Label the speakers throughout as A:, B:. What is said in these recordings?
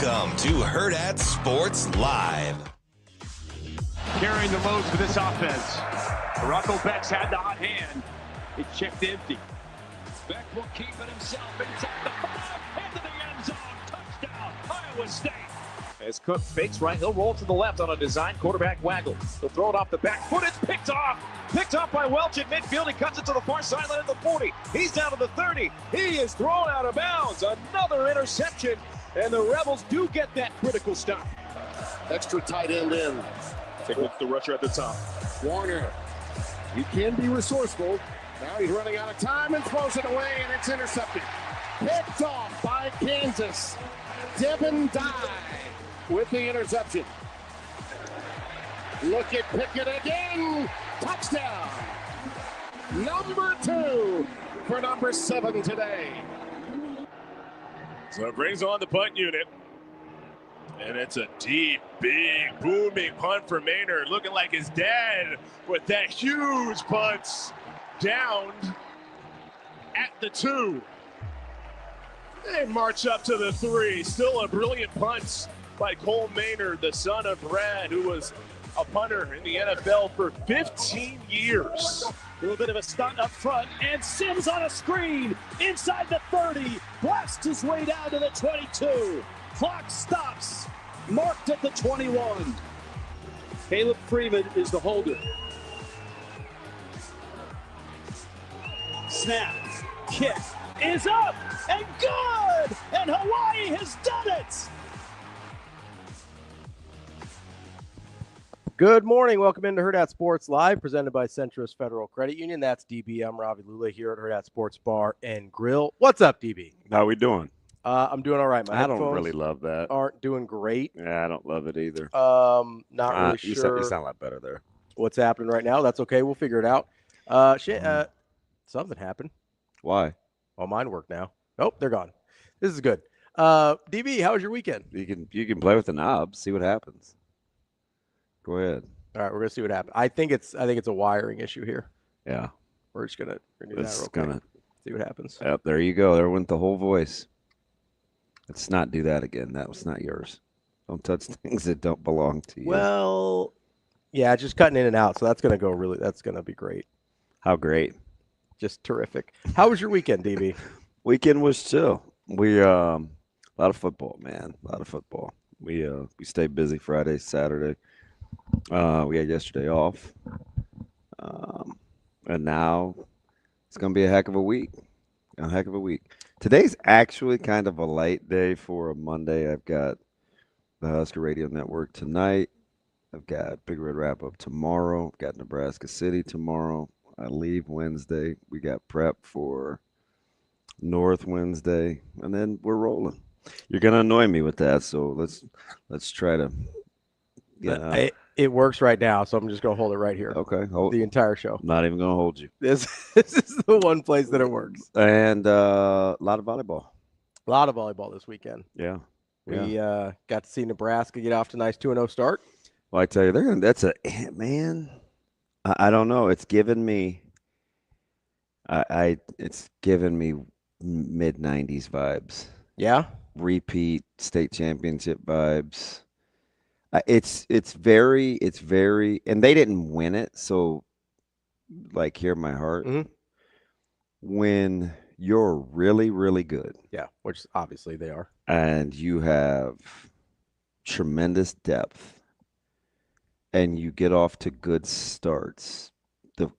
A: Welcome to Hurrdat Sports Live.
B: Carrying the load for this offense. Rocco Beck's had the hot hand. It's checked empty. Beck will keep it himself inside the 5, into the end zone. Touchdown, Iowa State. As Cook fakes right, he'll roll to the left on a design quarterback waggle. He'll throw it off the back foot. It's picked off. Picked off by Welch at midfield. He cuts it to the far sideline at the 40. He's down to the 30. He is thrown out of bounds. Another interception. And the Rebels do get that critical stop.
C: Extra tight end in.
B: Take a look at the rusher at the top.
C: Warner. You can be resourceful. Now he's running out of time and throws it away, and it's intercepted. Picked off by Kansas. Devin Dye with the interception. Look at Pickett again. Touchdown. Number 2 for number 7 today.
D: So it brings on the punt unit. And it's a deep, big, booming punt for Maynard, looking like his dad with that huge punt down at the 2. They march up to the 3. Still a brilliant punt by Cole Maynard, the son of Brad, who was a punter in the NFL for 15 years.
B: A little bit of a stunt up front, and Sims on a screen inside the 30. Blasts his way down to the 22. Clock stops, marked at the 21. Caleb Freeman is the holder. Snap, kick is up and good, and Hawaii has done it.
E: Good morning. Welcome into Hurrdat Sports Live, presented by Centris Federal Credit Union. That's DB. I'm Ravi Lulla here at Hurrdat Sports Bar and Grill. What's up, DB?
F: How we doing?
E: I'm doing all right. My
F: I don't
E: headphones
F: really love that.
E: aren't doing great.
F: Yeah, I don't love it either.
E: Not really sure.
F: You sound a lot better there.
E: What's happening right now. That's okay. We'll figure it out. Something happened.
F: Why?
E: Oh, mine work now. Nope, they're gone. This is good. DB, how was your weekend?
F: You can play with the knobs, see what happens. Go ahead.
E: All right, we're gonna see what happens. I think it's a wiring issue here.
F: Yeah.
E: We're just gonna do
F: It's
E: that real
F: gonna
E: quick. See what happens.
F: Yep, there you go. There went the whole voice. Let's not do that again. That was not yours. Don't touch things that don't belong to you.
E: Well, yeah, just cutting in and out. So that's gonna be great.
F: How great.
E: Just terrific. How was your weekend, DB?
F: Weekend was chill. We a lot of football, man. A lot of football. We stayed busy Friday, Saturday. We had yesterday off. And now it's gonna be a heck of a week. Today's actually kind of a light day for a Monday. I've got the Husker Radio Network tonight. I've got Big Red Wrap Up tomorrow. I've got Nebraska City tomorrow. I leave Wednesday. We got prep for North Wednesday, and then we're rolling. You're gonna annoy me with that, so let's try to. Yeah,
E: it works right now, so I'm just gonna hold it right here.
F: Okay,
E: The entire show.
F: Not even gonna hold you.
E: This is the one place that it works.
F: And a lot of volleyball.
E: A lot of volleyball this weekend.
F: Yeah.
E: We got to see Nebraska get off to a nice 2-0 start.
F: Well, I tell you, that's a man. I don't know. It's given me. It's given me mid-90s vibes.
E: Yeah.
F: Repeat state championship vibes. It's very, and they didn't win it, so like hear my heart.
E: Mm-hmm.
F: When you're really, really good,
E: yeah, which obviously they are,
F: and you have tremendous depth, and you get off to good starts, the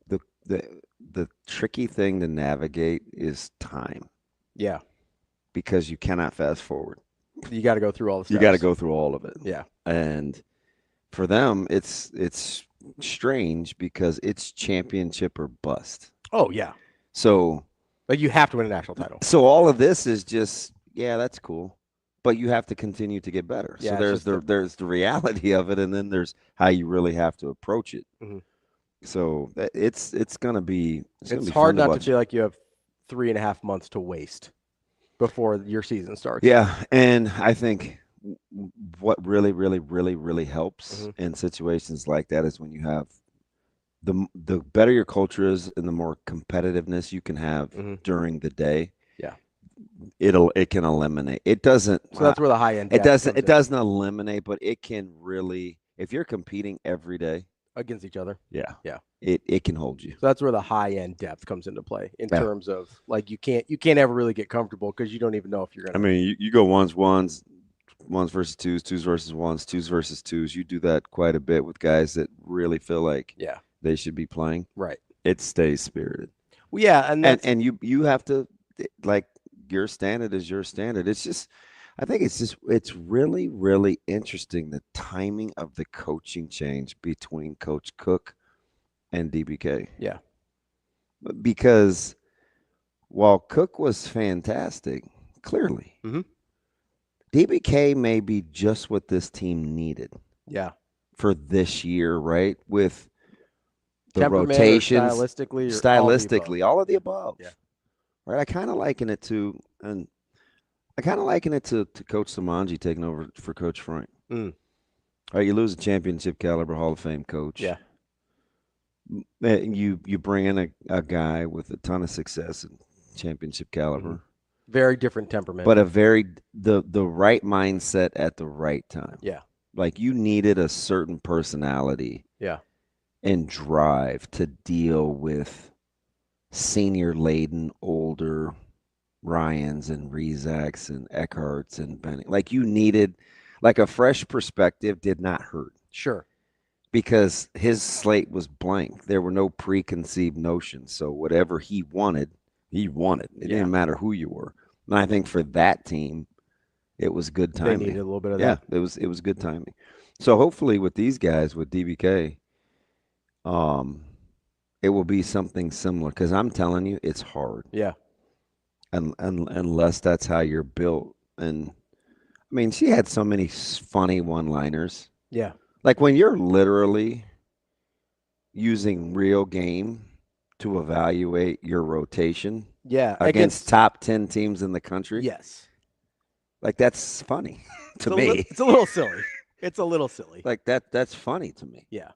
F: tricky thing to navigate is time.
E: Yeah,
F: because you cannot fast forward.
E: You got to go through all the steps.
F: You got to go through all of it.
E: Yeah.
F: And for them, it's strange because it's championship or bust.
E: Oh, yeah.
F: So
E: like you have to win a national title.
F: So all of this is just, yeah, that's cool. But you have to continue to get better.
E: Yeah,
F: so there's the reality of it, and then there's how you really have to approach it.
E: Mm-hmm.
F: So it's going to be
E: it's hard not to feel like you have 3.5 months to waste before your season starts.
F: Yeah, and I think what really, really, really, really helps in situations like that is when you have the better your culture is and the more competitiveness you can have during the day.
E: Yeah.
F: it can eliminate. It doesn't.
E: So that's where the high end.
F: It doesn't eliminate, but it can really. If you're competing every day
E: against each other.
F: Yeah.
E: Yeah.
F: It can hold you.
E: So that's where the high end depth comes into play in terms of like you can't ever really get comfortable because you don't even know if you're gonna.
F: I mean, you go ones versus twos versus ones, twos versus twos. You do that quite a bit with guys that really feel like they should be playing.
E: Right.
F: It stays spirited.
E: Well, yeah, and
F: you have to, like, your standard is your standard. It's just, I think it's really, really interesting, the timing of the coaching change between Coach Cook and DBK.
E: Yeah.
F: Because while Cook was fantastic, clearly, DBK may be just what this team needed.
E: Yeah.
F: For this year, right? With the
E: Temperament,
F: rotations,
E: stylistically,
F: all of the above.
E: Yeah.
F: Right. I kind of liken it to Coach Samanji taking over for Coach Frank. All right, you lose a championship caliber Hall of Fame coach.
E: Yeah.
F: You bring in a guy with a ton of success and championship caliber.
E: Very different temperament.
F: But the right mindset at the right time.
E: Yeah.
F: Like, you needed a certain personality.
E: Yeah.
F: And drive to deal with senior-laden, older Ryans and Rezaks and Eckharts and Benning. Like, you needed, like, a fresh perspective did not hurt.
E: Sure.
F: Because his slate was blank. There were no preconceived notions. So whatever he wanted, he wanted. It didn't matter who you were. And I think for that team, it was good timing.
E: They needed a little bit of that.
F: Yeah, it was good timing. So hopefully with these guys, with DBK, it will be something similar, because I'm telling you, it's hard.
E: Yeah.
F: And unless that's how you're built. And I mean, she had so many funny one-liners.
E: Yeah.
F: Like, when you're literally using real game to evaluate your rotation.
E: Yeah.
F: Against top 10 teams in the country.
E: Yes.
F: Like, that's funny to me.
E: It's a little silly. It's a little silly.
F: Like, that's funny to me.
E: Yeah.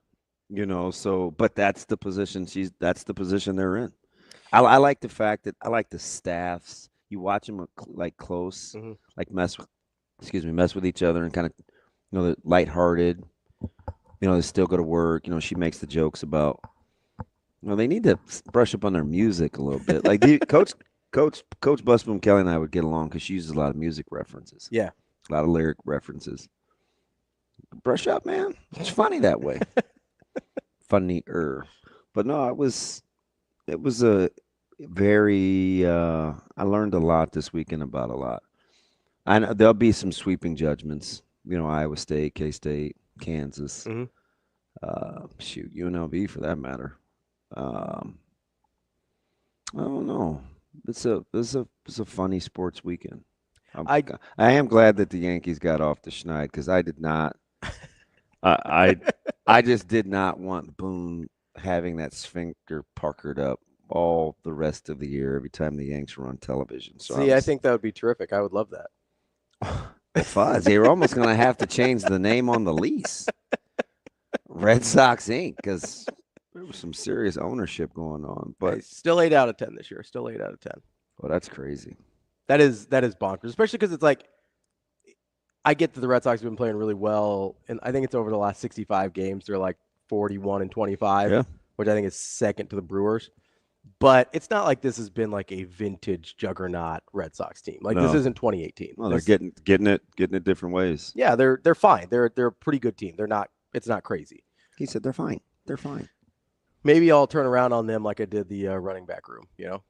F: You know, so, but that's the position that's the position they're in. I like the fact that I like the staffs. You watch them like close, like mess with each other and kind of, you know, they're lighthearted. You know, they still go to work. You know, she makes the jokes about, you know, they need to brush up on their music a little bit. Like, Coach Busboom Kelly and I would get along because she uses a lot of music references.
E: Yeah.
F: A lot of lyric references. Brush up, man. It's funny that way. Funnier. But no, it was a very I learned a lot this weekend about a lot. I know there'll be some sweeping judgments. You know, Iowa State, K-State, Kansas, UNLV for that matter. I don't know. It's a funny sports weekend. I am glad that the Yankees got off the schneid, because I did not. I just did not want Boone having that sphincter puckered up all the rest of the year every time the Yanks were on television. So
E: I think that would be terrific. I would love that.
F: Fuzz, they were almost going to have to change the name on the lease. Red Sox Inc., because there was some serious ownership going on. But
E: still 8 out of 10 this year. Still 8 out of 10.
F: Well, that's crazy.
E: That is bonkers, especially because it's like, I get that the Red Sox have been playing really well, and I think it's over the last 65 games. They're like 41-25, which I think is second to the Brewers. But it's not like this has been like a vintage juggernaut Red Sox team. Like, this isn't 2018.
F: Well, they're getting it different ways.
E: Yeah, they're fine. They're a pretty good team. It's not crazy.
F: He said they're fine. They're fine.
E: Maybe I'll turn around on them like I did the running back room, you know?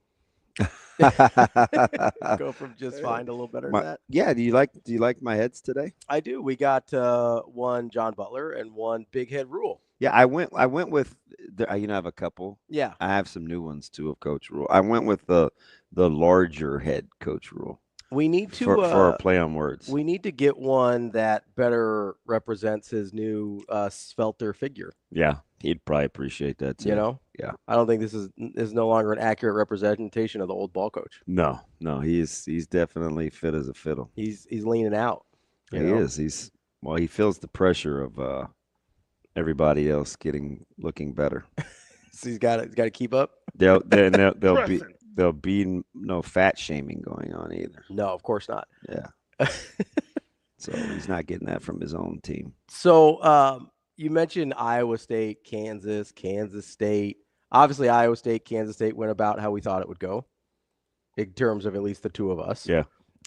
E: Go from just fine to a little better than that.
F: Yeah, do you like my heads today?
E: I do. We got one John Butler and one Big Head Rule.
F: Yeah, I went with I have a couple.
E: Yeah,
F: I have some new ones too of Coach Rule. I went with the larger head Coach Rule.
E: We need to
F: for a play on words.
E: We need to get one that better represents his new svelter figure.
F: Yeah, he'd probably appreciate that too.
E: You know?
F: Yeah.
E: I don't think this is no longer an accurate representation of the old ball coach.
F: No, he's definitely fit as a fiddle.
E: He's leaning out.
F: Yeah, he is. He feels the pressure of everybody else looking better.
E: So he's got to keep up.
F: They'll there'll be no fat shaming going on either.
E: No, of course not.
F: Yeah. So he's not getting that from his own team.
E: So you mentioned Iowa State, Kansas State. Obviously, Iowa State, Kansas State went about how we thought it would go in terms of at least the two of us.
F: Yeah.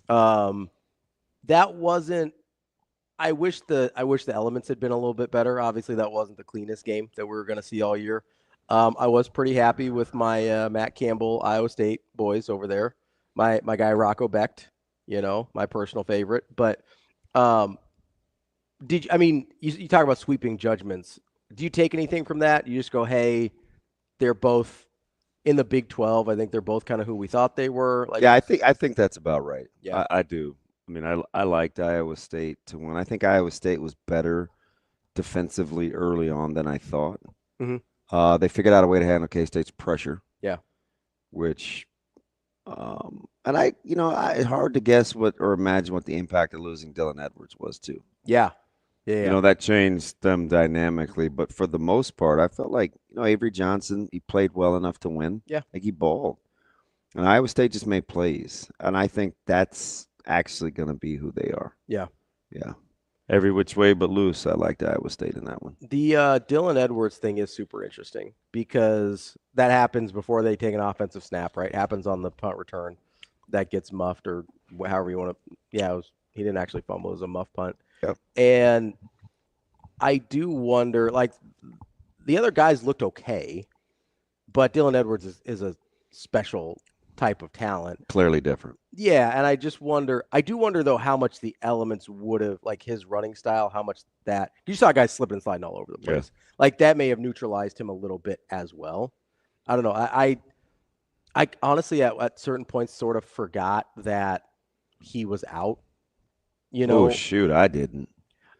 E: That wasn't – I wish the elements had been a little bit better. Obviously, that wasn't the cleanest game that we were going to see all year. I was pretty happy with my Matt Campbell, Iowa State boys over there. My guy Rocco Becht, my personal favorite. But you talk about sweeping judgments. Do you take anything from that? You just go, hey, they're both in the Big 12. I think they're both kind of who we thought they were.
F: Yeah, I think that's about right.
E: Yeah,
F: I do. I mean, I liked Iowa State to win. I think Iowa State was better defensively early on than I thought.
E: Mm-hmm.
F: They figured out a way to handle K-State's pressure.
E: Yeah.
F: Which, and it's hard to guess or imagine what the impact of losing Dylan Edwards was too.
E: Yeah. Yeah.
F: That changed them dynamically. But for the most part, I felt like, Avery Johnson, he played well enough to win.
E: Yeah.
F: Like he balled. And Iowa State just made plays. And I think that's actually going to be who they are.
E: Yeah.
F: Yeah. Every which way but loose. I liked Iowa State in that one.
E: The Dylan Edwards thing is super interesting because that happens before they take an offensive snap, right? Happens on the punt return. That gets muffed or however you want to. Yeah, he didn't actually fumble. It was a muff punt.
F: Yep.
E: And I do wonder, the other guys looked okay, but Dylan Edwards is a special type of talent.
F: Clearly different.
E: Yeah, and I do wonder, though, how much the elements would have, his running style, how much that – you saw guys slipping and sliding all over the place. Yeah. That may have neutralized him a little bit as well. I don't know. I honestly, at certain points, sort of forgot that he was out.
F: Oh, shoot, I didn't.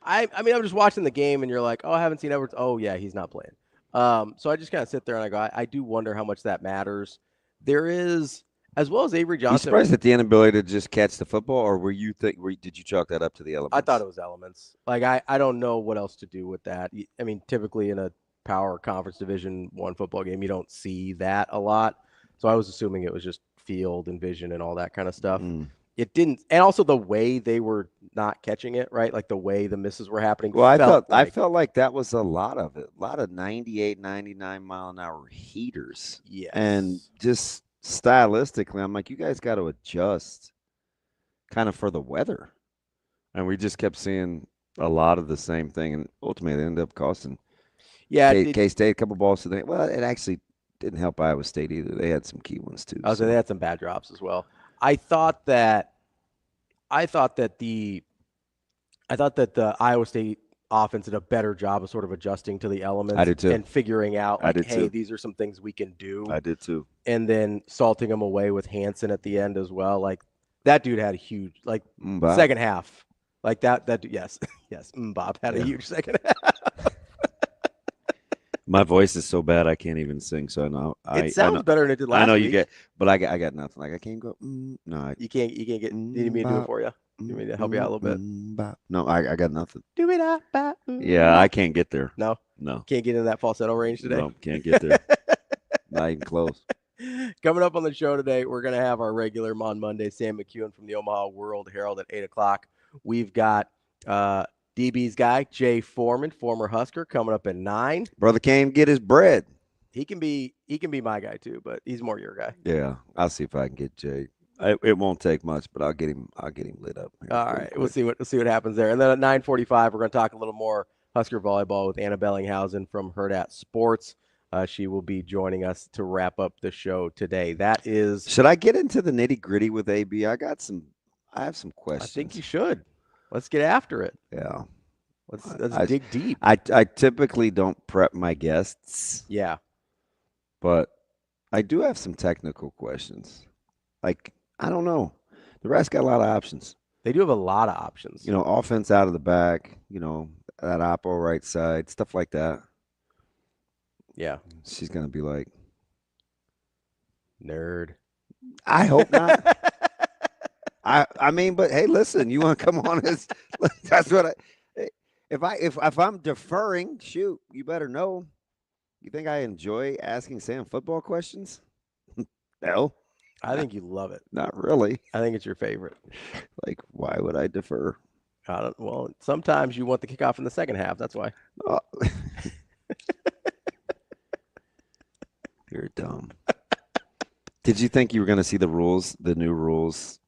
E: I mean, I'm just watching the game, and you're like, oh, I haven't seen Edwards. Oh, yeah, he's not playing. So I just kind of sit there, and I go, I do wonder how much that matters. There is, as well as Avery Johnson.
F: You surprised at the inability to just catch the football, or did you chalk that up to the elements?
E: I thought it was elements. I don't know what else to do with that. I mean, typically in a power conference Division I football game, you don't see that a lot. So I was assuming it was just field and vision and all that kind of stuff. It didn't, and also the way they were not catching it, right? The way the misses were happening.
F: Well, I felt like that was a lot of it. A lot of 98, 99 mile an hour heaters.
E: Yes.
F: And just stylistically, I'm like, you guys got to adjust kind of for the weather. And we just kept seeing a lot of the same thing, and ultimately it ended up costing K-State a couple balls to the – well, it actually didn't help Iowa State either. They had some key ones too.
E: So they had some bad drops as well. I thought that the Iowa State offense did a better job of sort of adjusting to the elements.
F: I did too.
E: And figuring out, hey, these are some things we can do.
F: I did too.
E: And then salting them away with Hansen at the end as well. That dude had a huge, second half. That yes, Bob had a huge second half.
F: My voice is so bad I can't even sing. So I know
E: it sounds better than it did last week.
F: I know you get, but I got nothing. I can't go. No,
E: you can't get. You need me to do it for you? You need me to help you out a little bit?
F: No, I got nothing.
E: Do it.
F: Yeah, I can't get there.
E: No. Can't get into that falsetto range today.
F: No, can't get there. Not even close.
E: Coming up on the show today, we're gonna have our regular on Monday, Sam McKewon from the Omaha World Herald at 8:00. We've got DB's guy, Jay Foreman, former Husker, coming up at 9.
F: Brother can't get his bread.
E: He can be my guy too, but he's more your guy.
F: Yeah, I'll see if I can get Jay. It won't take much, but I'll get him lit up.
E: All right, quick. We'll see what happens there. And then at 9:45, we're going to talk a little more Husker volleyball with Anna Bellinghausen from Hurrdat Sports. She will be joining us to wrap up the show today. That is.
F: Should I get into the nitty gritty with AB? I have some questions.
E: I think you should. Let's get after it.
F: Yeah.
E: Let's dig deep.
F: I typically don't prep my guests.
E: Yeah.
F: But I do have some technical questions. I don't know. Nebraska got a lot of options.
E: They do have a lot of options.
F: Offense out of the back, that oppo right side, stuff like that.
E: Yeah.
F: She's going to be like,
E: nerd.
F: I hope not. I mean, but hey, listen, you want to come on as that's what if I'm deferring, shoot, you better know. You think I enjoy asking Sam football questions? No.
E: I think you love it.
F: Not really.
E: I think it's your favorite.
F: Like, why would I defer?
E: Well, sometimes you want the kickoff in the second half. That's why.
F: Oh. You're dumb. Did you think you were going to see the new rules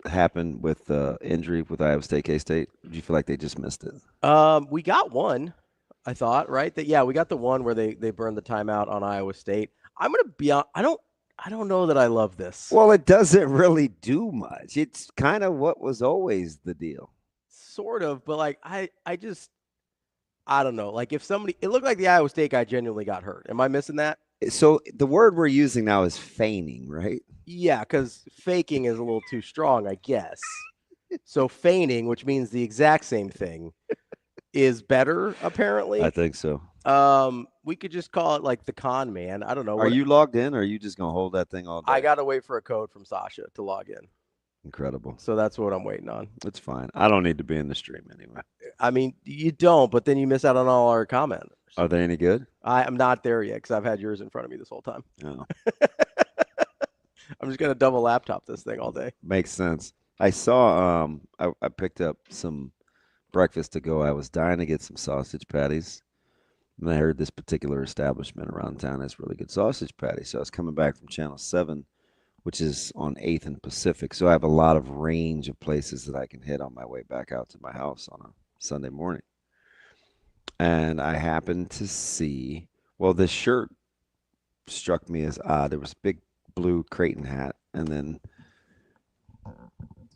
F: happen with the injury with Iowa State, K-State? Did you feel like they just missed it?
E: We got one, I thought, right? We got the one where they burned the timeout on Iowa State. I'm going to be on. I don't know that I love this.
F: Well, it doesn't really do much. It's kind of what was always the deal.
E: Sort of, but like I don't know. Like if it looked like the Iowa State guy genuinely got hurt. Am I missing that?
F: So the word we're using now is feigning, right?
E: Yeah, because faking is a little too strong, I guess. So feigning, which means the exact same thing, is better, apparently.
F: I think so.
E: We could just call it like the con man. I don't know.
F: Are you logged in, or are you just going to hold that thing all day?
E: I got to wait for a code from Sasha to log in.
F: Incredible.
E: So that's what I'm waiting on.
F: It's fine. I don't need to be in the stream anyway.
E: I mean, you don't, but then you miss out on all our comments.
F: Are they any good?
E: I'm not there yet because I've had yours in front of me this whole time.
F: Oh.
E: I'm just going to double laptop this thing all day.
F: Makes sense. I saw I picked up some breakfast to go. I was dying to get some sausage patties. And I heard this particular establishment around town has really good sausage patties. So I was coming back from Channel 7, which is on 8th and Pacific. So I have a lot of range of places that I can hit on my way back out to my house on a Sunday morning. And I happened to see, well, this shirt struck me as odd. There was a big blue Creighton hat, and then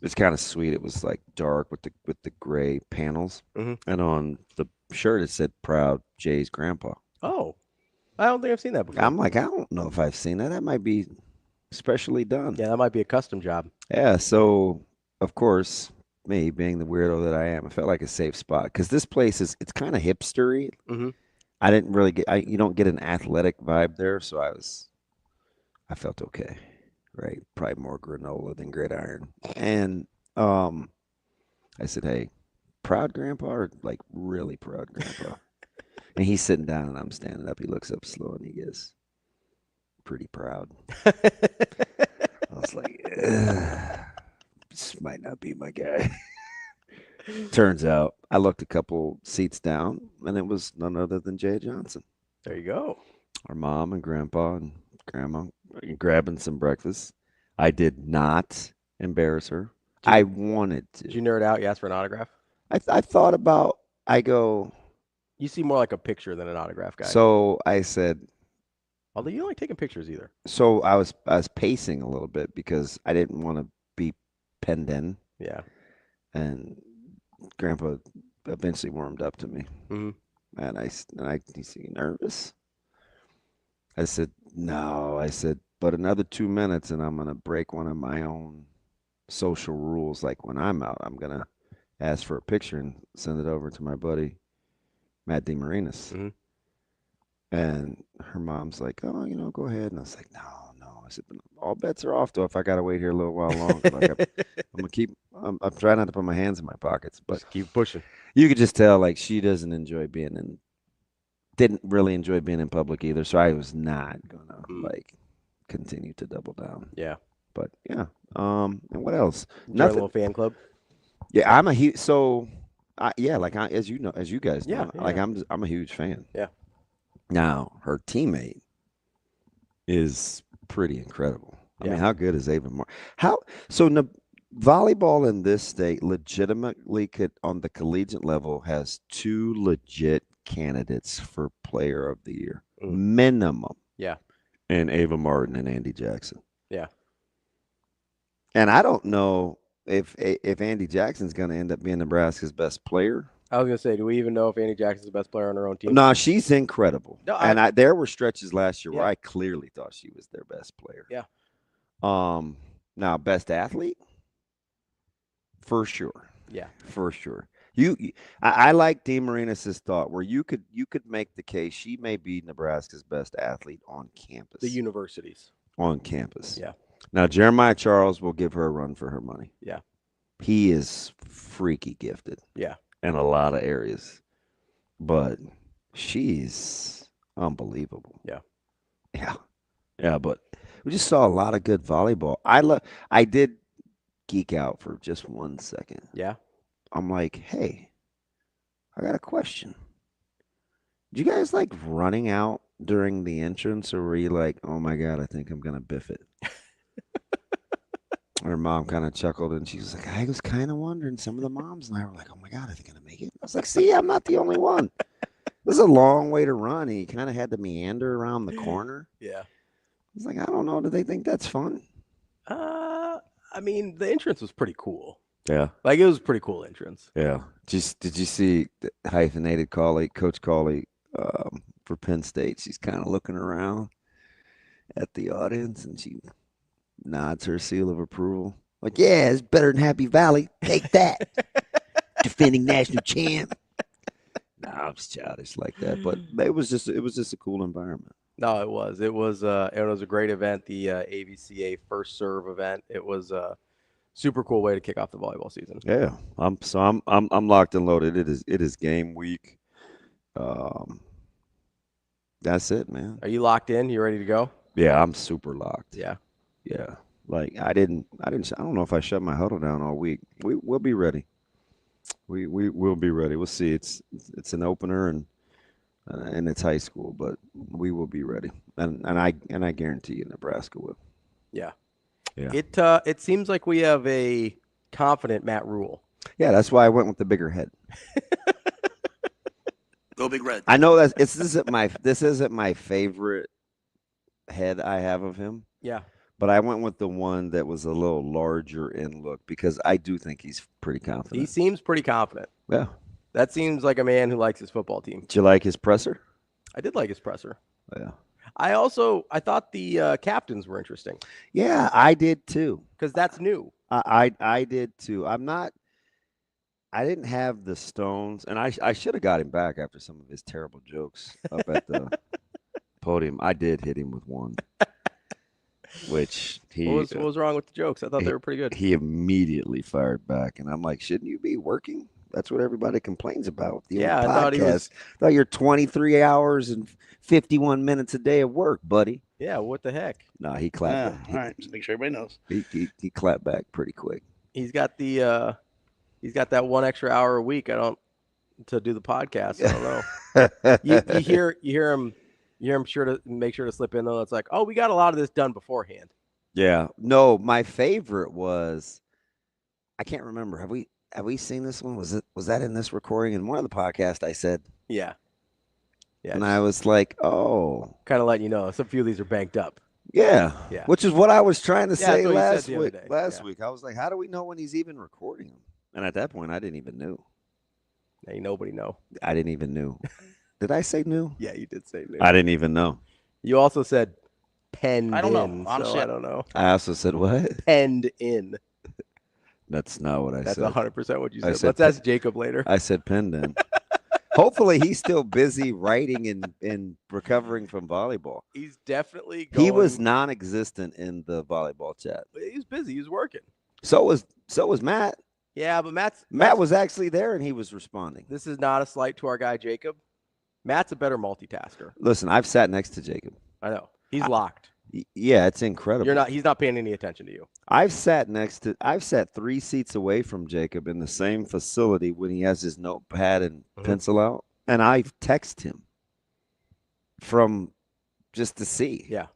F: it's kind of sweet. It was like dark with the gray panels.
E: Mm-hmm.
F: And on the shirt it said "Proud Jay's Grandpa."
E: Oh, I don't think I've seen that before.
F: I'm like, I don't know if I've seen that. That might be specially done.
E: Yeah, that might be a custom job.
F: Yeah. So of course, me being the weirdo that I am, it felt like a safe spot because this place it's kind of hipstery.
E: Mm-hmm.
F: I didn't really get. You don't get an athletic vibe there, so I felt okay. Right, probably more granola than gridiron. And I said, "Hey, proud grandpa or like really proud grandpa?" And he's sitting down and I'm standing up. He looks up slow and he goes, "Pretty proud." I was like, this might not be my guy. Turns out I looked a couple seats down and it was none other than Jay Johnson.
E: There you go.
F: Our mom and grandpa and grandma grabbing some breakfast. I did not embarrass her. I wanted to.
E: Did you nerd out? You asked for an autograph?
F: I thought about,
E: You seem more like a picture than an autograph guy.
F: So I said.
E: Although you don't like taking pictures either.
F: So I was pacing a little bit because I didn't want to be penned in.
E: Yeah.
F: And Grandpa eventually warmed up to me.
E: Mm-hmm.
F: And he said, "You nervous?" I said, "No." I said, "But another 2 minutes and I'm going to break one of my own social rules. Like when I'm out, I'm going to ask for a picture and send it over to my buddy, Matt DeMarinis."
E: Mm-hmm.
F: And her mom's like, "Oh, go ahead." And I was like, no. I said, "All bets are off, though, if I got to wait here a little while longer." Like I'm trying not to put my hands in my pockets, but
E: just keep pushing.
F: You could just tell, like, she didn't really enjoy being in public either. So I was not going to, continue to double down.
E: Yeah.
F: But, yeah. And what else?
E: Join a little fan club?
F: Yeah, I'm a huge, as you guys know,
E: yeah.
F: I'm a huge fan.
E: Yeah.
F: Now, her teammate is pretty incredible. I mean, how good is Ava Moore? Volleyball in this state legitimately on the collegiate level has 2 legit candidates for player of the year. Minimum.
E: Yeah.
F: And Ava Martin and Andy Jackson.
E: Yeah.
F: And I don't know if Andy Jackson's going to end up being Nebraska's best player.
E: I was going to say, do we even know if Andy Jackson's the best player on her own team?
F: No, she's incredible.
E: No,
F: there were stretches last year where I clearly thought she was their best player.
E: Yeah.
F: Now, best athlete? For sure.
E: Yeah.
F: For sure. I like DeMarinis' thought where you could make the case she may be Nebraska's best athlete on campus.
E: The universities.
F: On campus.
E: Yeah.
F: Now, Jeremiah Charles will give her a run for her money.
E: Yeah.
F: He is freaky gifted.
E: Yeah.
F: In a lot of areas. But she's unbelievable.
E: Yeah.
F: Yeah. Yeah, but We just saw a lot of good volleyball. I did geek out for just 1 second.
E: Yeah.
F: I'm like, hey, I got a question. Do you guys like running out during the entrance, or were you like, oh my God, I think I'm gonna biff it? Her mom kind of chuckled, and she was like, I was kind of wondering. Some of the moms and I were like, oh my God, I think I'm gonna make it. I was like, see, I'm not the only one. This is a long way to run, and you kind of had to meander around the corner.
E: Yeah.
F: I was like, I don't know. Do they think that's fun?
E: I mean, the entrance was pretty cool.
F: Yeah.
E: Like, it was a pretty cool entrance.
F: Yeah. Did you see the hyphenated Coach Cauley for Penn State? She's kind of looking around at the audience, and she nods her seal of approval. Like, yeah, it's better than Happy Valley. Take that. Defending national champ. Nah, I'm just childish like that. But it was just a cool environment.
E: No, it was. It was a great event, the AVCA First Serve event. It was a super cool way to kick off the volleyball season.
F: Yeah. I'm locked and loaded. It is game week. That's it, man.
E: Are you locked in? You ready to go?
F: Yeah, I'm super locked.
E: Yeah.
F: Yeah. Like I don't know if I shut my huddle down all week. We'll be ready. We will be ready. We'll see. It's an opener and it's high school, but we will be ready. And I guarantee you Nebraska will.
E: Yeah.
F: Yeah.
E: It seems like we have a confident Matt Rule.
F: Yeah, that's why I went with the bigger head.
G: Go Big Red.
F: I know this isn't my favorite head I have of him.
E: Yeah.
F: But I went with the one that was a little larger in look because I do think he's pretty confident.
E: He seems pretty confident.
F: Yeah.
E: That seems like a man who likes his football team.
F: Did you like his presser?
E: I did like his presser.
F: Yeah.
E: I thought the captains were interesting.
F: Yeah, I did too.
E: Because that's new.
F: I did too. I didn't have the stones, and I should have got him back after some of his terrible jokes up at the podium. I did hit him with one. Which
E: what was wrong with the jokes? I thought they were pretty good.
F: He immediately fired back, and I'm like, shouldn't you be working? That's what everybody complains about.
E: I thought he was.
F: I thought you're 23 hours and 51 minutes a day of work, buddy.
E: Yeah, what the heck?
F: No, he clapped back.
G: All right, just make sure everybody knows.
F: He clapped back pretty quick.
E: He's got that 1 extra hour a week. To do the podcast. I don't know. you hear him. You're sure to make sure to slip in though. It's like, oh, we got a lot of this done beforehand.
F: Yeah. No, my favorite was, I can't remember. Have we seen this one? Was that in this recording? In one of the podcasts I said.
E: Yeah. Yeah.
F: And I was like, oh.
E: Kind of letting you know. Some few of these are banked up.
F: Yeah.
E: Yeah.
F: Which is what I was trying to say last week.
E: Last
F: week. I was like, how do we know when he's even recording them? And at that point, I didn't even know.
E: Ain't nobody know.
F: I didn't even know. Did I say new?
E: Yeah, you did say new.
F: I didn't even know.
E: You also said penned
G: I don't know.
E: in.
G: Honestly,
E: so I don't know.
F: I also said what?
E: Penned in.
F: That's not what I
E: said.
F: said.
E: That's 100% what you said.
F: said
E: Let's ask Jacob later.
F: I said penned in. Hopefully he's still busy writing and recovering from volleyball.
E: He's definitely going.
F: He was non-existent in the volleyball chat.
E: He's busy. He's working.
F: So was Matt.
E: Yeah, but
F: Matt was actually there and he was responding.
E: This is not a slight to our guy Jacob. Matt's a better multitasker.
F: Listen, I've sat next to Jacob.
E: I know. He's locked.
F: Yeah, it's incredible.
E: He's not paying any attention to you.
F: I've sat 3 seats away from Jacob in the same facility when he has his notepad and pencil out, and I've texted him from just to see.
E: Yeah.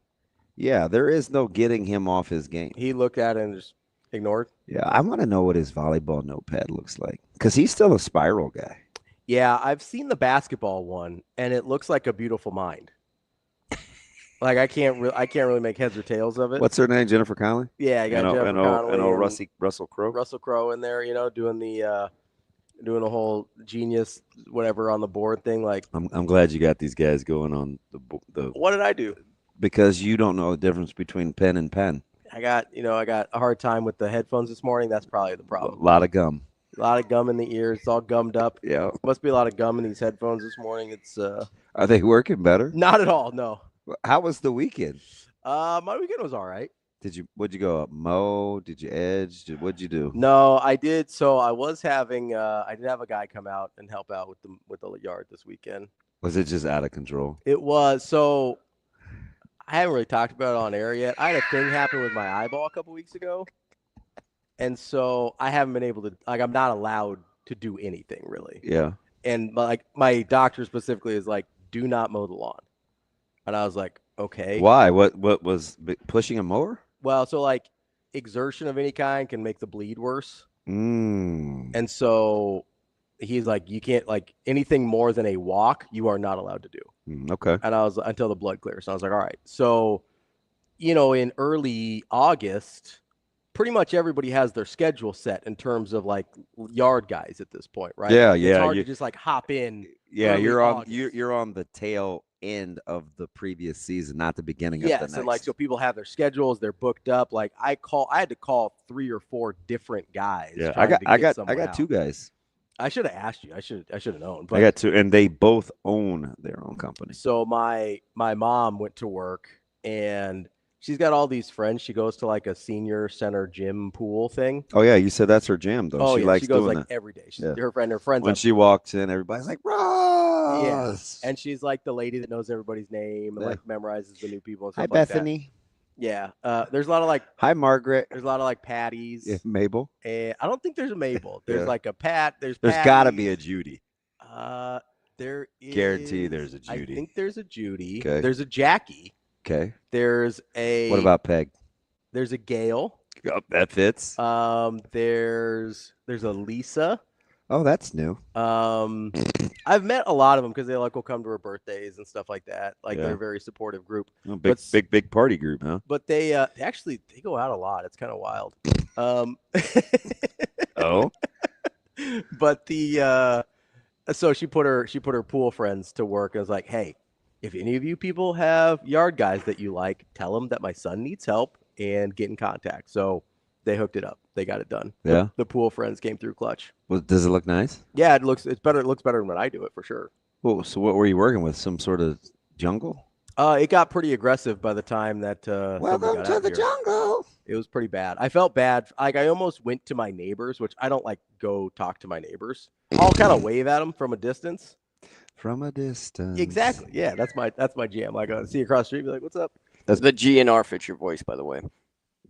F: Yeah, there is no getting him off his game.
E: He looked at it and just ignored.
F: Yeah, I want to know what his volleyball notepad looks like because he's still a spiral guy.
E: Yeah, I've seen the basketball one, and it looks like a beautiful mind. Like I can't really make heads or tails of it.
F: What's her name? Jennifer Connelly?
E: Yeah, I got Jennifer Connelly
F: and Russell Crowe.
E: Russell Crowe in there, doing the whole genius whatever on the board thing. Like
F: I'm glad you got these guys going on the.
E: What did I do?
F: Because you don't know the difference between pen and pen.
E: I got a hard time with the headphones this morning. That's probably the problem.
F: A lot of gum.
E: A lot of gum in the ears. It's all gummed up.
F: Yeah.
E: Must be a lot of gum in these headphones this morning. It's
F: Are they working better?
E: Not at all, no.
F: How was the weekend?
E: My weekend was all right.
F: What'd you go up? Mow? Did you edge? What'd you do?
E: No, I did. So I was having I did have a guy come out and help out with the yard this weekend.
F: Was it just out of control?
E: It was. So I haven't really talked about it on air yet. I had a thing happen with my eyeball a couple weeks ago. And so I haven't been able to, like, I'm not allowed to do anything really.
F: Yeah.
E: And like my doctor specifically is like, do not mow the lawn. And I was like, okay.
F: Why? What was pushing a mower?
E: Well, so like exertion of any kind can make the bleed worse. And so he's like, you can't, like, anything more than a walk, you are not allowed to do.
F: Okay.
E: And I was, until the blood clears. So I was like, all right. So, you know, in early August, pretty much everybody has their schedule set in terms of like yard guys at this point, right?
F: Yeah,
E: It's
F: yeah.
E: hard to just like hop in.
F: Yeah, you're on
E: August.
F: you're on the tail end of the previous season, not the beginning of the next.
E: Yes, and like so people have their schedules, they're booked up. Like I had to call 3 or 4 different guys.
F: Yeah, I got 2 guys.
E: I should have asked you. I should have known. But
F: I got 2, and they both own their own company.
E: So my mom went to work, and she's got all these friends. She goes to like a senior center gym pool thing.
F: Oh yeah, you said that's her jam though.
E: Oh,
F: she likes
E: she goes
F: doing
E: like
F: that
E: every day. She's,
F: Yeah.
E: her friends.
F: When she walks in, everybody's like, Ross.
E: Yeah, and she's like the lady that knows everybody's name and like memorizes the new people and stuff
F: Hi,
E: like
F: Bethany.
E: that. Yeah, there's a lot of like.
F: Hi, Margaret.
E: There's a lot of like Patties.
F: Yeah, Mabel.
E: And I don't think there's a Mabel. There's
F: Yeah.
E: like a Pat. There's
F: got to be a Judy.
E: There is.
F: Guarantee there's a Judy.
E: I think there's a Judy.
F: Okay.
E: There's a Jackie.
F: Okay.
E: There's a.
F: What about Peg?
E: There's a Gail.
F: Oh, that fits.
E: There's a Lisa.
F: Oh, that's new.
E: I've met a lot of them because they like will come to her birthdays and stuff like that. Like they're a very supportive group.
F: Oh, big party group, huh?
E: But they actually they go out a lot. It's kind of wild.
F: Oh.
E: But so she put her pool friends to work and was like, hey, if any of you people have yard guys that you like, tell them that my son needs help and get in contact. So they hooked it up. They got it done.
F: Yeah.
E: The pool friends came through clutch.
F: Well, does it look nice?
E: Yeah, it's better. It looks better than when I do it for sure.
F: Well, so what were you working with? Some sort of jungle?
E: It got pretty aggressive by the time that
F: Welcome to the jungle.
E: It was pretty bad. I felt bad. Like I almost went to my neighbors, which I don't like go talk to my neighbors. I'll kind of wave at them from a distance.
F: From a distance.
E: Exactly. Yeah, that's my jam. Like I see you across the street, be like, "What's up?"
H: That's the GNR fits your voice, by the way.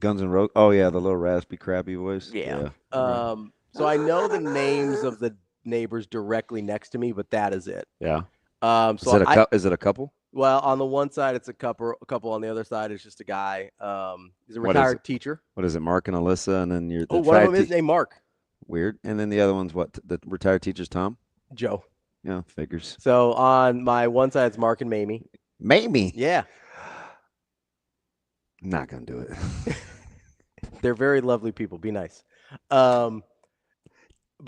F: Guns N' Roses. Oh yeah, the little raspy, crappy voice.
H: Yeah.
E: So I know the names of the neighbors directly next to me, but that is it.
F: Yeah.
E: So
F: is it a couple?
E: Well, on the one side it's a couple. On the other side it's just a guy. He's a retired teacher.
F: What is it? Mark and Alyssa, and then
E: one of them is named Mark.
F: Weird. And then the other one's what? The retired teacher's Tom?
E: Joe.
F: Yeah, figures.
E: So on my one side it's Mark and Mamie.
F: Mamie?
E: Yeah.
F: I'm not gonna do it.
E: They're very lovely people. Be nice. But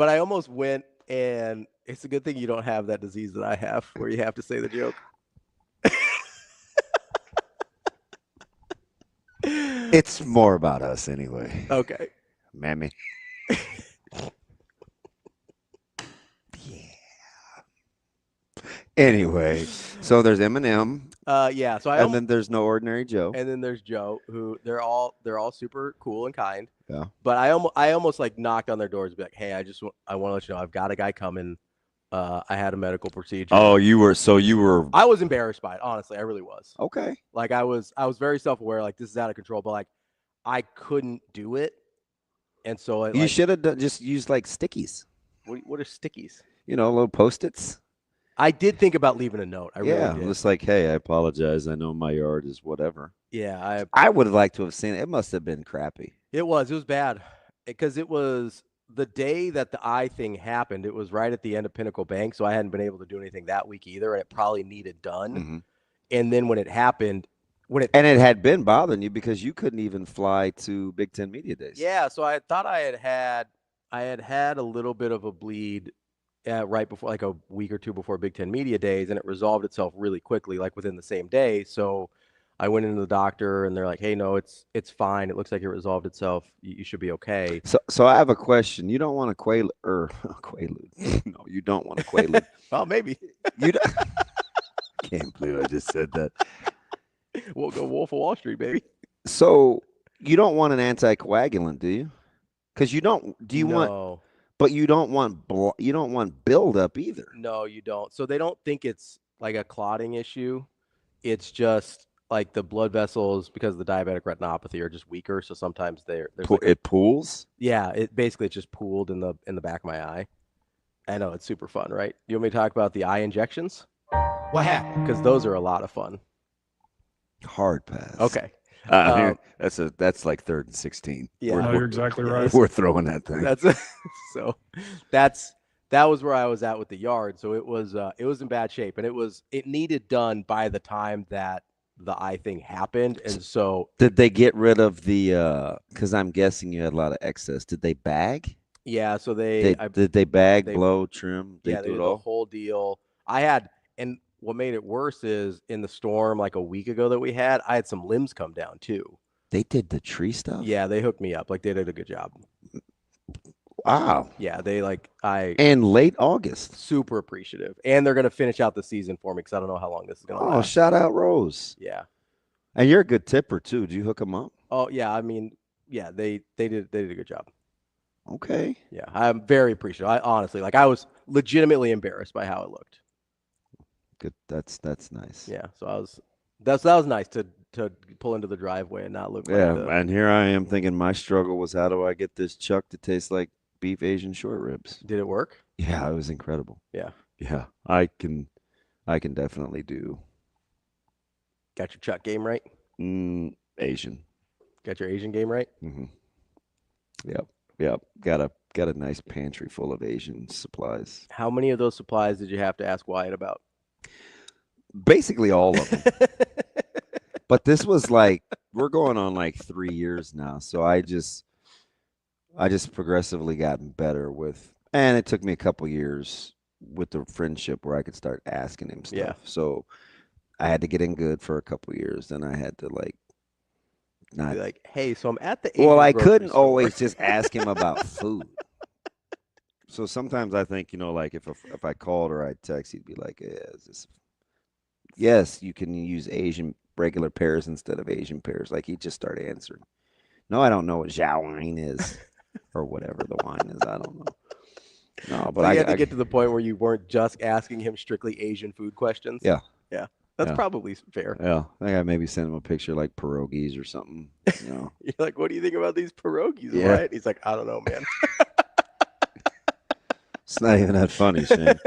E: I almost went, and it's a good thing you don't have that disease that I have, where you have to say the joke.
F: It's more about us anyway.
E: Okay.
F: Mammy. Anyway, so there's Eminem.
E: Yeah. So
F: and then there's No Ordinary Joe.
E: And then there's Joe, who they're all super cool and kind.
F: Yeah.
E: But I almost like knocked on their doors and be like, hey, I want to let you know I've got a guy coming. I had a medical procedure.
F: Oh, you were.
E: I was embarrassed by it. Honestly, I really was.
F: Okay.
E: Like I was very self-aware. Like this is out of control, but like I couldn't do it. And so
F: you should have just used like stickies.
E: What are stickies?
F: You know, little Post-its.
E: I did think about leaving a note. I really did.
F: Just like, hey, I apologize. I know my yard is whatever.
E: Yeah,
F: I would have liked to have seen it. It must have been crappy.
E: It was bad because it was the day that the eye thing happened. It was right at the end of Pinnacle Bank, so I hadn't been able to do anything that week either, and it probably needed done.
F: Mm-hmm.
E: And then when it happened,
F: it had been bothering you because you couldn't even fly to Big Ten Media Days.
E: Yeah, so I thought I had a little bit of a bleed right before, like a week or two before Big Ten Media Days, and it resolved itself really quickly, like within the same day. So I went into the doctor, and they're like, "Hey, no, it's fine. It looks like it resolved itself. You should be okay."
F: So I have a question. You don't want a Quaalude? No, you don't want a Quaalude.
E: Well, maybe.
F: You don't. Can't believe I just said that.
E: We'll go Wolf of Wall Street, baby.
F: So you don't want an anticoagulant, do you? Because you don't. Do you want? But you don't want buildup either.
E: No, you don't. So they don't think it's like a clotting issue. It's just like the blood vessels because of the diabetic retinopathy are just weaker, so sometimes there's
F: It pools?
E: Yeah, it's just pooled in the back of my eye. I know, it's super fun, right? You want me to talk about the eye injections?
A: What happened?
E: Because those are a lot of fun.
F: Hard pass.
E: Okay.
F: That's like 3rd and 16.
E: Yeah,
I: you're exactly right.
F: We're throwing that thing.
E: That was where I was at with the yard. So it was in bad shape, and it needed done by the time that the eye thing happened. And so
F: did they get rid of the? Because I'm guessing you had a lot of excess. Did they bag?
E: Yeah. So
F: did they bag, blow, trim?
E: They did the whole deal. And what made it worse is in the storm like a week ago that we had, I had some limbs come down too.
F: They did the tree stuff?
E: Yeah, they hooked me up. Like, they did a good job.
F: Wow.
E: Yeah, they
F: And late August.
E: Super appreciative. And they're going to finish out the season for me because I don't know how long this is going to last.
F: Oh, shout out Rose.
E: Yeah.
F: And you're a good tipper too. Do you hook them up?
E: Oh, yeah. I mean, yeah, they did a good job.
F: Okay.
E: Yeah, I'm very appreciative. I honestly, I was legitimately embarrassed by how it looked.
F: Good. That's nice.
E: Yeah, so that was nice to pull into the driveway and not look like
F: and here I am thinking my struggle was how do I get this chuck to taste like beef Asian short ribs?
E: Did it work?
F: Yeah, it was incredible.
E: Yeah.
F: Yeah, I can definitely do.
E: Got your chuck game right?
F: Asian.
E: Got your Asian game right?
F: Mm-hmm. Yep. Got a nice pantry full of Asian supplies.
E: How many of those supplies did you have to ask Wyatt about?
F: Basically all of them. But this was we're going on 3 years now. So I just progressively gotten better with, and it took me a couple years with the friendship where I could start asking him stuff.
E: Yeah.
F: So I had to get in good for a couple years. Then I had to not
E: be like, hey, so I'm at the Asian
F: I
E: grocery
F: couldn't
E: store.
F: always just ask him about food. So sometimes I think, if I called or I text, he'd be like, yes, you can use Asian regular pears instead of Asian pears. He'd just start answering. No, I don't know what Zhao wine is or whatever the wine is. I don't know. No, but
E: so you had to get to the point where you weren't just asking him strictly Asian food questions.
F: Yeah.
E: Yeah. That's probably fair.
F: Yeah. I think I maybe send him a picture like pierogies or something.
E: You're like, what do you think about these pierogies?
F: Yeah.
E: Right? He's like, I don't know, man.
F: It's not even that funny, Shane.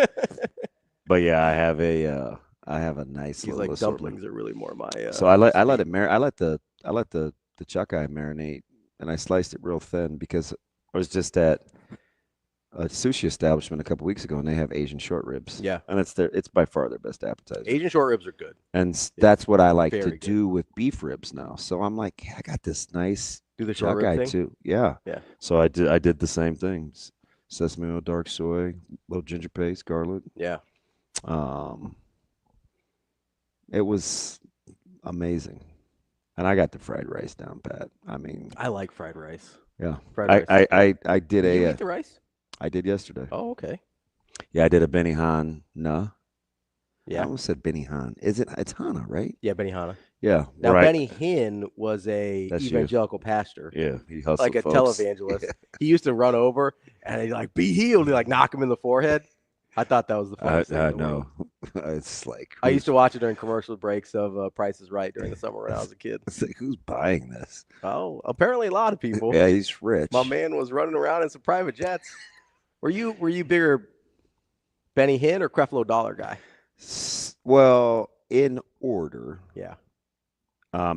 F: But yeah, I have a nice
E: He's
F: little
E: like,
F: assortment.
E: dumplings are really more my
F: So I let it marinate. I let the chuck eye marinate, and I sliced it real thin because I was just at a sushi establishment a couple weeks ago, and they have Asian short ribs.
E: Yeah,
F: and it's by far their best appetizer.
E: Asian short ribs are good,
F: and that's what I like to do with beef ribs now. So I'm like, I got this nice
E: do the
F: chuck
E: short rib
F: eye
E: thing?
F: too. Yeah. So I did the same thing: sesame oil, dark soy, little ginger paste, garlic.
E: Yeah.
F: It was amazing. And I got the fried rice down pat. I mean,
E: I like fried rice.
F: Yeah.
E: Fried rice.
F: I did
E: Did you eat the rice?
F: I did yesterday.
E: Oh, okay.
F: Yeah, I did a Benihana.
E: Yeah.
F: I almost said Benihana. It's Hana, right?
E: Yeah, Benihana.
F: Yeah.
E: Now, Benny Hinn was a evangelical pastor.
F: Yeah, he hustled
E: like a
F: folks.
E: televangelist. He used to run over and he'd like, be healed. He'd like knock him in the forehead. I thought that was the funniest thing.
F: I know. It's like
E: I used to watch it during commercial breaks of Price is Right during the summer when I was a kid.
F: It's like, who's buying this?
E: Oh, apparently a lot of people.
F: Yeah, he's rich.
E: My man was running around in some private jets. Were you bigger Benny Hinn or Creflo Dollar guy?
F: Well, in order.
E: Yeah.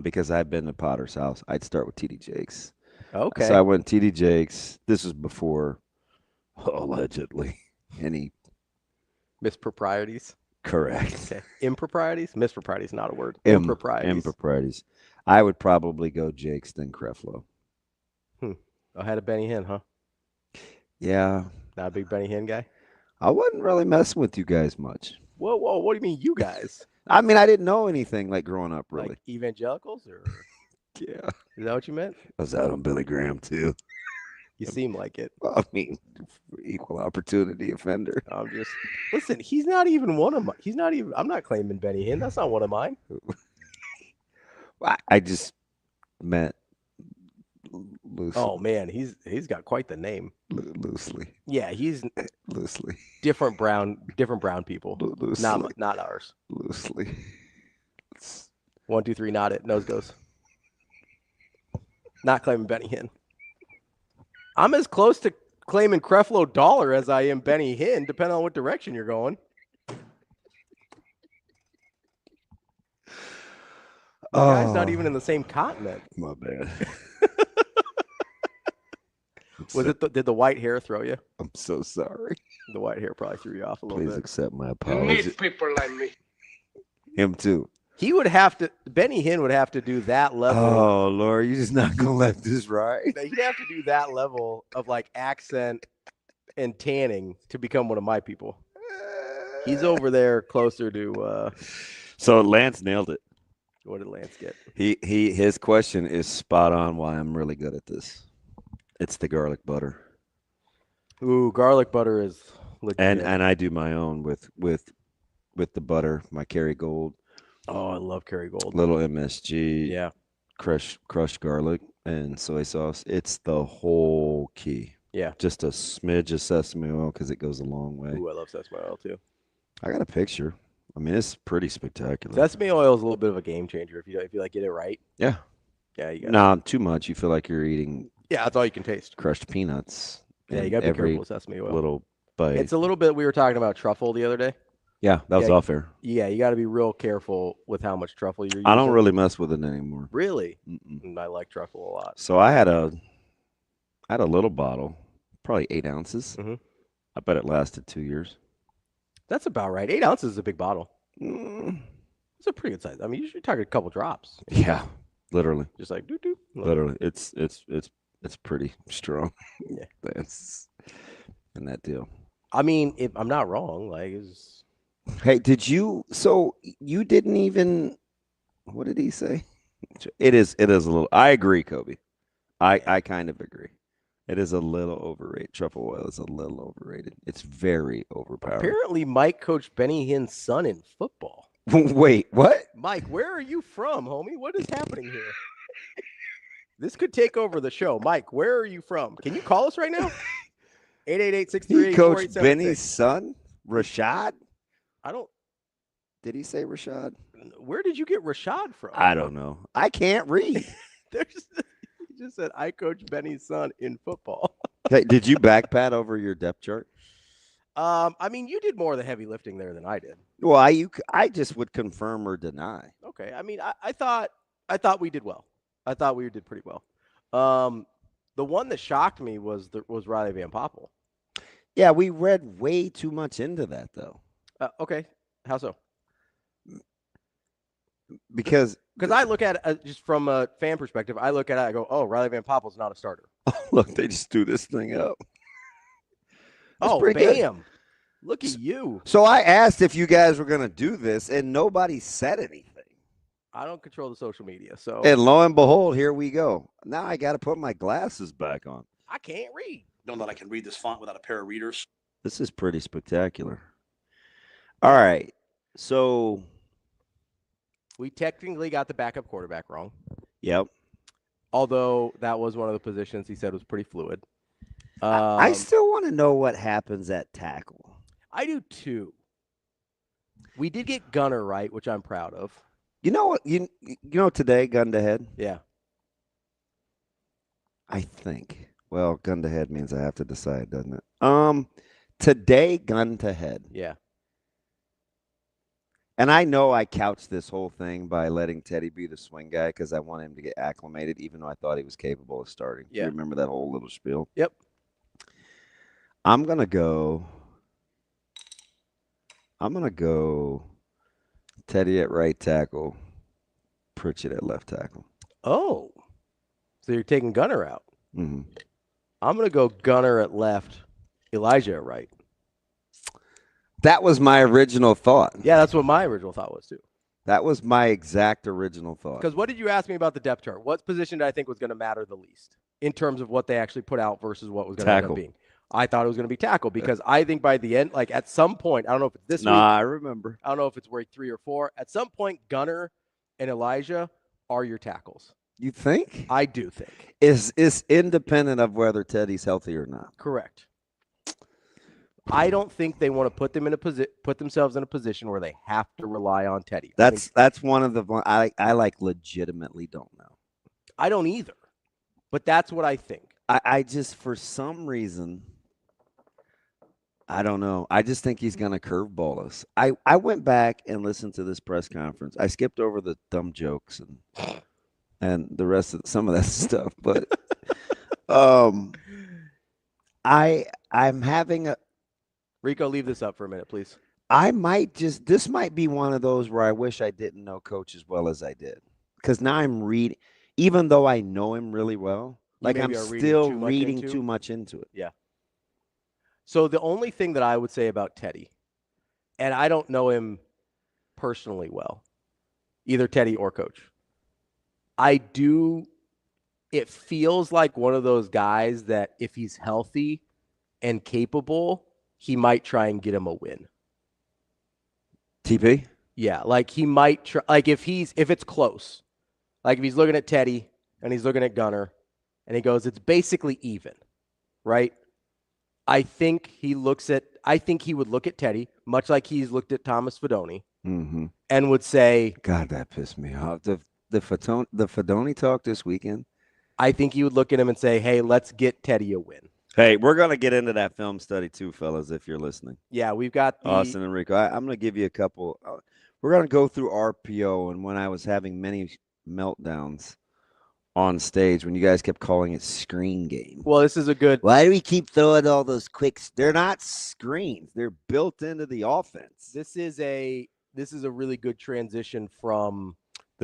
F: Because I've been to Potter's house, I'd start with TD Jakes.
E: Okay.
F: So I went TD Jakes. This was before, allegedly, any
E: misproprieties.
F: Correct.
E: Okay. Improprieties? Misproprieties, not a word. Improprieties.
F: Improprieties. I would probably go Jakes then Creflo.
E: I had a Benny Hinn, huh?
F: Yeah.
E: Not a big Benny Hinn guy?
F: I wasn't really messing with you guys much.
E: Whoa, what do you mean, you guys?
F: I mean, I didn't know anything like growing up, really.
E: Like evangelicals, or
F: yeah,
E: is that what you meant?
F: I was out on Billy Graham too.
E: You seem like it.
F: Well, I mean, equal opportunity offender.
E: I'm just listen. He's not even one of my. He's not even. I'm not claiming Benny Hinn. That's not one of mine.
F: I just meant loosely.
E: Oh man, he's got quite the name.
F: Loosely.
E: Yeah, he's
F: loosely.
E: Different brown people.
F: Loosely.
E: Not ours.
F: Loosely.
E: 1, 2, 3, not it. Nose goes. Not claiming Benny Hinn. I'm as close to claiming Creflo Dollar as I am Benny Hinn, depending on what direction you're going. The guy's not even in the same continent.
F: My bad.
E: Did the white hair throw you?
F: I'm so sorry.
E: The white hair probably threw you off a little bit.
F: Please accept my
C: You
F: apology.
C: need people like me.
F: Him too.
E: He would have to. Benny Hinn would have to do that level.
F: Oh Lord, you're just not gonna let this ride.
E: He'd have to do that level of like accent and tanning to become one of my people. He's over there closer to.
F: So Lance nailed it.
E: What did Lance get?
F: His question is spot on. Why I'm really good at this. It's the garlic butter.
E: Ooh, garlic butter is legit.
F: And I do my own with the butter, my Kerrygold.
E: Oh, I love Kerrygold.
F: Little MSG.
E: Yeah.
F: Crushed garlic and soy sauce. It's the whole key.
E: Yeah.
F: Just a smidge of sesame oil because it goes a long way.
E: Ooh, I love sesame oil too.
F: I got a picture. I mean, it's pretty spectacular.
E: Sesame oil is a little bit of a game changer if you like get it right.
F: Yeah.
E: Yeah, you got
F: Nah, too much. You feel like you're eating
E: Yeah, that's all you can taste.
F: crushed peanuts.
E: Yeah, you
F: in
E: got to be
F: every
E: careful with sesame oil.
F: little bite.
E: It's a little bit. We were talking about truffle the other day.
F: Yeah, that was off air.
E: Yeah, you got to be real careful with how much truffle you're using.
F: I don't really mess with it anymore.
E: Really.
F: Mm-mm.
E: I like truffle a lot.
F: So I had a little bottle, probably 8 ounces.
E: Mhm.
F: I bet it lasted 2 years.
E: That's about right. 8 ounces is a big bottle.
F: Mm,
E: It's a pretty good size. I mean, you're talking a couple drops.
F: yeah, literally.
E: Just like doo doo.
F: Literally, it's pretty strong.
E: Yeah.
F: That's in that deal.
E: I mean, if I'm not wrong, like it's
F: Hey, did you? So you didn't even? What did he say? It is a little. I agree, Kobe. I kind of agree. It is a little overrated. Truffle oil is a little overrated. It's very overpowered.
E: apparently Mike coached Benny Hinn's son in football.
F: Wait, what?
E: Mike, where are you from, homie? What is happening here? This could take over the show. Mike, where are you from? Can you call us right now? 888-638-4876.
F: He coached Benny's son, Rashad.
E: I don't.
F: Did he say Rashad?
E: Where did you get Rashad from?
F: I don't know. I can't read.
E: He just said, I coach Benny's son in football.
F: Hey, did you backpat over your depth chart?
E: I mean, you did more of the heavy lifting there than I did.
F: Well, I just would confirm or deny.
E: Okay. I mean, I thought we did well. I thought we did pretty well. The one that shocked me was Riley Van Poppel.
F: Yeah, we read way too much into that, though.
E: Okay. How so?
F: Because
E: I look at it just from a fan perspective. I look at it, I go, oh, Riley Van Poppel's not a starter.
F: look, they just threw this thing up. That's
E: Oh,
F: pretty good.
E: bam. Look at you.
F: So I asked if you guys were going to do this, and nobody said anything.
E: I don't control the social media, so
F: And lo and behold, here we go. Now I got to put my glasses back on.
E: I can't read.
G: Don't know that I can read this font without a pair of readers.
F: This is pretty spectacular. All right. So,
E: We technically got the backup quarterback wrong,
F: yep.
E: although that was one of the positions he said was pretty fluid.
F: I still want to know what happens at tackle.
E: I do too. We did get Gunner right, which I'm proud of.
F: You know what? You know today, gun to head?
E: Yeah.
F: I think. Well, gun to head means I have to decide, doesn't it? Today, gun to head.
E: Yeah.
F: And I know I couched this whole thing by letting Teddy be the swing guy because I want him to get acclimated, even though I thought he was capable of starting.
E: Yeah.
F: You remember that whole little spiel?
E: Yep.
F: I'm going to go Teddy at right tackle, Pritchett at left tackle.
E: Oh. So you're taking Gunner out.
F: Mm-hmm.
E: I'm going to go Gunner at left, Elijah at right.
F: That was my original thought.
E: Yeah, that's what my original thought was too.
F: That was my exact original thought.
E: Because what did you ask me about the depth chart? What position did I think was going to matter the least in terms of what they actually put out versus what was going to end up being? I thought it was going to be tackle because I think by the end, like at some point, I don't know if it's this week.
F: I remember.
E: I don't know if it's week 3 or 4. At some point, Gunner and Elijah are your tackles.
F: You think?
E: I do think.
F: Is independent of whether Teddy's healthy or not.
E: Correct. I don't think they want to put themselves in a position where they have to rely on Teddy.
F: That's one of the I like legitimately don't know.
E: I don't either, but that's what I think.
F: I just, for some reason, I don't know. I just think he's going to curveball us. I went back and listened to this press conference. I skipped over the dumb jokes and the rest of some of that stuff, but I'm having a
E: Rico, leave this up for a minute, please.
F: This might be one of those where I wish I didn't know Coach as well as I did. Because now I'm reading, even though I know him really well, like I'm still reading too much into it.
E: Yeah. So the only thing that I would say about Teddy, and I don't know him personally well, either Teddy or Coach. It feels like one of those guys that if he's healthy and capable, he might try and get him a win.
F: TP?
E: Yeah, like he might try, like if it's close, like if he's looking at Teddy and he's looking at Gunner and he goes, it's basically even, right? I think he would look at Teddy, much like he's looked at Thomas Fedoni, and would say,
F: God, that pissed me off. The Fedoni talk this weekend.
E: I think he would look at him and say, hey, let's get Teddy a win.
F: Hey, we're going to get into that film study too, fellas, if you're listening.
E: Yeah, we've got
F: Austin and Rico. I'm going to give you a couple. We're going to go through RPO and when I was having many meltdowns on stage when you guys kept calling it screen game.
E: Well, this is a good.
F: Why do we keep throwing all those quicks? They're not screens. They're built into the offense.
E: This is a really good transition from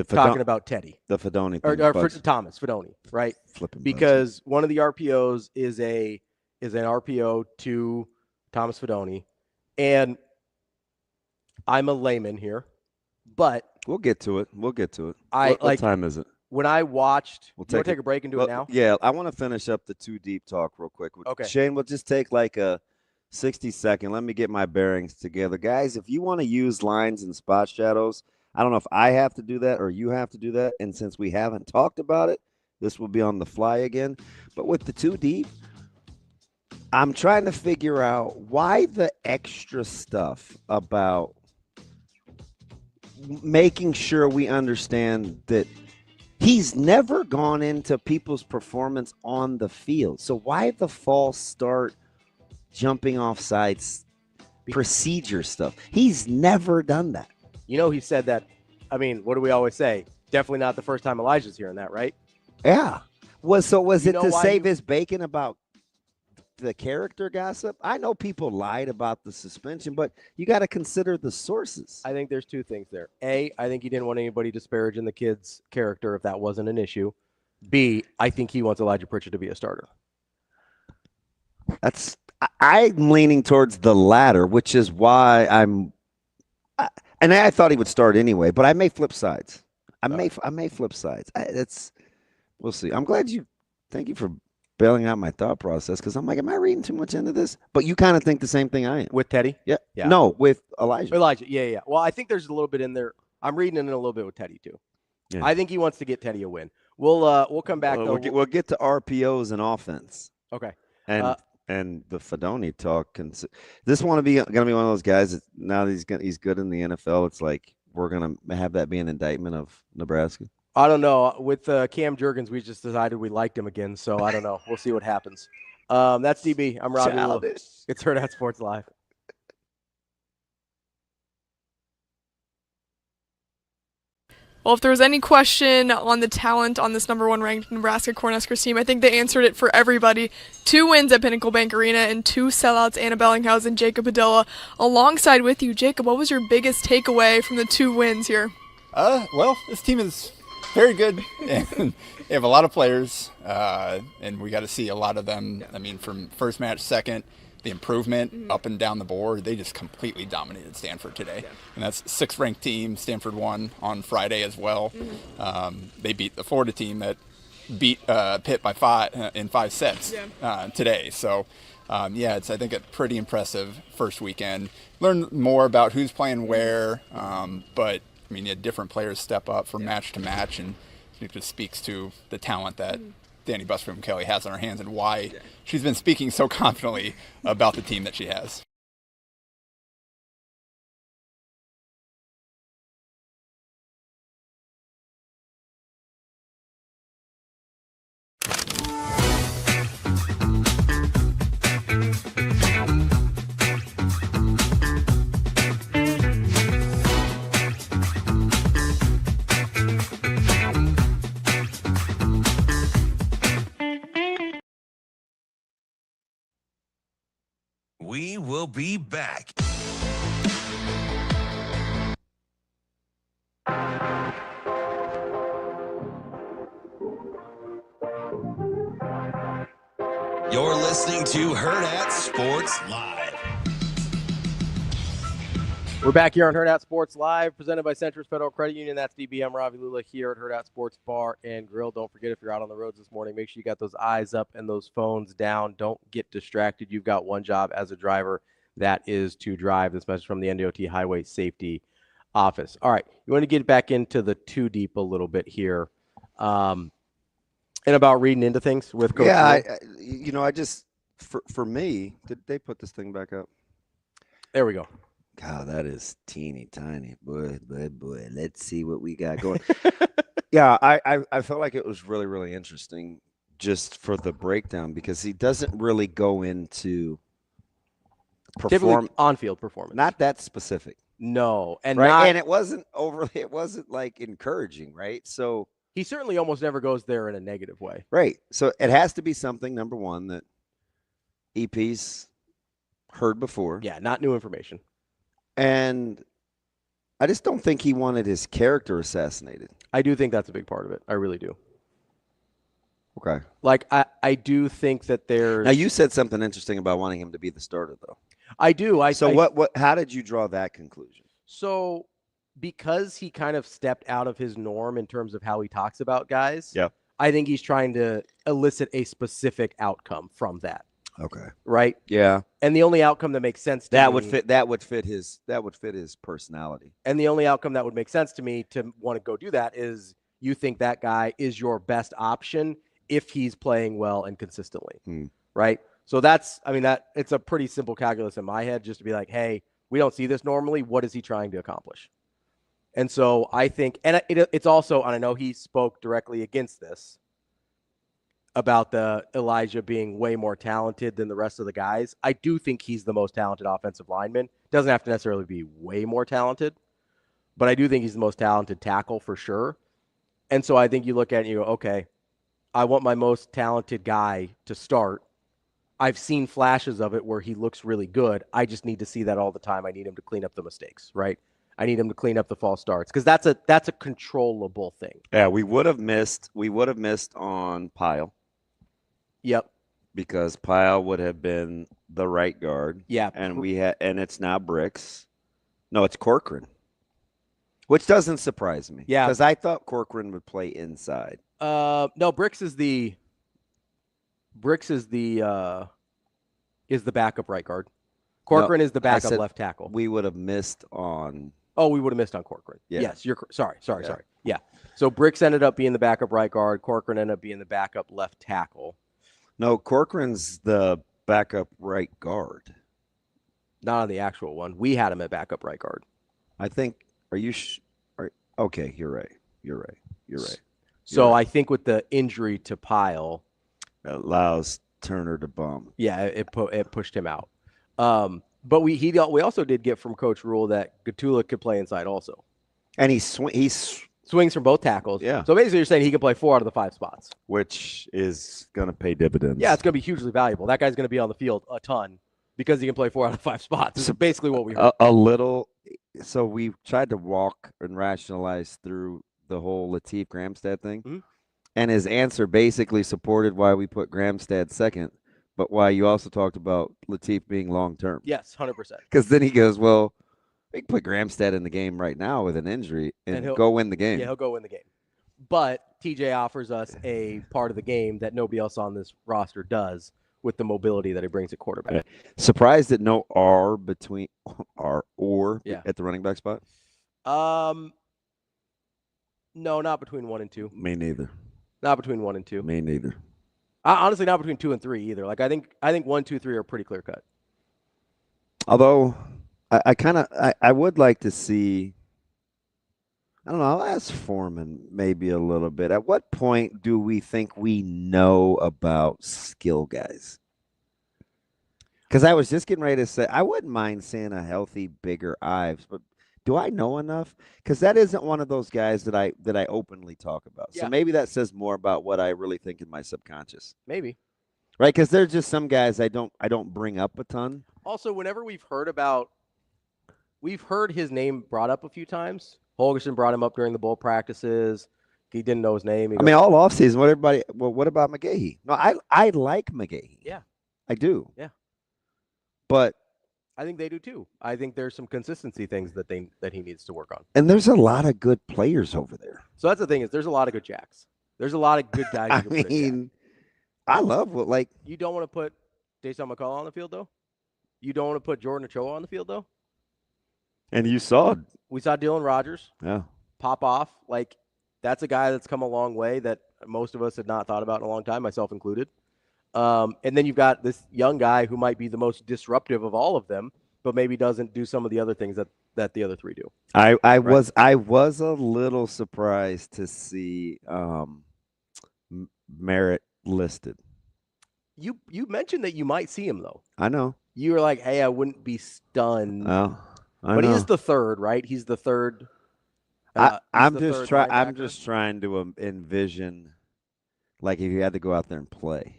E: talking about Teddy.
F: The Fedoni.
E: Or Thomas Fedoni, right? Because one of the RPOs is an RPO to Thomas Fedoni. And I'm a layman here, but
F: we'll get to it. What time is it?
E: When I watched, you want to take a break and do it now?
F: Yeah, I want to finish up the too deep talk real quick.
E: Okay.
F: Shane, we'll just take like a 60-second. Let me get my bearings together. Guys, if you want to use lines and spot shadows, I don't know if I have to do that or you have to do that. And since we haven't talked about it, this will be on the fly again. But with the too deep, I'm trying to figure out why the extra stuff about making sure we understand that he's never gone into people's performance on the field. So why the false start, jumping off sides, procedure stuff? He's never done that.
E: You know, he said that. I mean, what do we always say? Definitely not the first time Elijah's hearing that, right?
F: Yeah. Was it to save his bacon about the character gossip? I know people lied about the suspension, but you got to consider the sources.
E: I think there's two things there. A, I think he didn't want anybody disparaging the kid's character if that wasn't an issue. B, I think he wants Elijah Pritchett to be a starter.
F: I'm leaning towards the latter, which is why and I thought he would start anyway, but I may flip sides. I may flip sides. We'll see. Thank you for bailing out my thought process because I'm like, am I reading too much into this? But you kind of think the same thing I am.
E: With Teddy?
F: Yeah. No, with Elijah.
E: Yeah. Well, I think there's a little bit in there. I'm reading in a little bit with Teddy too. Yeah. I think he wants to get Teddy a win. We'll come back though.
F: We'll get to RPOs and offense.
E: Okay.
F: And the Fedoni talk. This going to be one of those guys that now that he's good in the NFL. It's like we're going to have that be an indictment of Nebraska.
E: I don't know. With Cam Jurgens, we just decided we liked him again. So I don't know. We'll see what happens. That's DB. I'm Ravi. It's Hurrdat Sports Live.
I: Well, if there was any question on the talent on this number 1 ranked Nebraska Cornhuskers team, I think they answered it for everybody. 2 wins at Pinnacle Bank Arena and 2 sellouts. Anna Bellinghausen, Jacob Padilla, alongside with you. Jacob, what was your biggest takeaway from the 2 wins here?
J: Well, this team is very good, and they have a lot of players, and we got to see a lot of them. I mean, from first match, second, the improvement up and down the board, they just completely dominated Stanford today. And that's 6th ranked team. Stanford won on Friday as well. They beat the Florida team that beat Pitt by 5 in 5 sets today. So, it's, I think, a pretty impressive first weekend. Learn more about who's playing where, but, I mean, you had different players step up from match to match, and it just speaks to the talent that Danny Busby-Kelly has on her hands and why she's been speaking so confidently about the team that she has.
A: We will be back. You're listening to Hurrdat Sports Live.
E: We're back here on Hurrdat Sports Live, presented by Centris Federal Credit Union. That's DBM Ravi Lulla here at Hurrdat Sports Bar and Grill. Don't forget, if you're out on the roads this morning, make sure you got those eyes up and those phones down. Don't get distracted. You've got one job as a driver. That is to drive. This message from the NDOT Highway Safety Office. All right, you want to get back into the too deep a little bit here. And about reading into things with Coach.
F: Yeah, I just for me, did they put this thing back up?
E: There we go.
F: God, that is teeny tiny, boy. Let's see what we got going. Yeah, I felt like it was really, really interesting just for the breakdown because he doesn't really go into
E: on-field performance.
F: Not that specific.
E: No, and
F: right, and it wasn't like encouraging, right? So.
E: He certainly almost never goes there in a negative way.
F: Right. So it has to be something, number one, that EP's heard before.
E: Yeah, not new information.
F: And I just don't think he wanted his character assassinated.
E: I do think that's a big part of it. I really do.
F: Okay.
E: Like, I do think that there's...
F: Now, you said something interesting about wanting him to be the starter, though.
E: I do.
F: How did you draw that conclusion?
E: So... because he kind of stepped out of his norm in terms of how he talks about guys,
F: yeah,
E: I think he's trying to elicit a specific outcome from that.
F: Okay.
E: Right?
F: Yeah.
E: And the only outcome that makes sense to me,
F: that would fit his personality.
E: And the only outcome that would make sense to me to want to go do that is you think that guy is your best option if he's playing well and consistently. Right? So it's a pretty simple calculus in my head just to be like, hey, we don't see this normally. What is he trying to accomplish? And so I think, and it's also, and I know he spoke directly against this about the Elijah being way more talented than the rest of the guys. I do think he's the most talented offensive lineman. Doesn't have to necessarily be way more talented, but I do think he's the most talented tackle for sure. And so I think you look at it and you go, okay, I want my most talented guy to start. I've seen flashes of it where he looks really good. I just need to see that all the time. I need him to clean up the mistakes, right? I need him to clean up the false starts because that's a controllable thing.
F: Yeah, we would have missed on Pyle.
E: Yep.
F: Because Pyle would have been the right guard.
E: Yeah.
F: And it's now Bricks. No, it's Corcoran. Which doesn't surprise me.
E: Yeah.
F: Because I thought Corcoran would play inside.
E: No, Bricks is the backup right guard. Corcoran is the backup left tackle.
F: We would have missed on.
E: Oh, we would have missed on Corcoran.
F: Yeah.
E: Yes, you're sorry. Yeah. So Bricks ended up being the backup right guard. Corcoran ended up being the backup left tackle.
F: No, Corcoran's the backup right guard.
E: Not on the actual one. We had him at backup right guard.
F: I think. Are you? Okay, you're right.
E: So I think with the injury to Pyle,
F: it allows Turner to bum.
E: Yeah, it pushed him out. But we also did get from Coach Rule that Gatula could play inside also.
F: And he swings
E: from both tackles.
F: Yeah.
E: So basically you're saying he can play 4 out of the 5 spots.
F: Which is going to pay dividends.
E: Yeah, it's going to be hugely valuable. That guy's going to be on the field a ton because he can play 4 out of 5 spots. This is basically what we heard.
F: A little. So we tried to walk and rationalize through the whole Latif Gramstad thing.
E: Mm-hmm.
F: And his answer basically supported why we put Gramstad second. But why you also talked about Latif being long-term.
E: Yes, 100%.
F: Because then he goes, well, we can put Gramstad in the game right now with an injury and go win the game.
E: Yeah, he'll go win the game. But TJ offers us a part of the game that nobody else on this roster does with the mobility that he brings at quarterback.
F: Surprised that no R between R or at the running back spot?
E: No, not between 1 and 2.
F: Me neither.
E: Not between 1 and 2.
F: Me neither.
E: Honestly, not between 2 and 3 either. Like I think 1, 2, 3 are pretty clear cut.
F: Although I would like to see. I don't know. I'll ask Foreman maybe a little bit. At what point do we think we know about skill guys? Because I was just getting ready to say I wouldn't mind seeing a healthy, bigger Ives, but do I know enough? Because that isn't one of those guys that I openly talk about.
E: Yeah.
F: So maybe that says more about what I really think in my subconscious.
E: Maybe.
F: Right, because there's just some guys I don't bring up a ton.
E: Also, whenever we've heard his name brought up a few times. Holgorsen brought him up during the bowl practices. He didn't know his name.
F: I mean, all offseason, what about McGahee? No, I like McGahee.
E: Yeah.
F: I do.
E: Yeah.
F: But
E: I think they do too. I think there's some consistency things that he needs to work on.
F: And there's a lot of good players over there.
E: So that's the thing, is there's a lot of good jacks. There's a lot of good guys.
F: I mean, I love what
E: you don't want to put Jason McCullough on the field though. You don't want to put Jordan Ochoa on the field though.
F: And we
E: saw Dylan Rogers.
F: Yeah.
E: Pop off. That's a guy that's come a long way that most of us had not thought about in a long time, myself included. And then you've got this young guy who might be the most disruptive of all of them, but maybe doesn't do some of the other things that the other three do.
F: I was a little surprised to see Merritt listed.
E: You mentioned that you might see him though.
F: I know.
E: You were like, hey, I wouldn't be stunned.
F: Oh,
E: but he is the third, right? He's the third.
F: I'm just trying to envision, if you had to go out there and play.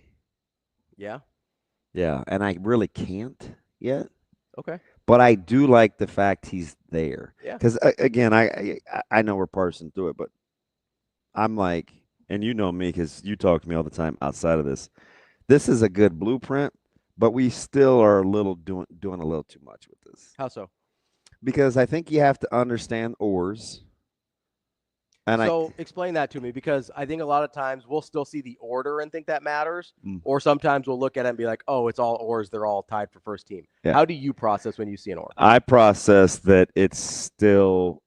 E: Yeah.
F: Yeah, and I really can't yet.
E: Okay.
F: But I do like the fact he's there.
E: Yeah.
F: Because again, I know we're parsing through it, but I'm like, and you know me because you talk to me all the time outside of this. This is a good blueprint, but we still are doing a little too much with this.
E: How so?
F: Because I think you have to understand oars. And
E: explain that to me, because I think a lot of times we'll still see the order and think that matters, or sometimes we'll look at it and be like, oh, it's all oars. They're all tied for first team. Yeah. How do you process when you see an oar?
F: I process that it's still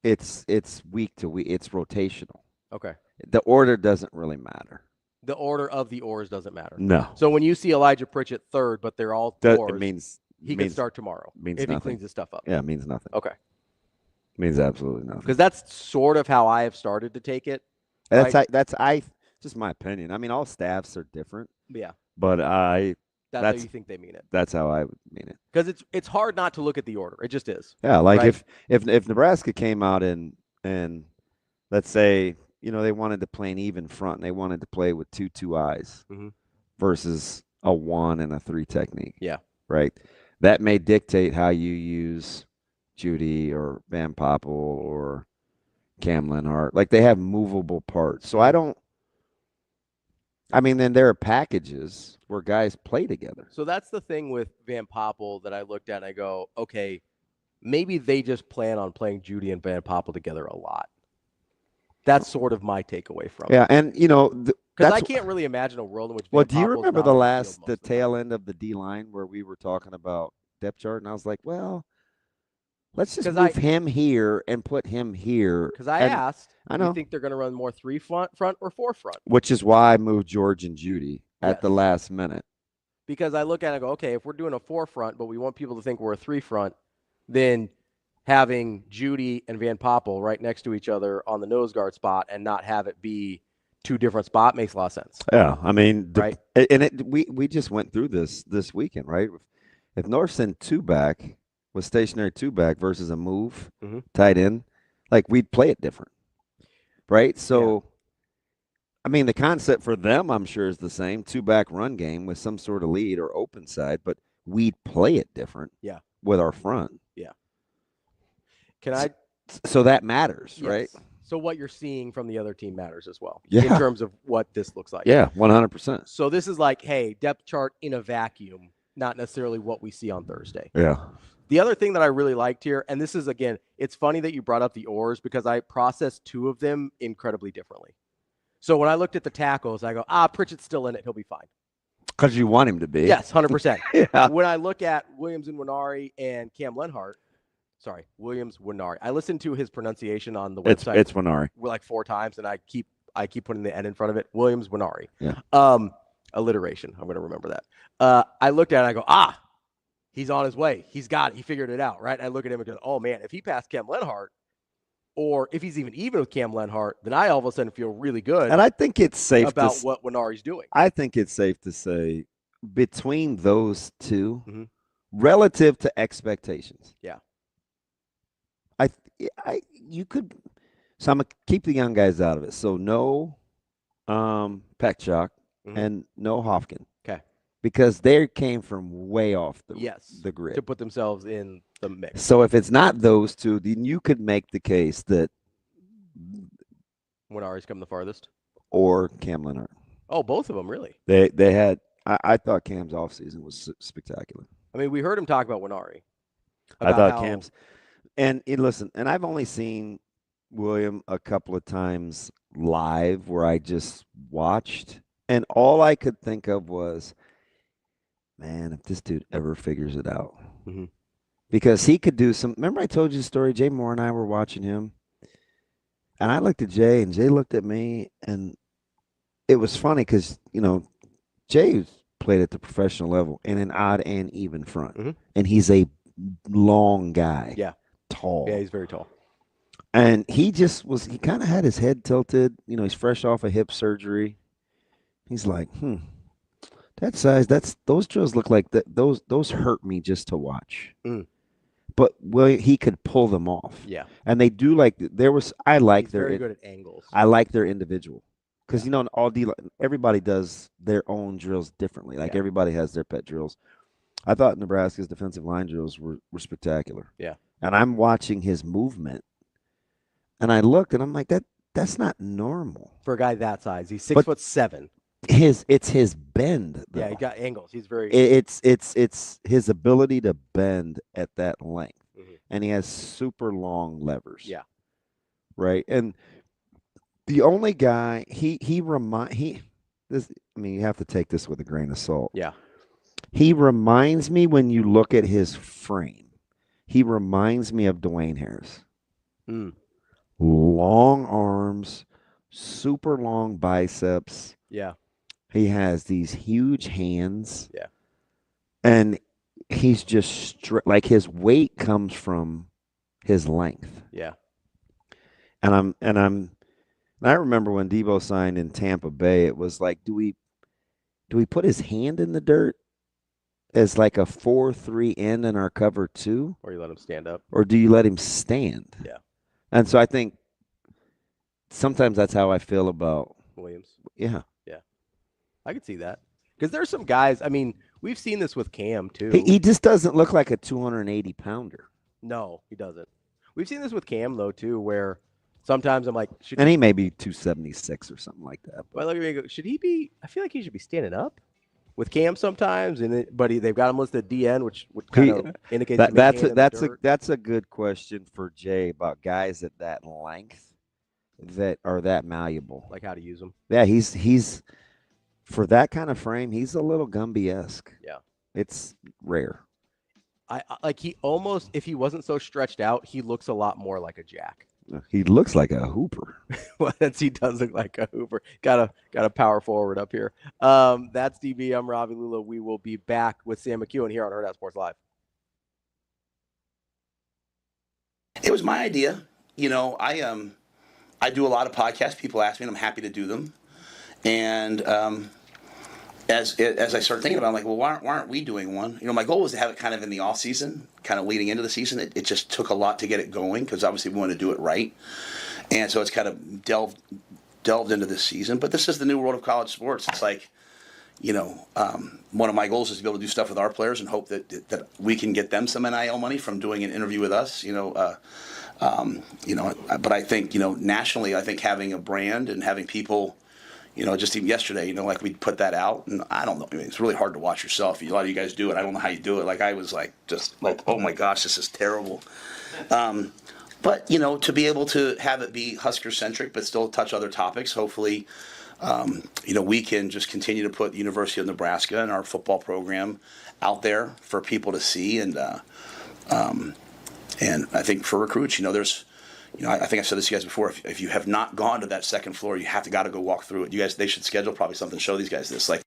F: it's week to week. It's rotational.
E: Okay.
F: The order doesn't really matter.
E: The order of the oars doesn't matter.
F: No.
E: So when you see Elijah Pritchett third, but they're all oars,
F: it means
E: he can start tomorrow
F: means
E: if
F: nothing.
E: He cleans his stuff up.
F: Yeah, it means nothing.
E: Okay.
F: Means absolutely nothing.
E: Because that's sort of how I have started to take it.
F: That's just my opinion. I mean, all staffs are different.
E: Yeah.
F: But
E: that's how you think they mean it.
F: That's how I would mean it.
E: Because it's hard not to look at the order. It just is.
F: Yeah, if Nebraska came out and let's say, they wanted to play an even front and they wanted to play with two eyes versus a 1 and a 3 technique.
E: Yeah.
F: Right. That may dictate how you use Judy or Van Poppel or Cam Lenhart. They have movable parts. So then there are packages where guys play together.
E: So that's the thing with Van Poppel that I looked at and I go, okay, maybe they just plan on playing Judy and Van Poppel together a lot. That's sort of my takeaway from it.
F: Yeah, and
E: because I can't really imagine a world in which.
F: Well, do you remember the tail end of the D line where we were talking about depth chart, and I was like, well, let's just move him here and put him here.
E: Because I asked,
F: I know.
E: Do you think they're going to run more 3 front or 4 front?
F: Which is why I moved George and Judy at the last minute.
E: Because I look at it and go, okay, if we're doing a 4 front, but we want people to think we're a 3 front, then having Judy and Van Poppel right next to each other on the nose guard spot and not have it be 2 different spots makes a lot of sense.
F: Yeah, I mean,
E: right?
F: And we just went through this weekend, right? If Northson 2-back was stationary 2-back versus a move tight end, we'd play it different, right? So, I mean, the concept for them, I'm sure, is the same 2-back run game with some sort of lead or open side, but we'd play it different.
E: Yeah,
F: with our front.
E: Yeah.
F: So that matters, right?
E: So what you're seeing from the other team matters as well.
F: Yeah.
E: In terms of what this looks like.
F: Yeah, 100%.
E: So this is hey, depth chart in a vacuum, not necessarily what we see on Thursday.
F: Yeah.
E: The other thing that I really liked here, and this is, again, it's funny that you brought up the oars because I processed 2 of them incredibly differently. So when I looked at the tackles, I go, Pritchett's still in it. He'll be fine.
F: Because you want him to be.
E: Yes, 100%.
F: Yeah.
E: When I look at Williams and Winari and Cam Lenhart, Williams Winari. I listened to his pronunciation on the website.
F: It's Winari.
E: 4 times, and I keep putting the N in front of it. Williams Winari.
F: Yeah.
E: Alliteration. I'm going to remember that. I looked at it and I go, he's on his way. He's got it. He figured it out, right? And I look at him and go, oh, man, if he passed Cam Lenhart, or if he's even with Cam Lenhart, then I all of a sudden feel really good.
F: And I think it's safe
E: about what Winari's doing.
F: I think it's safe to say between those 2, relative to expectations.
E: Yeah.
F: You could. So I'm gonna keep the young guys out of it. So no, Pekchak, and no Hofkin.
E: Okay.
F: Because they came from way off the grid.
E: To put themselves in the mix.
F: So if it's not those two, then you could make the case that
E: Winari's come the farthest.
F: Or Cam Leonard.
E: Oh, both of them, really?
F: They had I thought Cam's offseason was spectacular.
E: I mean, we heard him talk about Winari.
F: I thought Cam's and listen, and I've only seen William a couple of times live where I just watched, and all I could think of was, man, if this dude ever figures it out.
E: Mm-hmm.
F: Because he could do some. Remember I told you the story? Jay Moore and I were watching him. And I looked at Jay, and Jay looked at me, and it was funny because, Jay played at the professional level in an odd and even front.
E: Mm-hmm.
F: And he's a long guy.
E: Yeah.
F: Tall.
E: Yeah, he's very tall.
F: And he kind of had his head tilted. He's fresh off of hip surgery. He's like, that size, those drills look like that. Those hurt me just to watch.
E: Mm.
F: But he could pull them off.
E: Yeah.
F: And they do I like
E: He's
F: their
E: very good at angles.
F: I like their individual. Because everybody does their own drills differently. Like everybody has their pet drills. I thought Nebraska's defensive line drills were spectacular.
E: Yeah.
F: And I'm watching his movement. And I looked and I'm like, that's not normal.
E: For a guy that size. He's 6'7".
F: It's his bend. Though.
E: Yeah, he got angles. He's very
F: it's his ability to bend at that length.
E: Mm-hmm.
F: And he has super long levers.
E: Yeah.
F: Right. And the only guy you have to take this with a grain of salt.
E: Yeah.
F: He reminds me, when you look at his frame, he reminds me of Dwayne Harris.
E: Mm.
F: Long arms, super long biceps.
E: Yeah.
F: He has these huge hands.
E: Yeah.
F: And he's just like his weight comes from his length.
E: Yeah.
F: And I remember when Debo signed in Tampa Bay, it was like, do we put his hand in the dirt as like a 4-3 end in our cover 2?
E: Or you let him stand up?
F: Or do you let him stand?
E: Yeah.
F: And so I think sometimes that's how I feel about
E: Williams.
F: Yeah.
E: Yeah. I could see that. Because there's some guys, I mean, we've seen this with Cam too.
F: He just doesn't look like a 280-pounder.
E: No, he doesn't. We've seen this with Cam, though, too, where sometimes I'm like...
F: And he may be 276 or something like that.
E: But I look at me and go, should he be... I feel like he should be standing up with Cam sometimes, but they've got him listed at DN, which would kind of indicate
F: that's a good question for Jay about guys at that length that are that malleable.
E: Like how to use them.
F: Yeah, he's for that kind of frame, he's a little Gumby-esque.
E: Yeah. It's
F: rare.
E: I like he almost, if he wasn't so stretched out, he looks a lot more like a Jack.
F: He looks like a hooper.
E: Well, he does look like a hooper. Got a power forward up here. That's DB. I'm Ravi Lulla. We will be back with Sam McKewon here on Hurrdat Sports Live.
G: It was my idea. I do a lot of podcasts. People ask me, and I'm happy to do them. And as I started thinking about it, I'm like, well, why aren't we doing one? My goal was to have it kind of in the off season, kind of leading into the season. It just took a lot to get it going because obviously we want to do it right. And so it's kind of delved into this season. But this is the new world of college sports. It's like, one of my goals is to be able to do stuff with our players and hope that we can get them some NIL money from doing an interview with us. But I think, nationally, I think having a brand and having people, just even yesterday, like we put that out, and I don't know. I mean, it's really hard to watch yourself. A lot of you guys do it. I don't know how you do it. Like I was oh my gosh, this is terrible. But to be able to have it be Husker centric, but still touch other topics. Hopefully, we can just continue to put the University of Nebraska and our football program out there for people to see, and I think for recruits, there's. I think I've said this to you guys before. If you have not gone to that second floor, you have to go walk through it. You guys, they should schedule probably something to show these guys this. Like.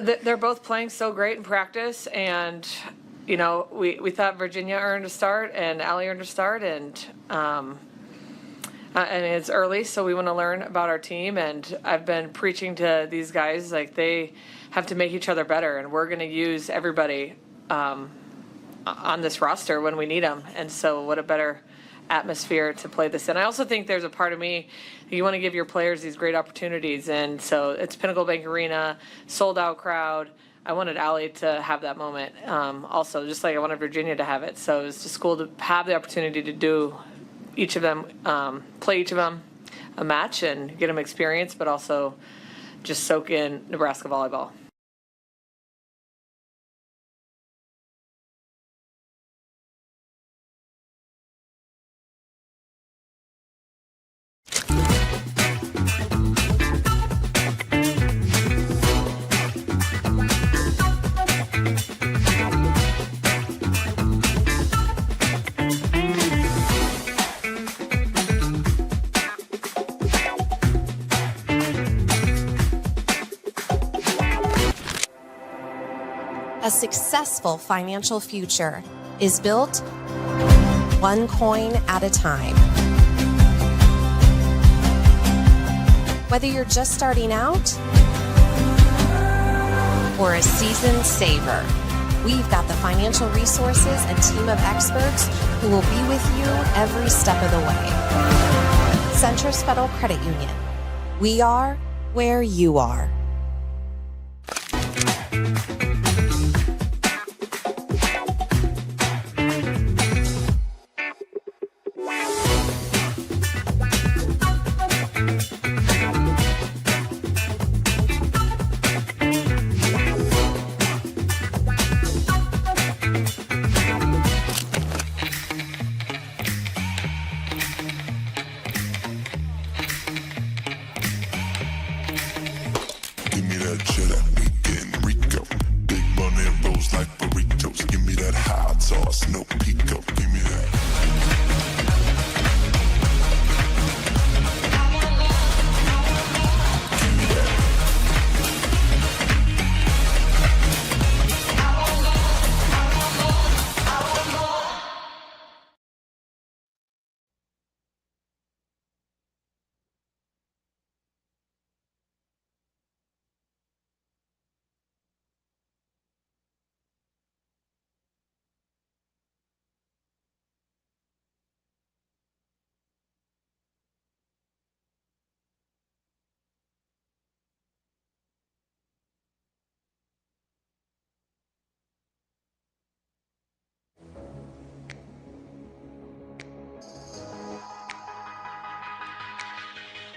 K: They're both playing so great in practice, and we thought Virginia earned a start and Allie earned a start, and it's early, so we want to learn about our team. And I've been preaching to these guys like they have to make each other better, and we're going to use everybody on this roster when we need them. And so, what a better atmosphere to play this in. I also think there's a part of me, you want to give your players these great opportunities, and so it's Pinnacle Bank Arena, sold out crowd. I wanted Allie to have that moment also, just like I wanted Virginia to have it. So it's just cool to have the opportunity to do each of them, play each of them a match and get them experience, but also just soak in Nebraska volleyball.
L: A successful financial future is built one coin at a time. Whether you're just starting out or a seasoned saver, we've got the financial resources and team of experts who will be with you every step of the way. Centris Federal Credit Union. We are where you are.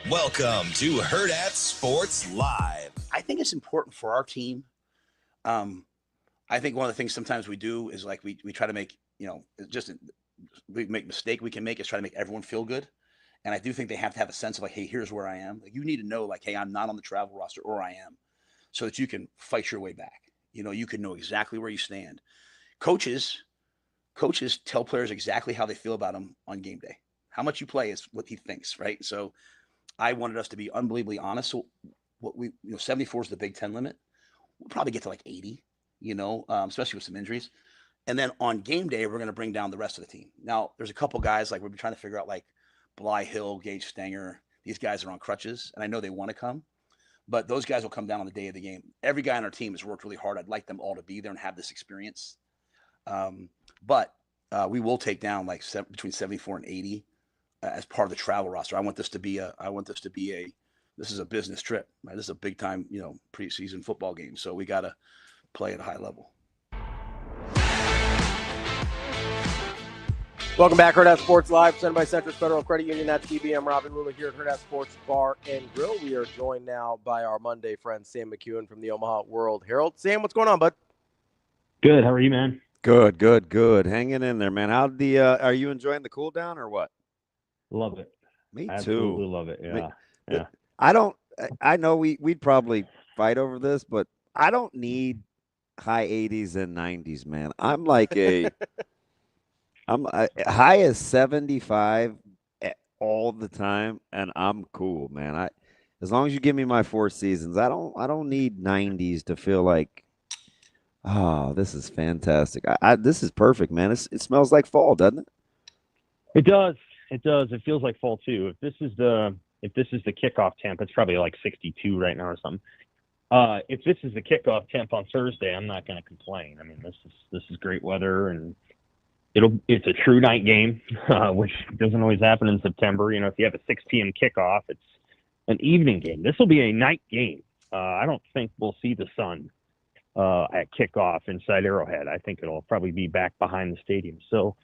A: Welcome to Hurrdat Sports Live.
G: I think it's important for our team. I think one of the things sometimes we do is like we try to make, we make mistake we can make is try to make everyone feel good. And I do think they have to have a sense of like, hey, here's where I am. Like, you need to know like, hey, I'm not on the travel roster or I am, so that you can fight your way back. You can know exactly where you stand. Coaches tell players exactly how they feel about them on game day. How much you play is what he thinks, right? So I wanted us to be unbelievably honest. So what 74 is the Big Ten limit. We'll probably get to like 80, especially with some injuries. And then on game day, we're going to bring down the rest of the team. Now, there's a couple guys like we've been trying to figure out, like Bly Hill, Gage Stenger. These guys are on crutches, and I know they want to come, but those guys will come down on the day of the game. Every guy on our team has worked really hard. I'd like them all to be there and have this experience. But we will take down like between 74 and 80 as part of the travel roster. This is a business trip, right? This is a big time, preseason football game. So we got to play at a high level.
E: Welcome back, Hurrdat Sports Live, presented by Centris Federal Credit Union. That's DBM Ravi Lulla here at Hurrdat Sports Bar and Grill. We are joined now by our Monday friend, Sam McKewon from the Omaha World Herald. Sam, what's going on, bud?
M: Good. How are you, man?
F: Good. Hanging in there, man. Are you enjoying the cool down or what?
M: Love it.
F: Me
M: Absolutely
F: too.
M: Love it. Yeah.
F: I know we'd probably fight over this, but I don't need high 80s and 90s, man. I'm like I'm high as 75 all the time, and I'm cool, man. As long as you give me my 4 seasons, I don't need 90s to feel like, oh, this is fantastic. This is perfect, man. It smells like fall, doesn't it?
M: It does. It does. It feels like fall too. If this is the kickoff temp, it's probably like 62 right now or something. If this is the kickoff temp on Thursday, I'm not going to complain. I mean, this is great weather, and it's a true night game, which doesn't always happen in September. You know, if you have a 6 p.m. kickoff, it's an evening game. This will be a night game. I don't think we'll see the sun at kickoff inside Arrowhead. I think it'll probably be back behind the stadium. So,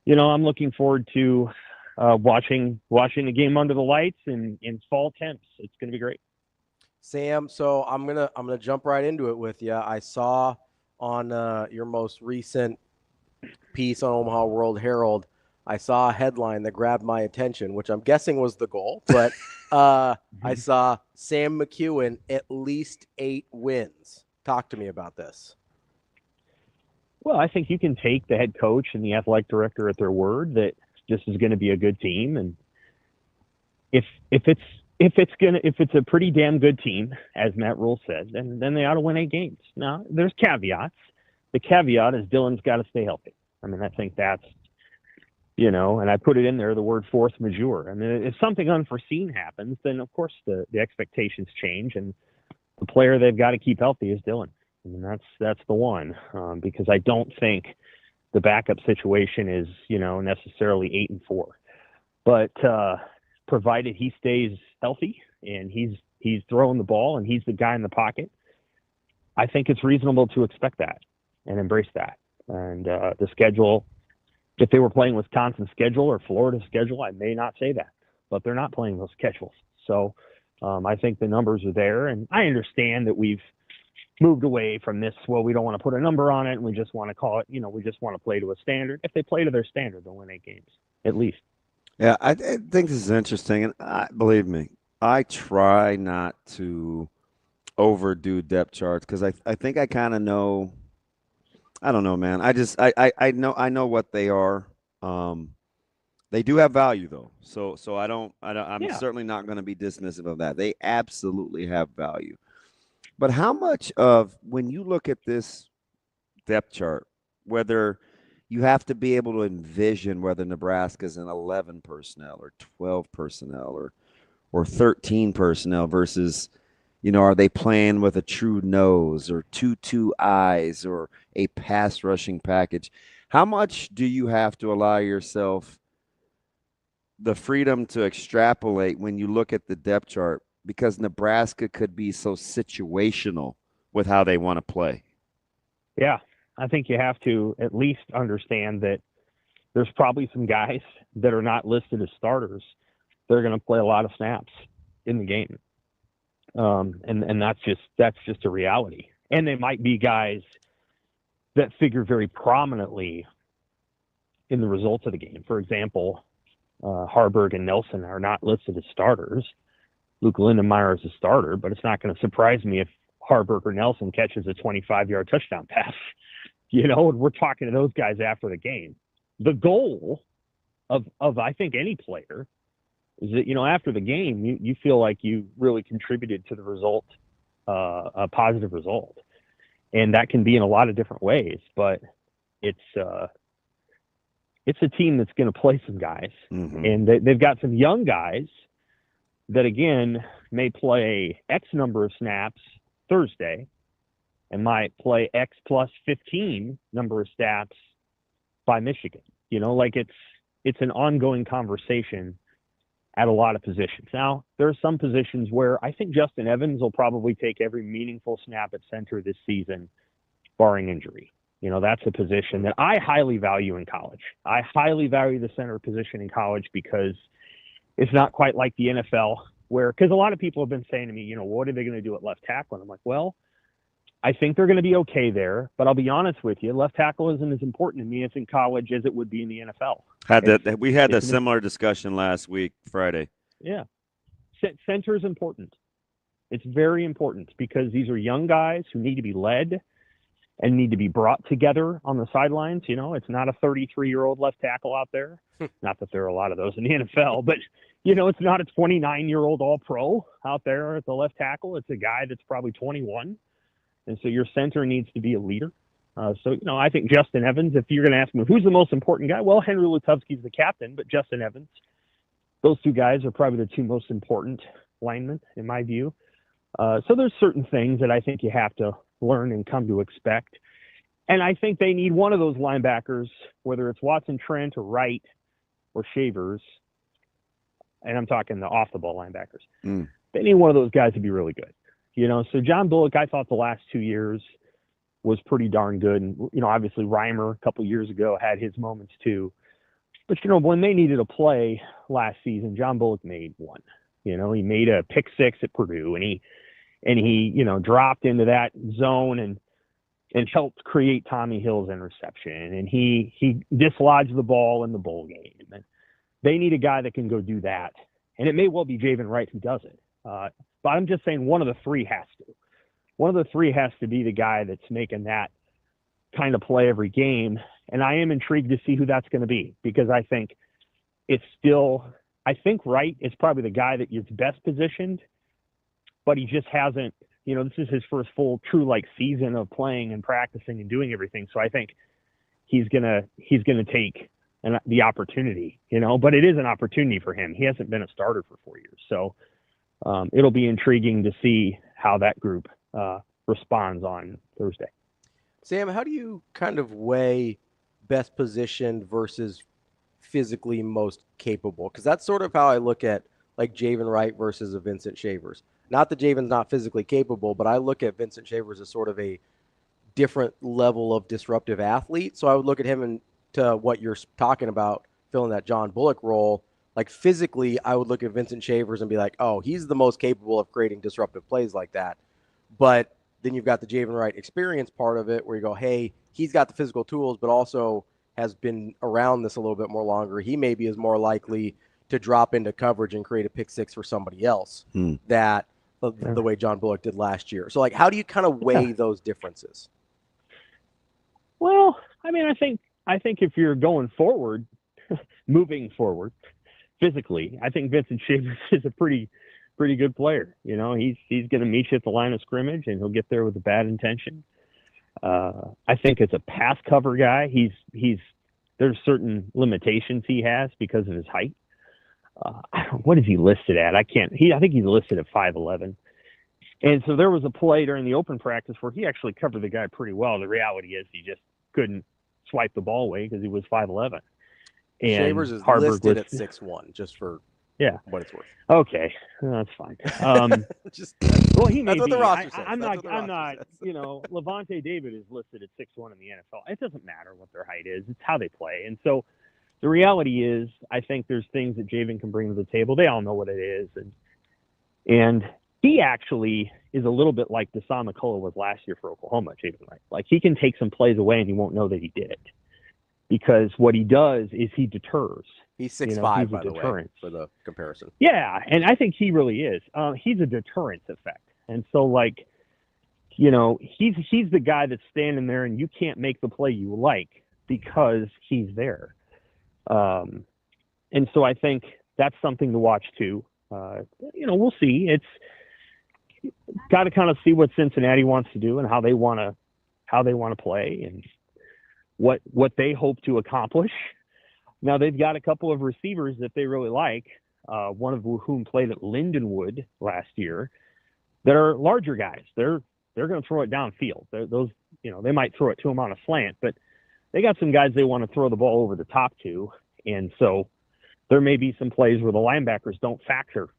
M: you know, I'm looking forward to watching the game under the lights in fall temps. It's going to be great.
E: Sam, so I'm gonna jump right into it with you. I saw on your most recent piece on Omaha World Herald, I saw a headline that grabbed my attention, which I'm guessing was the goal, but I saw Sam McKewon at least 8 wins. Talk to me about this.
M: Well, I think you can take the head coach and the athletic director at their word that this is going to be a good team, and if it's a pretty damn good team, as Matt Rule said, then they ought to win 8 games. Now, there's caveats. The caveat is Dylan's got to stay healthy. I mean, I think that's, you know, and I put it in there, the word force majeure. I mean, if something unforeseen happens, then of course the expectations change, and the player they've got to keep healthy is Dylan. I mean, that's the one, because I don't think the backup situation is, you know, necessarily 8-4, but provided he stays healthy and he's throwing the ball and he's the guy in the pocket, I think it's reasonable to expect that and embrace that. And the schedule, if they were playing Wisconsin's schedule or Florida's schedule, I may not say that, but they're not playing those schedules. So I think the numbers are there, and I understand that we've moved away from this. Well, we don't want to put a number on it, and we just want to call it, you know, we just want to play to a standard. If they play to their standard, they'll win 8 games at least.
F: Yeah, I think this is interesting, and believe me, I try not to overdo depth charts because I think I kind of know. I don't know, man. I know what they are. They do have value though, so I'm certainly not going to be dismissive of that. They absolutely have value. But how much of, when you look at this depth chart, whether you have to be able to envision whether Nebraska's in 11 personnel or 12 personnel or 13 personnel versus, you know, are they playing with a true nose or 2-2 eyes or a pass rushing package? How much do you have to allow yourself the freedom to extrapolate when you look at the depth chart? Because Nebraska could be so situational with how they want to play.
M: Yeah, I think you have to at least understand that there's probably some guys that are not listed as starters. They're going to play a lot of snaps in the game. And that's just a reality. And they might be guys that figure very prominently in the results of the game. For example, Harburg and Nelson are not listed as starters. Luke Lindenmeyer is a starter, but it's not going to surprise me if Harburg or Nelson catches a 25-yard touchdown pass. You know, and we're talking to those guys after the game. The goal of I think any player is that, you know, after the game, you feel like you really contributed to the result, a positive result. And that can be in a lot of different ways, but it's a team that's going to play some guys. Mm-hmm. And they've got some young guys that, again, may play X number of snaps Thursday and might play X plus 15 number of snaps by Michigan. You know, like it's an ongoing conversation at a lot of positions. Now, there are some positions where I think Justin Evans will probably take every meaningful snap at center this season, barring injury. You know, that's a position that I highly value in college. I highly value the center position in college because it's not quite like the NFL because a lot of people have been saying to me, you know, what are they going to do at left tackle? And I'm like, well, I think they're going to be okay there, but I'll be honest with you, left tackle isn't as important to me as in college as it would be in the NFL.
F: We had a similar discussion last week, Friday.
M: Yeah. Center is important. It's very important because these are young guys who need to be led. and need to be brought together on the sidelines. It's not a 33-year-old left tackle out there. Not that there are a lot of those in the NFL, but, it's not a 29-year-old all-pro out there at the left tackle. It's a guy that's probably 21. And so your center needs to be a leader. I think Justin Evans, if you're going to ask me who's the most important guy, well, Henry Lutovsky's the captain, but Justin Evans, those two guys are probably the two most important linemen in my view. So there's certain things that I think you have to learn and come to expect. And I think they need one of those linebackers, whether it's Watson Trent or Wright or Shavers, and I'm talking the off-the-ball linebackers. They need one of those guys to be really good. So John Bullock, I thought the last 2 years was pretty darn good. And, obviously Reimer a couple years ago had his moments too. But, when they needed a play last season, John Bullock made one. He made a pick six at Purdue, and he dropped into that zone and helped create Tommy Hill's interception. And he dislodged the ball in the bowl game. And they need a guy that can go do that. And it may well be Javen Wright who does it. But I'm just saying one of the three has to. One of the three has to be the guy that's making that kind of play every game. And I am intrigued to see who that's going to be, because I think Wright is probably the guy that is best positioned, but he just hasn't, this is his first full true season of playing and practicing and doing everything. So I think he's going to take the opportunity, but it is an opportunity for him. He hasn't been a starter for 4 years. So it'll be intriguing to see how that group responds on Thursday.
E: Sam, how do you kind of weigh best positioned versus physically most capable? Because that's sort of how I look at Javen Wright versus a Vincent Shavers. Not that Javen's not physically capable, but I look at Vincent Shavers as sort of a different level of disruptive athlete. So I would look at him and to what you're talking about, filling that John Bullock role. Physically, I would look at Vincent Shavers and be like, oh, he's the most capable of creating disruptive plays like that. But then you've got the Javen Wright experience part of it where you go, hey, he's got the physical tools, but also has been around this a little bit more longer. He maybe is more likely to drop into coverage and create a pick six for somebody else that the way John Bullock did last year. So, how do you kind of weigh those differences?
M: Well, I think if you're going forward, moving forward physically, I think Vincent Shavers is a pretty good player. He's going to meet you at the line of scrimmage, and he'll get there with a bad intention. I think as a pass cover guy, there's certain limitations he has because of his height. What is he listed at? I think he's listed at 5'11". And so there was a play during the open practice where he actually covered the guy pretty well. The reality is he just couldn't swipe the ball away because he was 5'11". And
E: Shavers is
M: Harburg
E: listed at 6'1", just for what it's worth.
M: Okay, that's fine. Well, he may
E: that's what
M: be.
E: the roster says.
M: I'm not. Levante David is listed at 6'1" in the NFL. It doesn't matter what their height is; it's how they play. And so, the reality is, I think there's things that Javen can bring to the table. They all know what it is, and he actually is a little bit like Deshaun McCullough was last year for Oklahoma. Javen Wright, he can take some plays away, and you won't know that he did it, because what he does is he deters.
E: He's 6'5", by the way, for the comparison.
M: Yeah, and I think he really is. He's a deterrence effect. And so, he's the guy that's standing there and you can't make the play you like because he's there. And so I think that's something to watch too. We'll see. It's got to kind of see what Cincinnati wants to do and how they want to play and what they hope to accomplish. Now, they've got a couple of receivers that they really like, one of whom played at Lindenwood last year, that are larger guys. They're going to throw it downfield. They might throw it to them on a slant, but they got some guys they want to throw the ball over the top to. And so there may be some plays where the linebackers don't factor,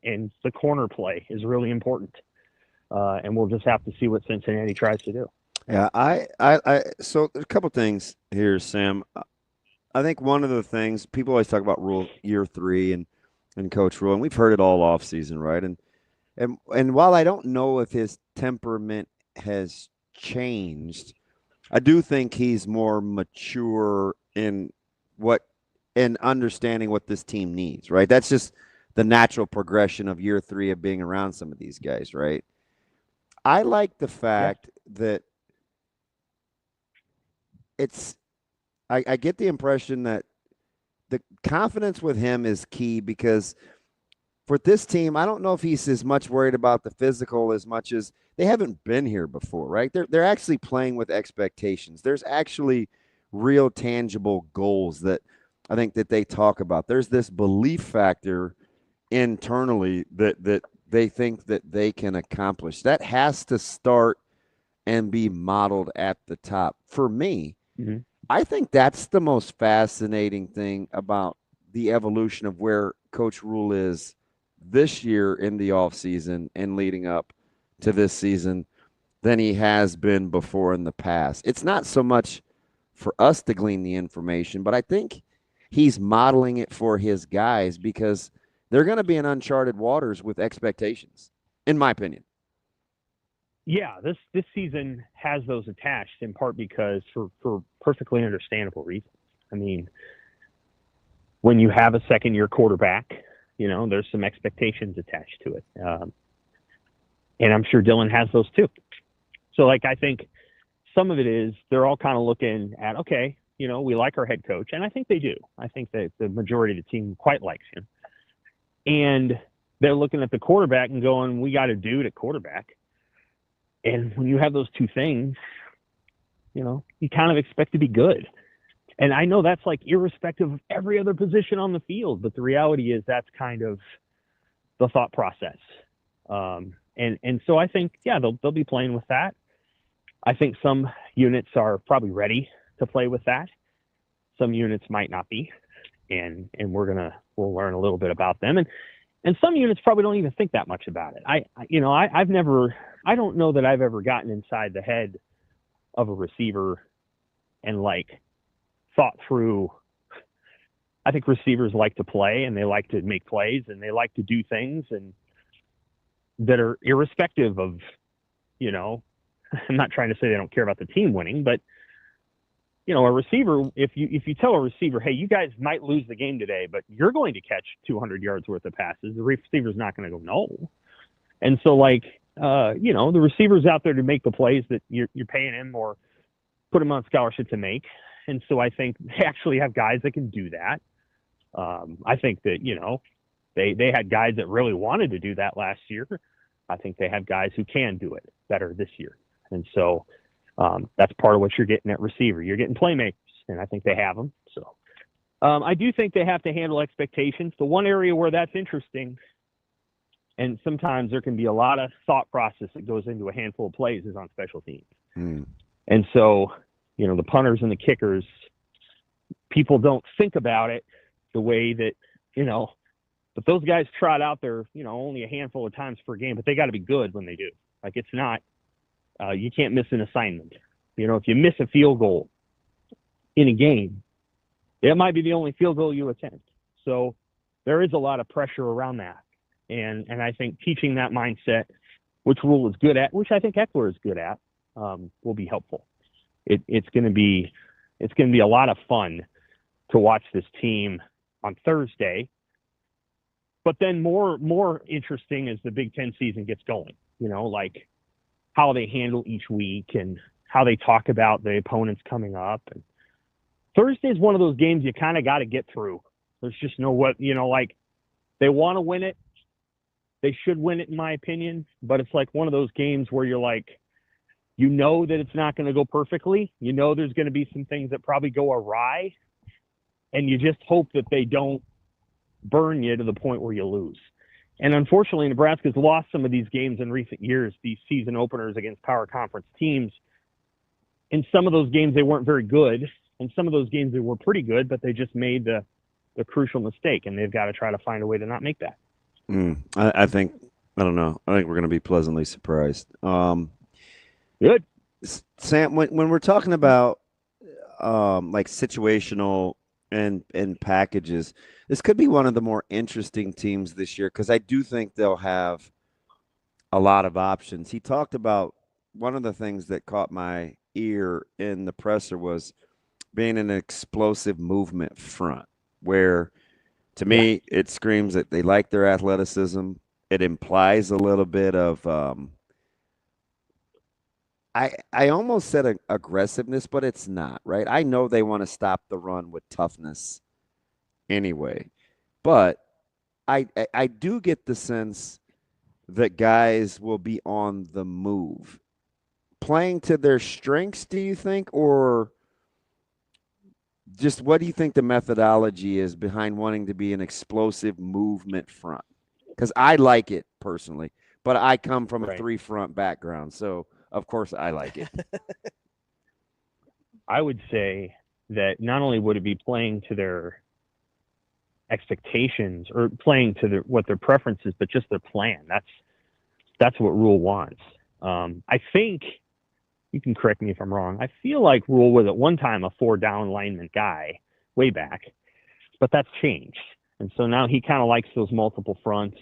M: and the corner play is really important. And we'll just have to see what Cincinnati tries to do.
F: Yeah, so there's a couple things here, Sam. I think one of the things people always talk about year 3 and Coach Rule, and we've heard it all off season, right? And while I don't know if his temperament has changed, I do think he's more mature in understanding what this team needs, right? That's just the natural progression of year 3 of being around some of these guys, right? I like the fact that I get the impression that the confidence with him is key because for this team, I don't know if he's as much worried about the physical as much as they haven't been here before, right? They're actually playing with expectations. There's actually real tangible goals that I think that they talk about. There's this belief factor internally that they think that they can accomplish. That has to start and be modeled at the top. For me, I think that's the most fascinating thing about the evolution of where Coach Rule is this year in the offseason and leading up to this season than he has been before in the past. It's not so much for us to glean the information, but I think he's modeling it for his guys because they're going to be in uncharted waters with expectations, in my opinion.
M: Yeah, this season has those attached in part because for perfectly understandable reasons. I mean, when you have a second-year quarterback, you know, there's some expectations attached to it. And I'm sure Dylan has those too. So, like, I think some of it is they're all kind of looking at, okay, you know, we like our head coach. And I think they do. I think that the majority of the team quite likes him. And they're looking at the quarterback and going, we got a dude at quarterback. And when you have those two things, you know, you kind of expect to be good. And I know that's like irrespective of every other position on the field, but the reality is that's kind of the thought process. And so I think, yeah, they'll be playing with that. I think some units are probably ready to play with that. Some units might not be, and we'll learn a little bit about them. And some units probably don't even think that much about it. I don't know that I've ever gotten inside the head of a receiver and like thought through. I think receivers like to play and they like to make plays and they like to do things and that are irrespective of, you know, I'm not trying to say they don't care about the team winning, but you know, a receiver, if you tell a receiver, hey, you guys might lose the game today, but you're going to catch 200 yards worth of passes, the receiver's not going to go, no. And so, like, you know, the receiver's out there to make the plays that you're paying him or put him on scholarship to make. And so I think they actually have guys that can do that. I think that, you know, they had guys that really wanted to do that last year. I think they have guys who can do it better this year. And so that's part of what you're getting at receiver. You're getting playmakers, and I think they have them. So I do think they have to handle expectations. The one area where that's interesting, and sometimes there can be a lot of thought process that goes into a handful of plays, is on special teams. And so, you know, the punters and the kickers, people don't think about it the way that, you know, but those guys trot out there, you know, only a handful of times per game, but they got to be good when they do. Like, it's not, you can't miss an assignment. You know, if you miss a field goal in a game, it might be the only field goal you attempt. So there is a lot of pressure around that. And I think teaching that mindset, which Rule is good at, which I think Eckler is good at, will be helpful. It's going to be a lot of fun to watch this team on Thursday. But then more interesting as the Big Ten season gets going, you know, like how they handle each week and how they talk about the opponents coming up. And Thursday is one of those games you kind of got to get through. There's just no what, you know, like they want to win it. They should win it, in my opinion. But it's like one of those games where you're like, you know that it's not going to go perfectly. You know there's going to be some things that probably go awry. And you just hope that they don't burn you to the point where you lose. And unfortunately, Nebraska's lost some of these games in recent years, these season openers against power conference teams. In some of those games, they weren't very good. In some of those games, they were pretty good, but they just made the crucial mistake, and they've got to try to find a way to not make that.
F: I think we're going to be pleasantly surprised.
M: Good.
F: Sam, when we're talking about like situational and packages, this could be one of the more interesting teams this year because I do think they'll have a lot of options. He talked about one of the things that caught my ear in the presser was being an explosive movement front, where to me it screams that they like their athleticism. It implies a little bit of I almost said aggressiveness, but it's not, right? I know they want to stop the run with toughness anyway. But I do get the sense that guys will be on the move. Playing to their strengths, do you think, or just what do you think the methodology is behind wanting to be an explosive movement front? Because I like it personally, but I come from a 3-front background, so of course I like it.
M: I would say that not only would it be playing to their expectations or playing to what their preference is, but just their plan. That's what Rule wants. I think, you can correct me if I'm wrong, I feel like Rule was at one time a 4-down lineman guy way back, but that's changed. And so now he kind of likes those multiple fronts.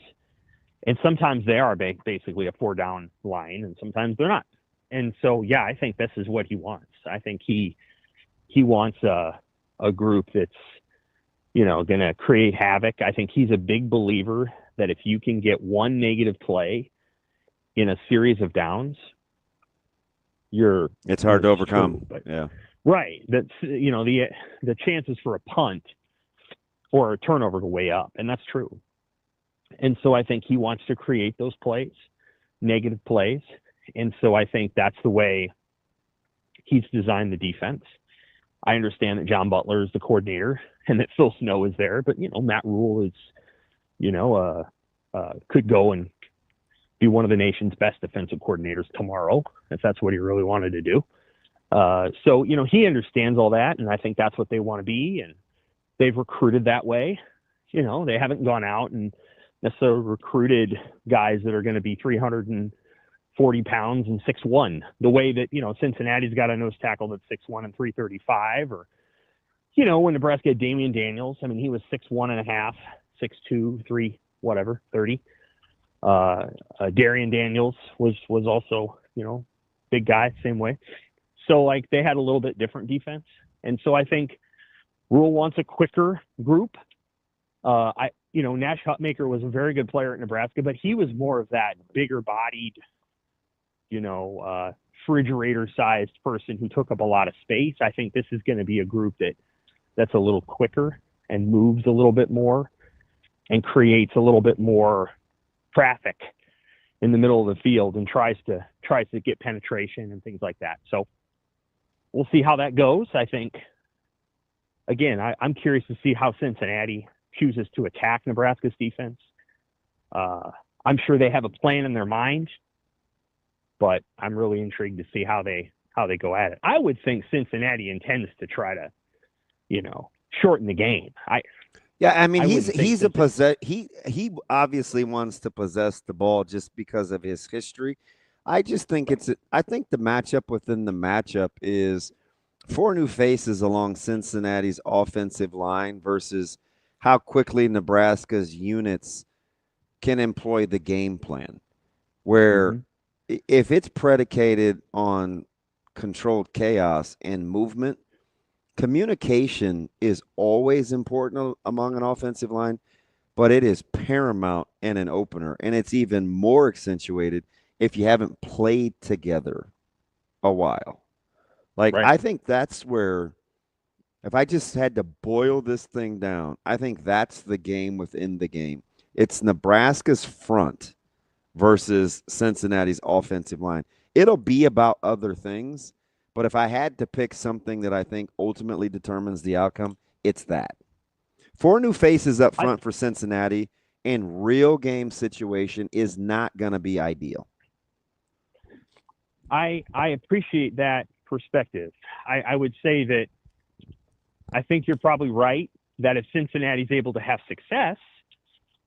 M: And sometimes they are basically a 4-down line, and sometimes they're not. And so, yeah, I think this is what he wants. I think he wants a group that's, going to create havoc. I think he's a big believer that if you can get one negative play in a series of downs, it's
F: hard to overcome. Yeah.
M: Right. That's, the chances for a punt or a turnover go way up, and that's true. And so I think he wants to create those plays, negative plays. And so I think that's the way he's designed the defense. I understand that John Butler is the coordinator and that Phil Snow is there, but, Matt Rule is, could go and be one of the nation's best defensive coordinators tomorrow, if that's what he really wanted to do. So, he understands all that, and I think that's what they want to be, and they've recruited that way. They haven't gone out and necessarily recruited guys that are going to be 340 pounds and 6'1", the way that, Cincinnati's got a nose tackle that's 6'1" and 335, or, when Nebraska had Damian Daniels, I mean, he was 6'1.5", 6'2", 3, whatever, 30. Darian Daniels was also, big guy, same way. So, they had a little bit different defense. And so I think Rule wants a quicker group. Nash Hutmaker was a very good player at Nebraska, but he was more of that bigger bodied, refrigerator-sized person who took up a lot of space. I think this is going to be a group that's a little quicker and moves a little bit more and creates a little bit more traffic in the middle of the field and tries to get penetration and things like that. So we'll see how that goes. I think, again, I'm curious to see how Cincinnati chooses to attack Nebraska's defense. I'm sure they have a plan in their mind, but I'm really intrigued to see how they go at it. I would think Cincinnati intends to try to, shorten the game.
F: He obviously wants to possess the ball just because of his history. I just think I think the matchup within the matchup is 4 new faces along Cincinnati's offensive line versus how quickly Nebraska's units can employ the game plan, where if it's predicated on controlled chaos and movement, communication is always important among an offensive line, but it is paramount in an opener, and it's even more accentuated if you haven't played together a while. I think that's where, if I just had to boil this thing down, I think that's the game within the game. It's Nebraska's front versus Cincinnati's offensive line. It'll be about other things, but if I had to pick something that I think ultimately determines the outcome, it's that. 4 new faces up front for Cincinnati in real game situation is not going to be ideal.
M: I appreciate that perspective. I would say that I think you're probably right that if Cincinnati's able to have success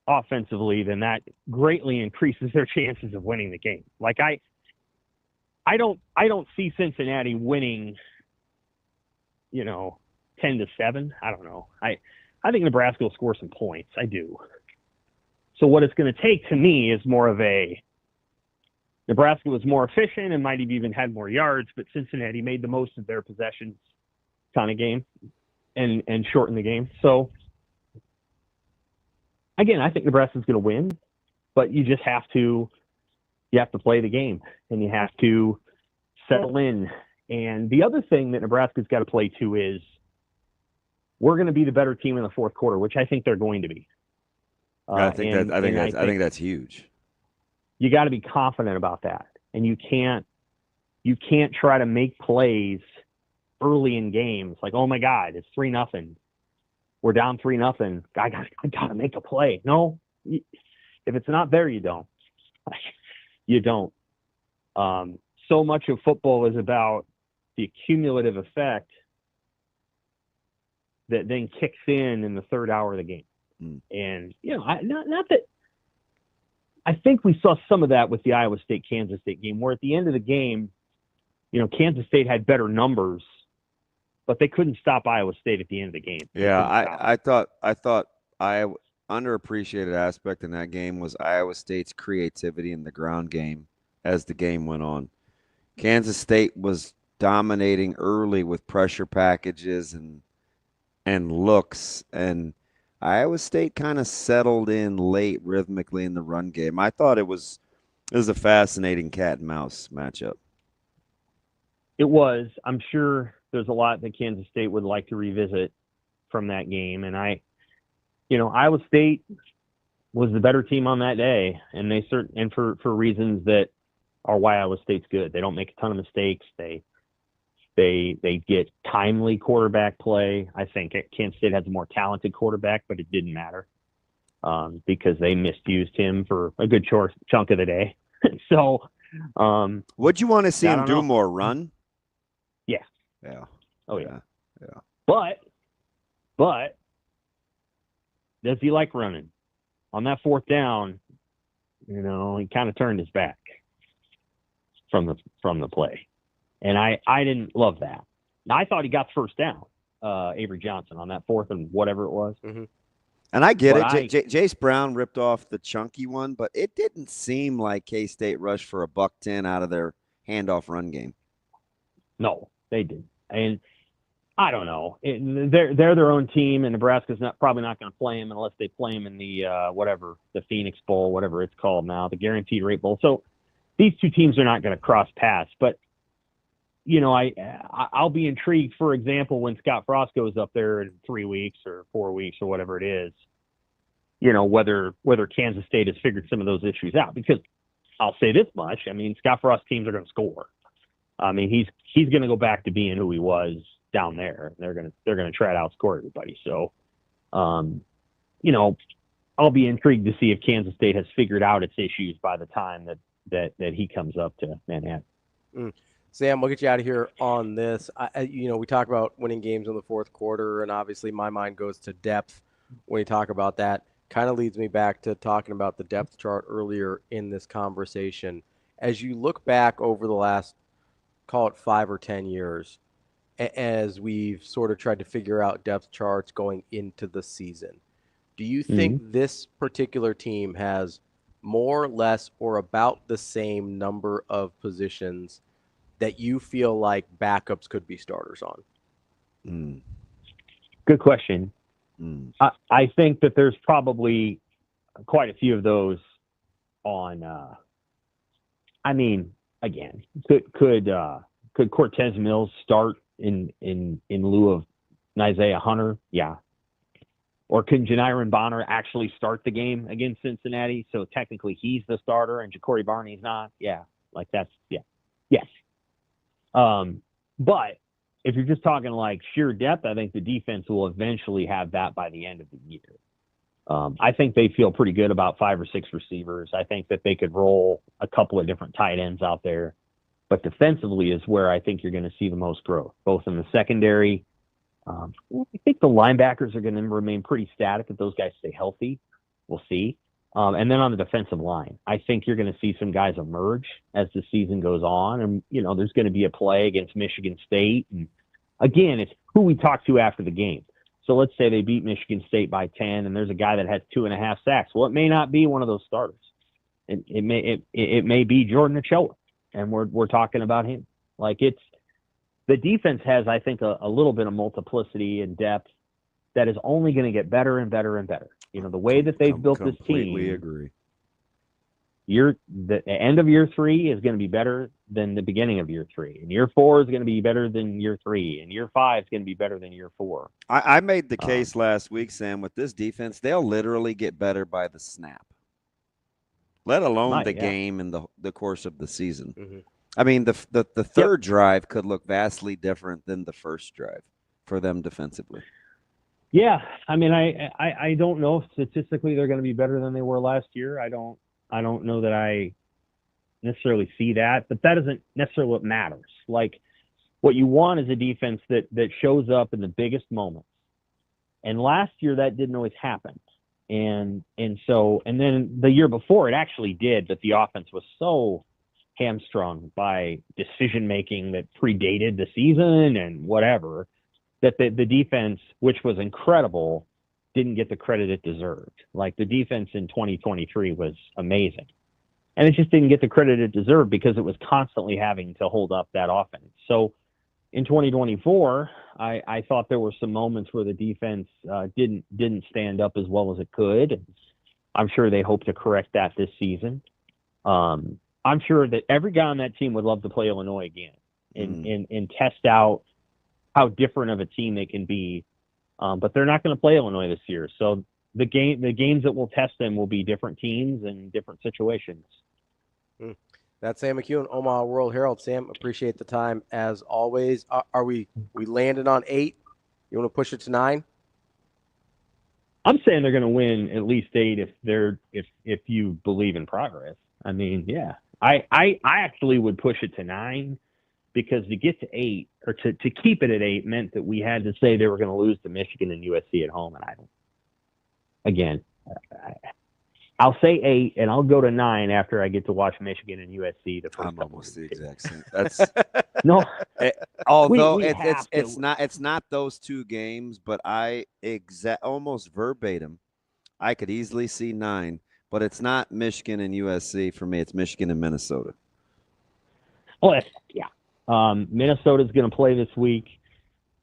M: offensively, then that greatly increases their chances of winning the game. I don't see Cincinnati winning, 10-7. I don't know. I think Nebraska will score some points. I do. So what it's going to take to me is more of a Nebraska was more efficient and might have even had more yards, but Cincinnati made the most of their possessions kind of game and shortened the game. So again, I think Nebraska's going to win, but you just have to play the game, and you have to settle in. And the other thing that Nebraska's got to play to is we're going to be the better team in the fourth quarter, which I think they're going to be.
F: I think that's huge.
M: You got to be confident about that, and you can't try to make plays early in games like, oh my God, it's 3-0. We're down 3-0. I got to make a play. No, if it's not there, you don't. You don't. So much of football is about the cumulative effect that then kicks in the third hour of the game. And, not that I think we saw some of that with the Iowa State-Kansas State game, where at the end of the game, Kansas State had better numbers, but they couldn't stop Iowa State at the end of the game.
F: Yeah, I thought underappreciated aspect in that game was Iowa State's creativity in the ground game as the game went on. Kansas State was dominating early with pressure packages and looks, and Iowa State kind of settled in late rhythmically in the run game. I thought it was a fascinating cat and mouse matchup.
M: It was. I'm sure there's a lot that Kansas State would like to revisit from that game, and Iowa State was the better team on that day, and for reasons that are why Iowa State's good. They don't make a ton of mistakes. They get timely quarterback play. I think Kansas State has a more talented quarterback, but it didn't matter because they misused him for a good chunk of the day. So,
F: would you want to see him do more run?
M: Yeah.
F: Yeah.
M: Oh yeah. Yeah. But does he like running? On that fourth down, he kind of turned his back from the play. And I didn't love that. Now, I thought he got the first down, Avery Johnson, on that fourth and whatever it was.
E: Mm-hmm.
F: And I get it. Jace Brown ripped off the chunky one, but it didn't seem like K-State rushed for a $110 out of their handoff run game.
M: No, they didn't. And I don't know. They're their own team, and Nebraska's probably not going to play them unless they play them in the the Phoenix Bowl, whatever it's called now, the Guaranteed Rate Bowl. So these two teams are not going to cross paths, but I'll be intrigued, for example, when Scott Frost goes up there in 3 weeks or 4 weeks or whatever it is, whether Kansas State has figured some of those issues out. Because I'll say this much, Scott Frost teams are going to score. He's going to go back to being who he was down there. They're going to try to outscore everybody. So, I'll be intrigued to see if Kansas State has figured out its issues by the time that he comes up to Manhattan.
E: Sam, we'll get you out of here on this. We talk about winning games in the fourth quarter, and obviously my mind goes to depth when you talk about that. Kind of leads me back to talking about the depth chart earlier in this conversation. As you look back over the last, call it 5 or 10 years, as we've sort of tried to figure out depth charts going into the season, do you think this particular team has more, less, or about the same number of positions that you feel like backups could be starters on?
M: Good question. I think that there's probably quite a few of those on. Again, could Cortez Mills start in lieu of Isaiah Hunter? Yeah. Or could Janiron Bonner actually start the game against Cincinnati? So technically he's the starter and Ja'Cory Barney's not. Yeah. Yes. But if you're just talking like sheer depth, I think the defense will eventually have that by the end of the year. I think they feel pretty good about 5 or 6 receivers. I think that they could roll a couple of different tight ends out there. But defensively is where I think you're going to see the most growth, both in the secondary. I think the linebackers are going to remain pretty static if those guys stay healthy. We'll see. And then on the defensive line, I think you're going to see some guys emerge as the season goes on. And, there's going to be a play against Michigan State. And again, it's who we talk to after the game. So let's say they beat Michigan State by 10 and there's a guy that has 2.5 sacks. Well, it may not be one of those starters. It may be Jordan Ochoa, and we're talking about him. The defense has, I think, a little bit of multiplicity and depth that is only going to get better and better and better. The way that they've built this team.
F: Completely agree.
M: the end of year 3 is going to be better than the beginning of year 3, and year 4 is going to be better than year 3, and year 5 is going to be better than year 4.
F: I made the case last week, Sam, with this defense, they'll literally get better by the snap, let alone the game and the course of the season.
E: Mm-hmm.
F: I mean, the third drive could look vastly different than the first drive for them defensively.
M: Yeah, I mean, I don't know if statistically they're going to be better than they were last year. I don't know that I necessarily see that, but that isn't necessarily what matters. Like, what you want is a defense that shows up in the biggest moments. And last year that didn't always happen. And then the year before it actually did, but the offense was so hamstrung by decision making that predated the season and whatever, that the defense, which was incredible, didn't get the credit it deserved. Like, the defense in 2023 was amazing. And it just didn't get the credit it deserved because it was constantly having to hold up that offense. So in 2024, I thought there were some moments where the defense didn't stand up as well as it could. I'm sure they hope to correct that this season. I'm sure that every guy on that team would love to play Illinois again and test out how different of a team they can be. But they're not going to play Illinois this year. So the games that will test them will be different teams and different situations.
E: That's Sam McKewon, Omaha World Herald. Sam, appreciate the time as always. Are we landed on 8? You want to push it to 9?
M: I'm saying they're going to win at least 8 if you believe in progress. I mean, yeah, I actually would push it to 9, because to get to 8 or to keep it at 8 meant that we had to say they were going to lose to Michigan and USC at home. And I'll say 8, and I'll go to 9 after I get to watch Michigan and USC the first
F: I'm
M: couple
F: almost
M: weeks.
F: the exact same. That's
M: no.
F: Although
M: it's
F: it's not those 2 games, but almost verbatim, I could easily see 9, but it's not Michigan and USC for me. It's Michigan and Minnesota.
M: Oh, Minnesota's going to play this week.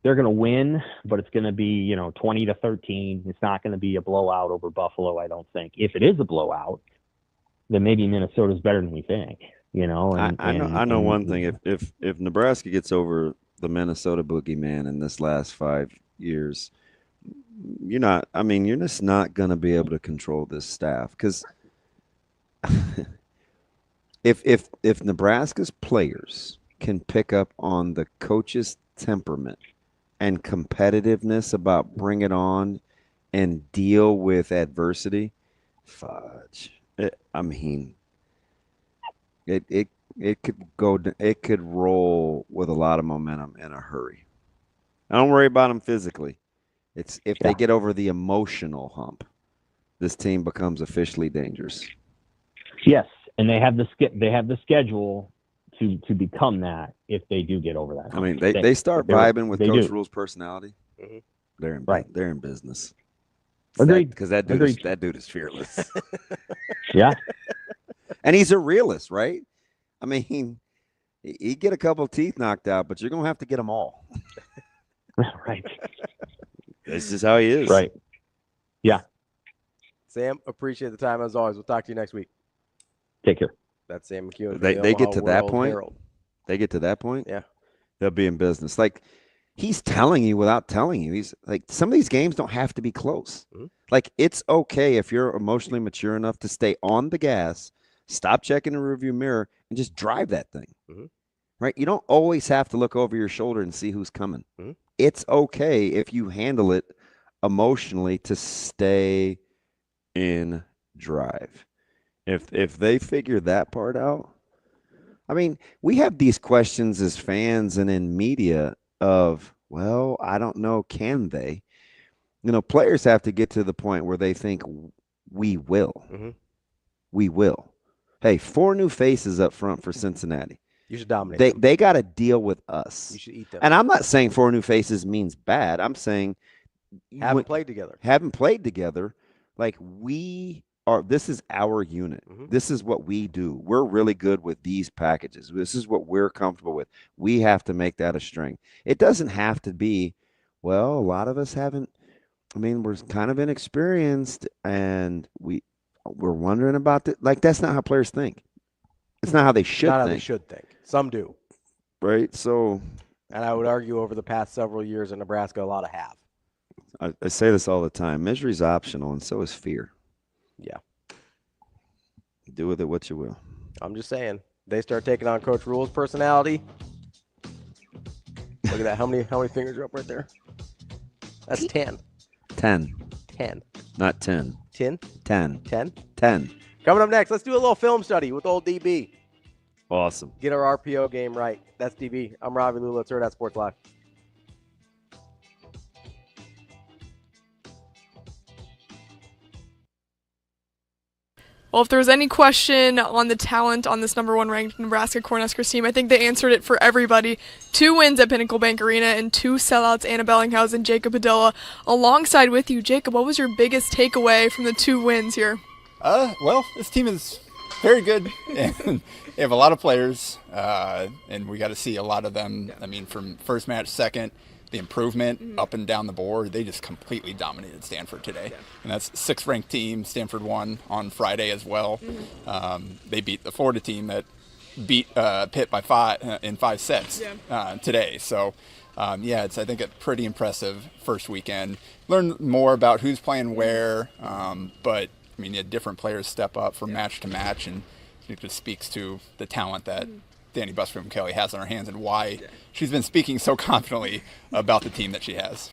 M: They're going to win, but it's going to be, 20-13. It's not going to be a blowout over Buffalo, I don't think. If it is a blowout, then maybe Minnesota's better than we think,
F: I know one thing. If Nebraska gets over the Minnesota boogeyman in this last 5 years, you're just not going to be able to control this staff, because if Nebraska's players can pick up on the coach's temperament and competitiveness about bring it on and deal with adversity, fudge. It could roll with a lot of momentum in a hurry. I don't worry about them physically. It's if they get over the emotional hump, this team becomes officially dangerous.
M: Yes, and they have the schedule to become that if they do get over that hump.
F: I mean, they start vibing with Coach Rule's personality.
E: Mm-hmm.
F: They're in business.
M: Agreed.
F: Because that dude is fearless.
M: Yeah.
F: And he's a realist, right? I mean, he get a couple of teeth knocked out, but you're going to have to get them all.
M: Right.
F: This is how he is.
M: Right. Yeah.
E: Sam, appreciate the time as always. We'll talk to you next week.
M: Take care.
E: That's Sam McKewon.
F: They get to that point.
E: Herald.
F: They get to that point.
E: Yeah.
F: They'll be in business. Like, he's telling you without telling you. He's like, some of these games don't have to be close.
E: Mm-hmm.
F: Like, it's okay if you're emotionally mature enough to stay on the gas, stop checking the rearview mirror, and just drive that thing.
E: Mm-hmm.
F: Right? You don't always have to look over your shoulder and see who's coming.
E: Mm-hmm.
F: It's okay if you handle it emotionally to stay in drive. If they figure that part out, I mean, we have these questions as fans and in media of, well, I don't know, can they? Players have to get to the point where they think we will.
E: Mm-hmm.
F: We will. Hey, 4 new faces up front for Cincinnati.
E: You should dominate.
F: They got to deal with us.
E: You should eat them.
F: And I'm not saying 4 new faces means bad. I'm saying
E: haven't played together.
F: Like, this is our unit.
E: Mm-hmm.
F: This is what we do. We're really good with these packages. This is what we're comfortable with. We have to make that a strength. It doesn't have to be, well, a lot of us haven't. I mean, we're kind of inexperienced, and we're wondering about it. Like, that's not how players think. It's not how they should
E: Not
F: think.
E: how they should think. Some do.
F: Right? So.
E: And I would argue over the past several years in Nebraska, a lot of have.
F: I say this all the time. Misery's optional, and so is fear.
E: Yeah.
F: Do with it what you will.
E: I'm just saying. They start taking on Coach Rule's personality. Look at that. How many fingers are up right there? That's 10.
F: 10.
E: 10.
F: Not 10.
E: 10?
F: 10.
E: 10?
F: 10.
E: Coming up next, let's do a little film study with old DB.
F: Awesome.
E: Get our RPO game right. That's DB. I'm Ravi, Lulla. It's Hurrdat Sports Live.
I: Well, if there was any question on the talent on this number 1 ranked Nebraska Cornhuskers team, I think they answered it for everybody. 2 wins at Pinnacle Bank Arena and 2 sellouts, Anna Bellinghausen, Jacob Padilla. Alongside with you, Jacob, what was your biggest takeaway from the 2 wins here?
J: Well, this team is very good, and they have a lot of players, and we got to see a lot of them. I mean, from first match, second, the improvement up and down the board. They just completely dominated Stanford today. And that's 6th ranked team. Stanford won on Friday as well. They beat the Florida team that beat Pitt by 5 in 5 sets today. So, it's, I think, a pretty impressive first weekend. Learn more about who's playing where, but, I mean, you had different players step up from match to match, and it just speaks to the talent that Danny Busby Kelly has on her hands and why she's been speaking so confidently about the team that she has.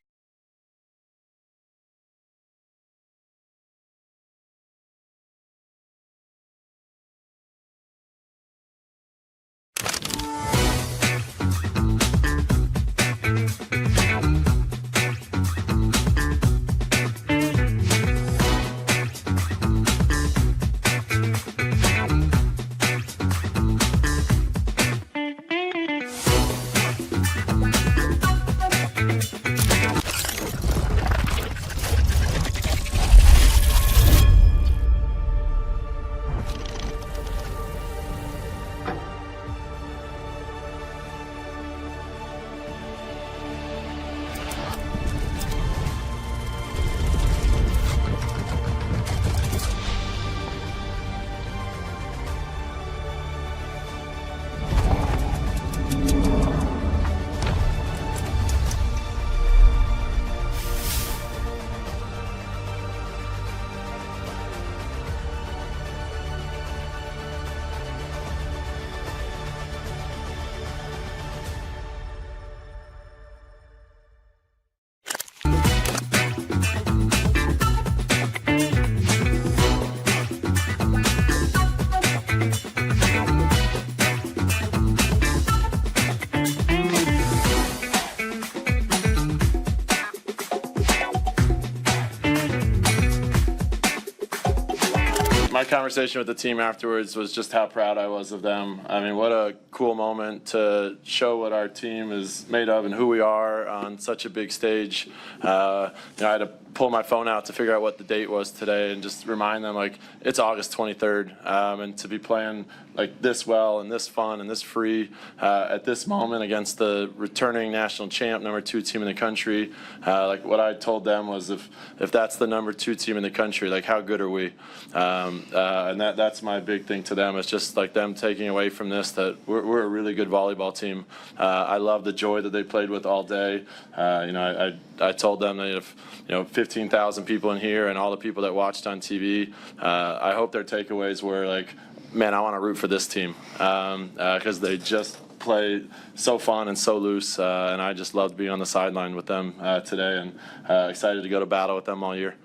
N: My conversation with the team afterwards was just how proud I was of them. I mean, what a cool moment to show what our team is made of and who we are on such a big stage. I had to pull my phone out to figure out what the date was today and just remind them, like, it's August 23rd, and to be playing like this well and this fun and this free at this moment against the returning national champ, number 2 team in the country. Like, what I told them was, if that's the number 2 team in the country, like, how good are we? And that's my big thing to them. It's just like them taking away from this that we're a really good volleyball team. I love the joy that they played with all day. I told them that if 15,000 people in here and all the people that watched on TV, I hope their takeaways were like, man, I want to root for this team because they just play so fun and so loose, and I just loved being on the sideline with them today, and excited to go to battle with them all year.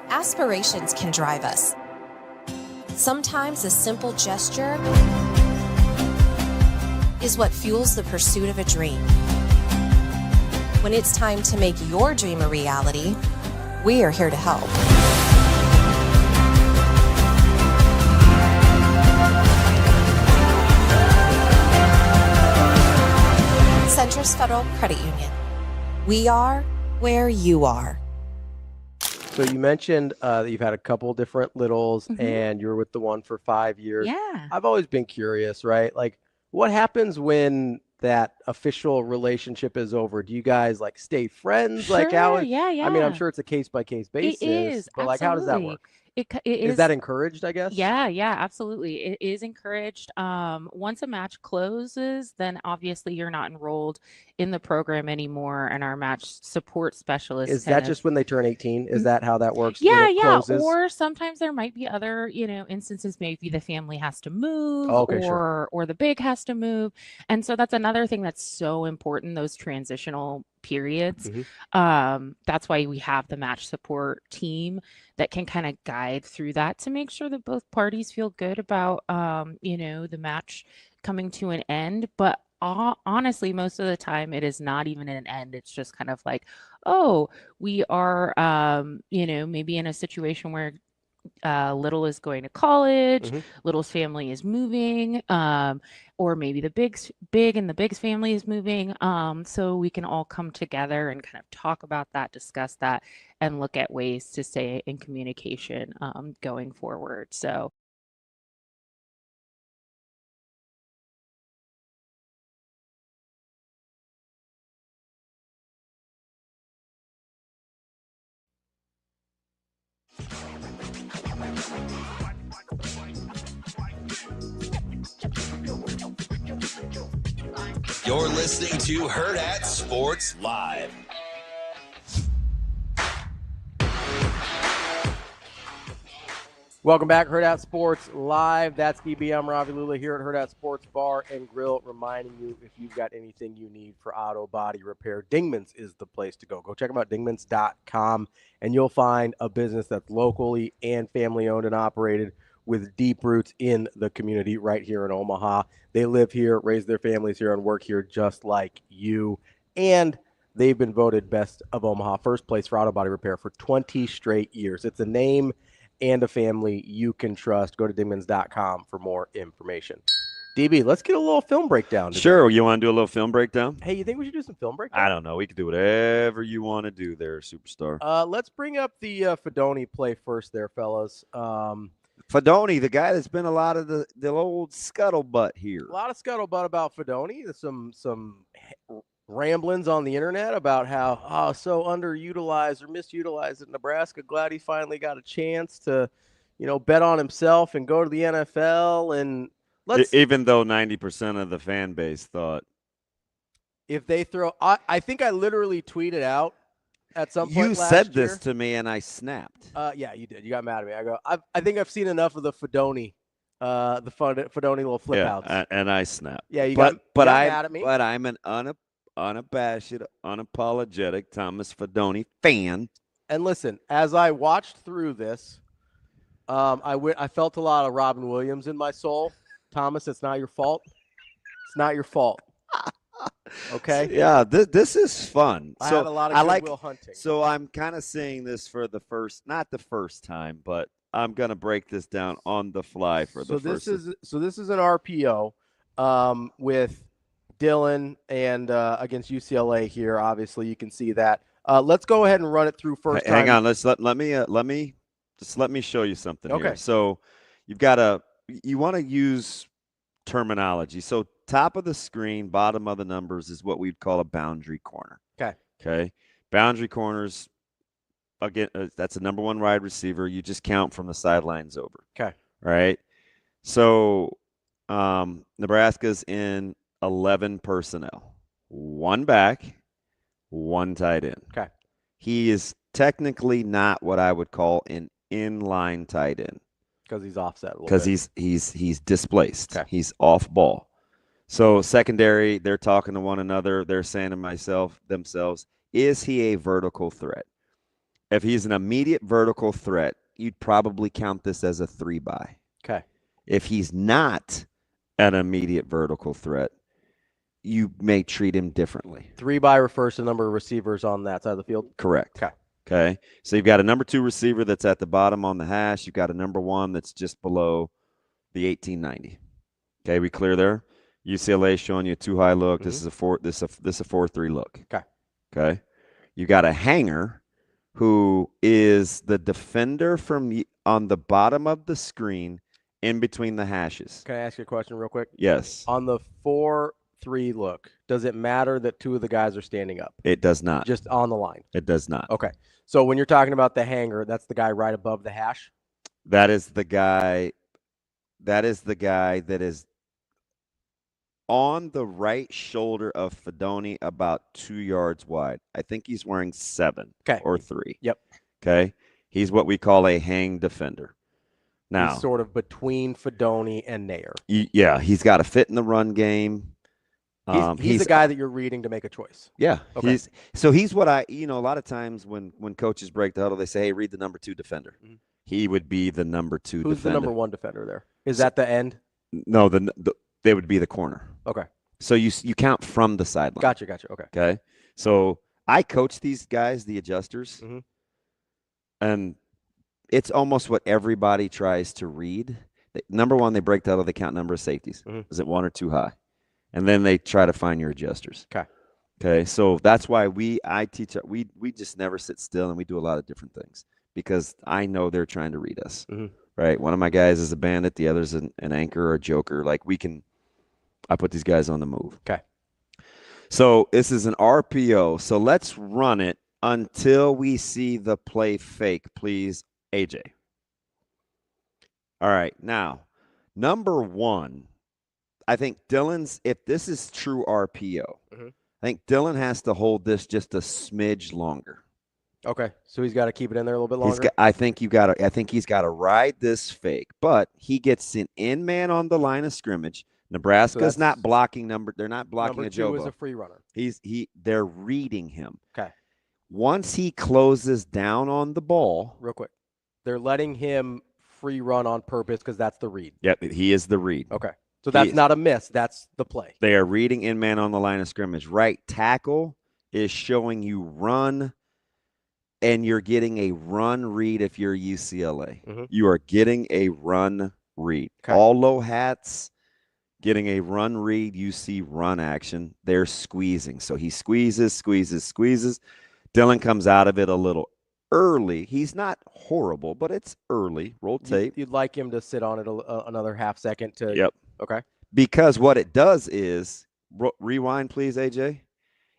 L: Aspirations can drive us. Sometimes a simple gesture is what fuels the pursuit of a dream. When it's time to make your dream a reality, we are here to help. Federal Credit Union. We are where you are.
E: So you mentioned that you've had a couple different littles and you were with the one for 5 years.
O: Yeah.
E: I've always been curious, right? Like, what happens when that official relationship is over? Do you guys like stay friends? Like, how?
O: Yeah,
E: I mean, I'm
O: yeah.
E: sure it's a case by case basis.
O: It is,
E: but like, how does that
O: absolutely.
E: work?
O: It
E: Is
O: is
E: that encouraged, I guess?
O: Yeah, absolutely. It is encouraged. Once a match closes, then obviously you're not enrolled in the program anymore, and our match support specialist
E: Is that just when they turn 18? Is that how that works? when
O: Yeah,
E: it closes?
O: or sometimes there might be other, instances. Maybe the family has to move,
E: Oh, okay, sure.
O: or the big has to move, and so that's another thing that's so important. Those transitional periods. That's why we have the match support team that can kind of guide through that to make sure that both parties feel good about, the match coming to an end. But honestly, most of the time it is not even an end. It's just kind of like, oh, we are, maybe in a situation where Little is going to college, Little's family is moving, or maybe the big and the big's family is moving. So we can all come together and kind of talk about that, discuss that, and look at ways to stay in communication going forward. So
A: You're listening to Hurrdat Sports Live.
E: Welcome back, Hurrdat Sports Live. That's DB. I'm Ravi Lulla here at Hurrdat Sports Bar and Grill, reminding you if you've got anything you need for auto body repair, Dingman's is the place to go. Go check them out, dingmans.com, and you'll find a business that's locally and family-owned and operated with deep roots in the community right here in Omaha. They live here, raise their families here, and work here just like you. And they've been voted Best of Omaha, first place for auto body repair for 20 straight years. It's a name and a family you can trust. Go to dingmans.com for more information. DB, let's get a little film breakdown today.
F: Sure. You want to do a little film breakdown?
E: Hey, you think we should do some film breakdown?
F: I don't know. We can do whatever you want to do there, superstar.
E: Let's bring up the Fedoni play first there, fellas.
F: Fedoni, the guy that's been a lot of the old scuttlebutt here.
E: A lot of scuttlebutt about Fedoni. Some ramblings on the internet about how so underutilized or misutilized at Nebraska. Glad he finally got a chance to, bet on himself and go to the NFL. And
F: even though 90% of the fan base thought
E: if they throw, I think I literally tweeted out at some point.
F: You said this to me and I snapped.
E: Yeah, you did. You got mad at me. I go, I think I've seen enough of the Fedoni. The Fedoni little flip outs.
F: And I snapped.
E: Yeah, you got mad at me.
F: But I'm an unabashed, unapologetic Thomas Fedoni fan.
E: And listen, as I watched through this, I felt a lot of Robin Williams in my soul. Thomas, it's not your fault. It's not your fault. Okay.
F: Yeah, this is fun.
E: I had a lot of goodwill hunting.
F: So I'm kind of seeing this for not the first time, but I'm gonna break this down on the fly for the first.
E: So this is an RPO with Dylan and against UCLA here. Obviously, you can see that. Let's go ahead and run it through first.
F: Hang on. Let me show you something.
E: Okay.
F: Here. So you want to use terminology. So top of the screen, bottom of the numbers is what we'd call a boundary corner. Okay. Boundary corners. Again, that's a number one wide receiver. You just count from the sidelines over.
E: Okay.
F: Right. So Nebraska's in 11 personnel, one back, one tight end.
E: Okay.
F: He is technically not what I would call an inline tight end
E: because he's offset a little
F: because
E: bit.
F: he's displaced.
E: Okay.
F: He's off ball. So secondary, they're talking to one another. They're saying to themselves, is he a vertical threat? If he's an immediate vertical threat, you'd probably count this as a 3-by.
E: Okay.
F: If he's not an immediate vertical threat, you may treat him differently.
E: 3-by refers to the number of receivers on that side of the field?
F: Correct.
E: Okay.
F: So you've got a number 2 receiver that's at the bottom on the hash. You've got a number 1 that's just below the 1890. Okay, we clear there? UCLA showing you a too high look. This is a 4-3 look.
E: Okay.
F: Okay. You got a hanger who is the defender on the bottom of the screen in between the hashes.
E: Can I ask you a question real quick?
F: Yes.
E: On the 4-3 look, does it matter that two of the guys are standing up?
F: It does not.
E: Just on the line?
F: It does not.
E: Okay. So when you're talking about the hanger, that's the guy right above the hash?
F: That is the guy that is on the right shoulder of Fedoni, about 2 yards wide. I think he's wearing 7 or 3.
E: Yep.
F: Okay. He's what we call a hang defender. Now,
E: he's sort of between Fedoni and Nair.
F: Yeah, he's got to fit in the run game.
E: He's the guy that you're reading to make a choice.
F: Yeah.
E: Okay.
F: He's what a lot of times when coaches break the huddle, they say, hey, read the number 2 defender. Mm-hmm. He would be the number 2 defender.
E: Who's the number 1 defender there? Is that the end?
F: No, they would be the corner.
E: Okay.
F: So you count from the sideline.
E: Gotcha. Okay.
F: Okay. So I coach these guys, the adjusters, and it's almost what everybody tries to read. Number 1, they break the huddle, they count number of safeties. Is it 1 or 2 high? And then they try to find your adjusters. Okay. So that's why I teach. We just never sit still, and we do a lot of different things because I know they're trying to read us. Right. One of my guys is a bandit. The other's an anchor or a joker. Like I put these guys on the move.
E: Okay.
F: So this is an RPO. So let's run it until we see the play fake, please, AJ. All right. Now, number 1, I think if this is true RPO, I think Dylan has to hold this just a smidge longer.
E: Okay, so he's got to keep it in there a little bit longer.
F: I think he's got to ride this fake, but he gets an in man on the line of scrimmage. Nebraska's not blocking They're not blocking
E: number
F: a Jobo.
E: 2 is a free runner.
F: They're reading him.
E: Okay.
F: Once he closes down on the ball,
E: real quick, they're letting him free run on purpose because that's the read.
F: Yep, he is the read.
E: Okay. So that's not a miss. That's the play.
F: They are reading in man on the line of scrimmage. Right tackle is showing you run, and you're getting a run read if you're UCLA. You are getting a run read. Okay. All low hats getting a run read. You see run action. They're squeezing. So he squeezes. Dylan comes out of it a little early. He's not horrible, but it's early. Roll tape.
E: You'd like him to sit on it another half second to.
F: Yep.
E: Okay.
F: Because what it does is, rewind please, AJ.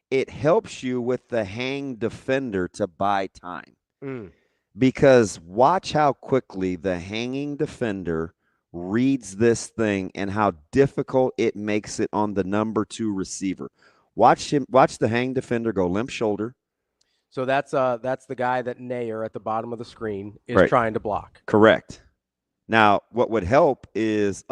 F: It helps you with the hang defender to buy time. Because watch how quickly the hanging defender reads this thing and how difficult it makes it on the number 2 receiver. Watch the hang defender go limp shoulder.
E: So that's the guy that Nair at the bottom of the screen is trying to block.
F: Correct. Now, what would help is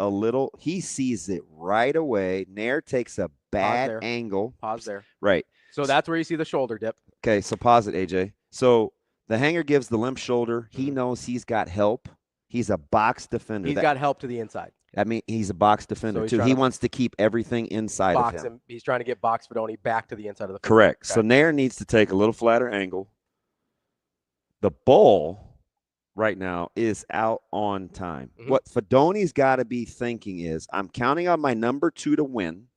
F: he sees it right away. Nair takes a bad angle.
E: Pause there.
F: Right.
E: So that's where you see the shoulder dip.
F: Okay, so pause it, AJ. So the hanger gives the limp shoulder. He knows he's got help. He's a box defender.
E: He's got help to the inside.
F: I mean, he's a box defender, too. He wants to keep everything inside of him.
E: He's trying to get box Fedoni back to the inside of the field.
F: Correct. Okay. So Nair needs to take a little flatter angle. The ball right now is out on time. What Fedoni's got to be thinking is, I'm counting on my number 2 to win.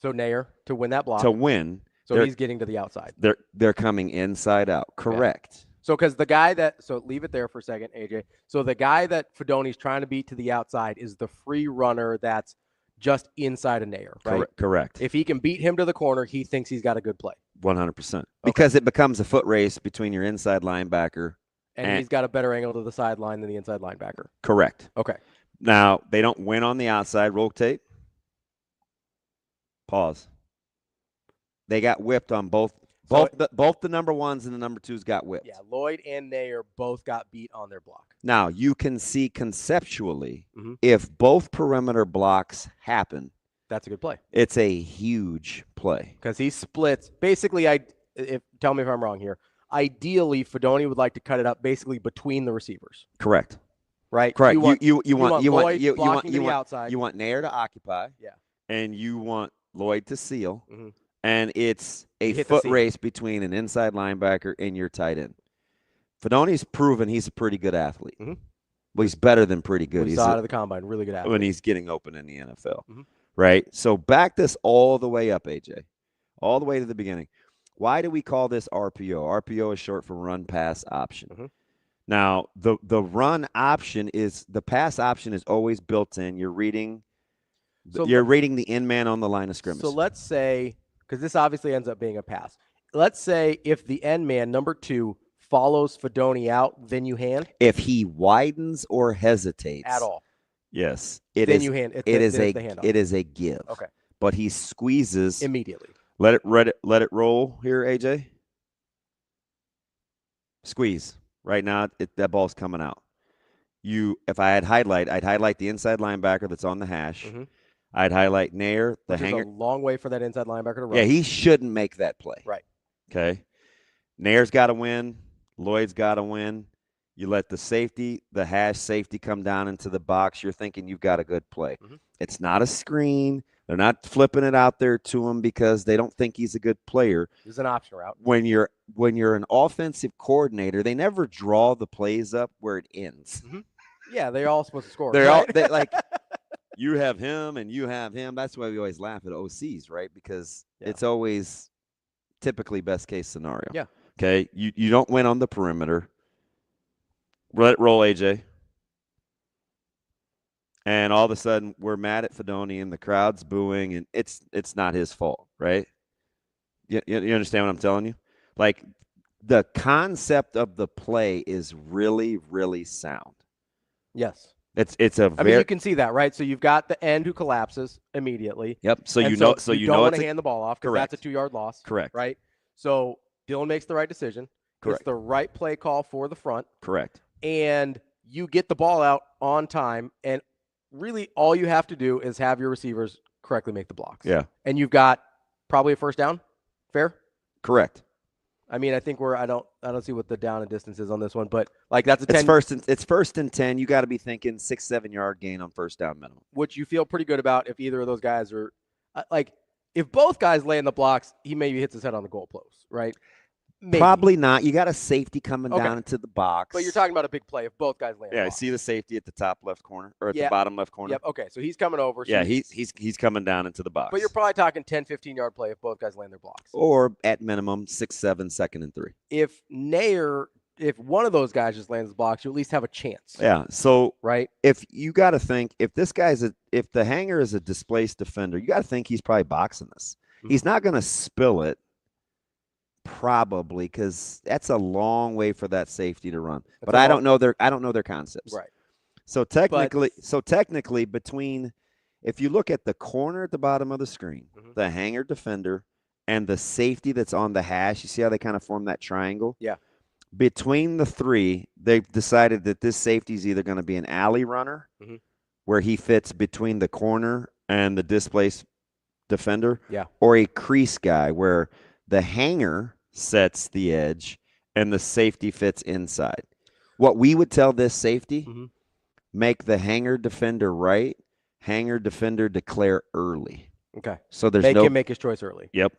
E: So Nair to win that block.
F: To win.
E: So he's getting to the outside.
F: They're coming inside out. Correct.
E: Yeah. So because the guy so leave it there for a second, AJ. So the guy that Fedoni's trying to beat to the outside is the free runner that's just inside of Nair, right?
F: Correct.
E: If he can beat him to the corner, he thinks he's got a good play.
F: 100%. Because it becomes a foot race between your inside linebacker.
E: And he's got a better angle to the sideline than the inside linebacker.
F: Correct.
E: Okay.
F: Now, they don't win on the outside. Roll tape. Pause. They got whipped on both. Both the number 1s and the number 2s got whipped.
E: Yeah, Lloyd and Nair both got beat on their block.
F: Now, you can see conceptually, if both perimeter blocks happen.
E: That's a good play.
F: It's a huge play.
E: Because he splits. Basically, tell me if I'm wrong here. Ideally, Fedoni would like to cut it up basically between the receivers.
F: Correct.
E: Right?
F: Correct.
E: You want
F: Nair to occupy.
E: Yeah.
F: And you want Lloyd to seal. And it's a foot race between an inside linebacker and your tight end. Fedoni's proven he's a pretty good athlete. Well, he's better than pretty good.
E: He's out of the combine, really good athlete.
F: When he's getting open in the NFL. right? So back this all the way up, AJ, all the way to the beginning. Why do we call this RPO? RPO is short for run pass option.
E: Mm-hmm.
F: Now, the run option is the pass option is always built in. You're reading the end man on the line of scrimmage.
E: So let's say, because this obviously ends up being a pass. Let's say if the end man, number 2, follows Fedoni out, then you hand.
F: If he widens or hesitates
E: At all.
F: Yes.
E: Then you hand.
F: It is a give.
E: Okay.
F: But he squeezes
E: immediately.
F: Let it roll here, AJ. Squeeze. Right now, that ball's coming out. If I had I'd highlight the inside linebacker that's on the hash.
E: Mm-hmm.
F: I'd highlight Nair, the
E: hanger.
F: hanger.
E: There's a long way for that inside linebacker to run.
F: Yeah, he shouldn't make that play.
E: Right.
F: Okay. Nair's got to win. Lloyd's got to win. You let the hash safety come down into the box. You're thinking you've got a good play.
E: Mm-hmm.
F: It's not a screen. They're not flipping it out there to him because they don't think he's a good player.
E: It's an option route.
F: When you're an offensive coordinator, they never draw the plays up where it ends.
E: Mm-hmm. Yeah, they're all supposed to score.
F: You have him and you have him. That's why we always laugh at OCs, right? Because it's always typically best case scenario.
E: Yeah.
F: Okay. You don't win on the perimeter. Let it roll, AJ. And all of a sudden, we're mad at Fedoni, and the crowd's booing, and it's not his fault, right? You understand what I'm telling you? Like, the concept of the play is really, really sound.
E: Yes.
F: I
E: mean, you can see that, right? So you've got the end who collapses immediately.
F: Yep. So you
E: don't
F: know
E: want to hand the ball off because that's a 2-yard loss.
F: Correct.
E: Right? So Dylan makes the right decision.
F: Correct.
E: It's the right play call for the front.
F: Correct.
E: And you get the ball out on time, and really all you have to do is have your receivers correctly make the blocks.
F: Yeah.
E: And you've got probably a first down. Fair?
F: Correct.
E: I mean, I think I don't see what the down and distance is on this one, but like that's a 10.
F: It's first and 10. You got to be thinking 6-7 yard gain on first down minimum.
E: Which you feel pretty good about if either of those guys are if both guys lay in the blocks, he maybe hits his head on the goal post, right? Maybe.
F: Probably not. You got a safety coming down into the box.
E: But you're talking about a big play if both guys land.
F: Yeah, I see the safety at the top left corner or at the bottom left corner.
E: Yep. Okay, so he's coming over. So
F: yeah, he's coming down into the box.
E: But you're probably talking 10, 15-yard play if both guys land their blocks.
F: Or at minimum 6-7, 2nd and 3.
E: If one of those guys just lands the blocks, you at least have a chance.
F: Yeah. So
E: right.
F: If you got to think if the hanger is a displaced defender, you got to think he's probably boxing this. Mm-hmm. He's not going to spill it. Probably because that's a long way for that safety to run. But I don't know their concepts.
E: Right.
F: So technically between if you look at the corner at the bottom of the screen, mm-hmm. the hanger defender and the safety that's on the hash, you see how they kind of form that triangle?
E: Yeah.
F: Between the three, they've decided that this safety is either going to be an alley runner
E: mm-hmm.
F: where he fits between the corner and the displaced defender,
E: or
F: a crease guy where the hanger sets the edge and the safety fits inside. What we would tell this safety,
E: mm-hmm.
F: make the hanger defender right, hanger defender declare early.
E: Okay.
F: So there's
E: Make him make his choice early.
F: Yep.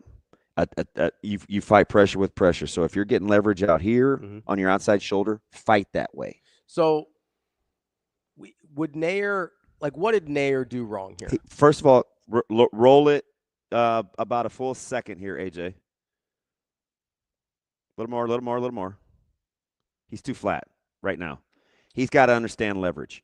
F: You fight pressure with pressure. So if you're getting leverage out here
E: mm-hmm.
F: on your outside shoulder, fight that way.
E: So what did Nair do wrong here?
F: First of all, roll it about a full second here, AJ. A little more. He's too flat right now. He's got to understand leverage.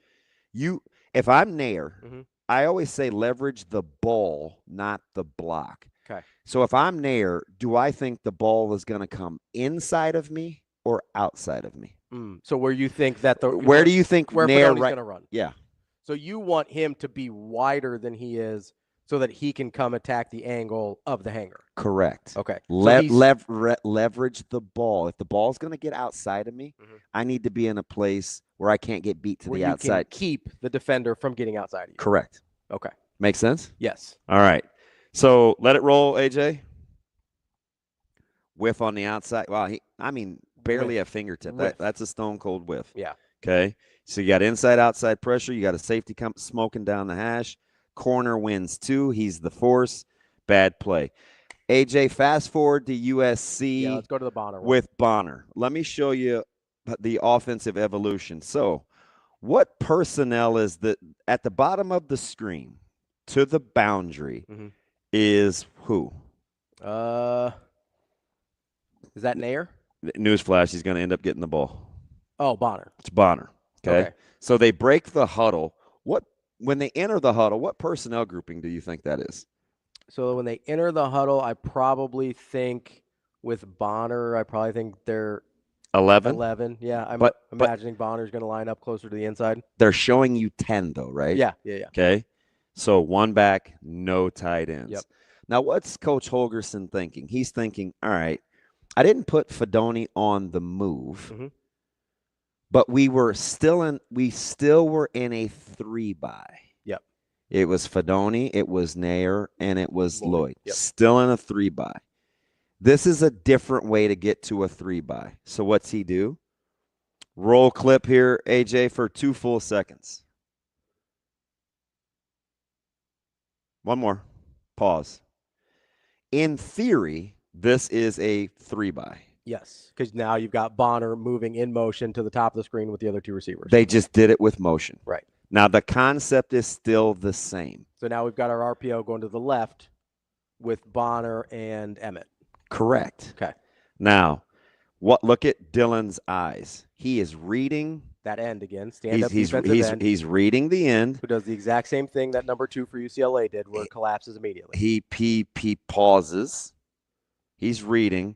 F: If I'm Nair,
E: mm-hmm.
F: I always say leverage the ball, not the block.
E: Okay.
F: So if I'm Nair, do I think the ball is going to come inside of me or outside of me?
E: So where you think that
F: where do you think Nair
E: going to run?
F: Yeah.
E: So you want him to be wider than he is so that he can come attack the angle of the hanger.
F: Correct.
E: Okay.
F: Leverage the ball. If the ball's going to get outside of me,
E: mm-hmm.
F: I need to be in a place where I can't get beat to
E: where
F: the outside.
E: You can keep the defender from getting outside of you.
F: Correct.
E: Okay.
F: Makes sense?
E: Yes.
F: All right. So let it roll, AJ. Whiff on the outside. Wow, barely a fingertip. That's a stone cold whiff.
E: Yeah.
F: Okay. So you got inside, outside pressure. You got a safety smoking down the hash. Corner wins 2. He's the force. Bad play. AJ, fast forward to USC.
E: Yeah, let's go to the Bonner one.
F: With Bonner. Let me show you the offensive evolution. So what personnel is at the bottom of the screen? to the boundary is who?
E: Is that Nair?
F: Newsflash, he's going to end up getting the ball.
E: Oh, Bonner.
F: It's Bonner. Okay. So they break the huddle. When they enter the huddle, what personnel grouping do you think that is?
E: So when they enter the huddle, I probably think with Bonner, they're
F: 11.
E: 11. Yeah, I'm imagining Bonner's going to line up closer to the inside.
F: They're showing you 10 though, right?
E: Yeah.
F: Okay. So one back, no tight ends.
E: Yep.
F: Now what's Coach Holgorsen thinking? He's thinking, all right, I didn't put Fedoni on the move, but we still were in a 3-by.
E: Yep.
F: It was Fedoni, it was Nair, and it was Lloyd.
E: Yep.
F: Still in a 3-by. This is a different way to get to a 3-by. So what's he do? Roll clip here, AJ, for 2 full seconds. One more. Pause. In theory, this is a 3-by.
E: Yes, because now you've got Bonner moving in motion to the top of the screen with the other 2 receivers.
F: They just did it with motion.
E: Right.
F: Now, the concept is still the same.
E: So now we've got our RPO going to the left with Bonner and Emmett.
F: Correct.
E: Okay.
F: Now, look at Dylan's eyes. He is reading
E: that end again. Stand-up defensive end.
F: He's reading the end.
E: Who does the exact same thing that number 2 for UCLA did, where it collapses immediately.
F: He pauses. He's reading.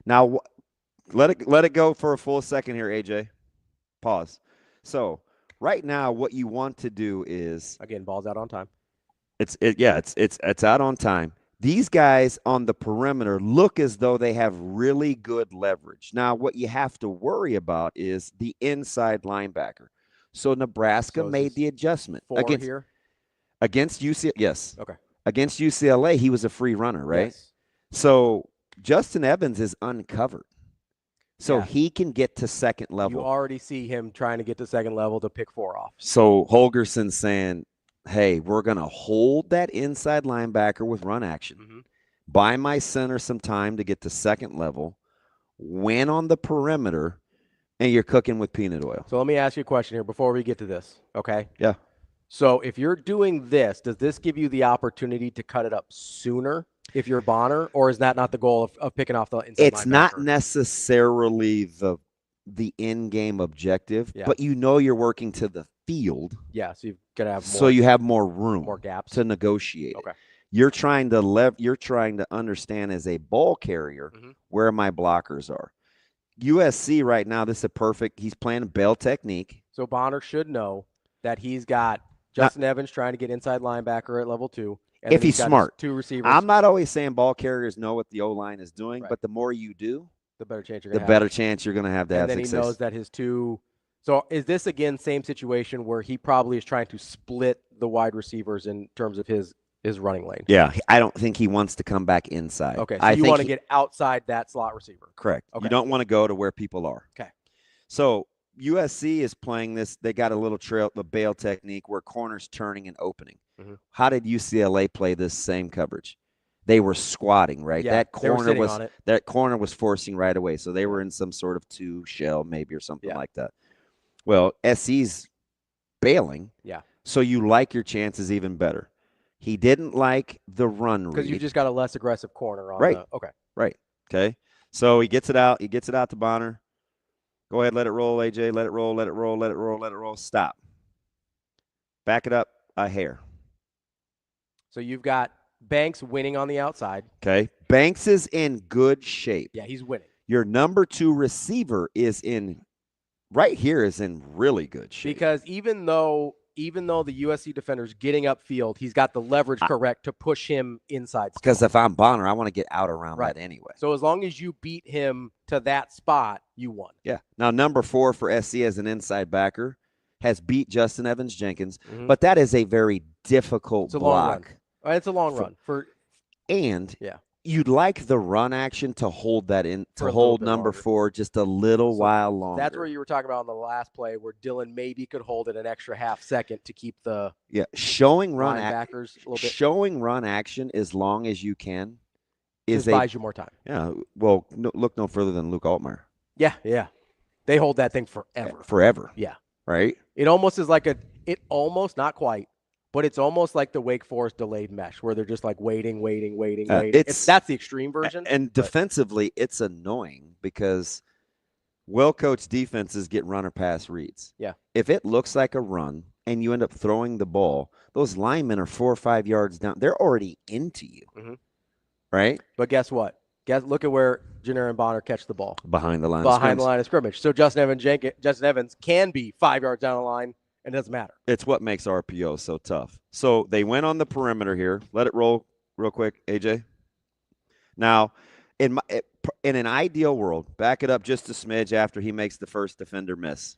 F: Now, let it go for a full second here, AJ. Pause. So right now, what you want to do is,
E: again, ball's out on time.
F: It's out on time. These guys on the perimeter look as though they have really good leverage. Now, what you have to worry about is the inside linebacker. So Nebraska made the adjustment against UCLA. Yes.
E: Okay.
F: Against UCLA, he was a free runner, right?
E: Yes.
F: So Justin Evans is uncovered. So he can get to second level.
E: You already see him trying to get to second level to pick 4 off.
F: So Holgorsen's saying, hey, we're going to hold that inside linebacker with run action. Buy my center some time to get to second level, win on the perimeter, and you're cooking with peanut oil.
E: So let me ask you a question here before we get to this, okay?
F: Yeah.
E: So if you're doing this, does this give you the opportunity to cut it up sooner if you're Bonner, or is that not the goal of picking off the inside linebacker?
F: It's not necessarily the in-game objective, but you're working to the field.
E: Yeah, so you've got to have more.
F: So you have more room,
E: more gaps
F: to negotiate.
E: Okay.
F: You're trying to understand as a ball carrier where my blockers are. USC right now, this is he's playing a bail technique.
E: So Bonner should know that he's got Justin Evans trying to get inside linebacker at level 2. And
F: if he's smart.
E: 2 receivers.
F: I'm not always saying ball carriers know what the O-line is doing, but the more you do,
E: the better chance you're
F: going to have to have
E: success. And then he knows that his 2 – so is this, again, same situation where he probably is trying to split the wide receivers in terms of his running lane?
F: Yeah, I don't think he wants to come back inside.
E: Okay, so you want to get outside that slot receiver.
F: Correct.
E: Okay.
F: You don't want to go to where people are.
E: Okay.
F: So USC is playing this. They got a little the bail technique where corners turning and opening. How did UCLA play this same coverage? They were squatting, right?
E: Yeah,
F: that corner was forcing right away. So they were in some sort of 2 shell maybe or something like that. Well, SC's bailing.
E: Yeah.
F: So you like your chances even better. He didn't like the run read.
E: Because you just got a less aggressive corner on okay.
F: Right. Okay. So he gets it out. He gets it out to Bonner. Go ahead, let it roll, AJ. Let it roll, let it roll, let it roll, let it roll. Stop. Back it up a hair.
E: So you've got Banks winning on the outside.
F: Okay. Banks is in good shape.
E: Yeah, he's winning.
F: Your number 2 receiver is in really good shape.
E: Because even though the USC defender's getting upfield, he's got the leverage correct to push him inside.
F: Because if I'm Bonner, I want to get out around that anyway.
E: So as long as you beat him to that spot, you won.
F: Yeah. Now, number 4 for SC as an inside backer has beat Justin Evans-Jenkins, but that is a very difficult block.
E: It's a long run.
F: You'd like the run action to hold that in, to hold number 4 just a little while longer.
E: That's where you were talking about on the last play where Dylan maybe could hold it an extra half second to keep the
F: showing run
E: linebackers a little bit.
F: Showing run action as long as you can
E: buys you more time.
F: Yeah. Well, look no further than Luke Altmaier.
E: Yeah. They hold that thing forever.
F: Forever.
E: Yeah.
F: Right?
E: It almost is like it almost, not quite, but it's almost like the Wake Forest delayed mesh where they're just like waiting. That's the extreme version.
F: And defensively, it's annoying because well-coached defenses get runner pass reads.
E: Yeah.
F: If it looks like a run and you end up throwing the ball, those linemen are 4 or 5 yards down. They're already into you, right?
E: But guess what? Look at where Jenner and Bonner catch the ball.
F: Behind the line
E: of scrimmage. So Justin Evans can be 5 yards down the line, and it doesn't matter.
F: It's what makes RPO so tough. So they went on the perimeter here. Let it roll real quick, AJ. Now, in an ideal world, back it up just a smidge after he makes the first defender miss.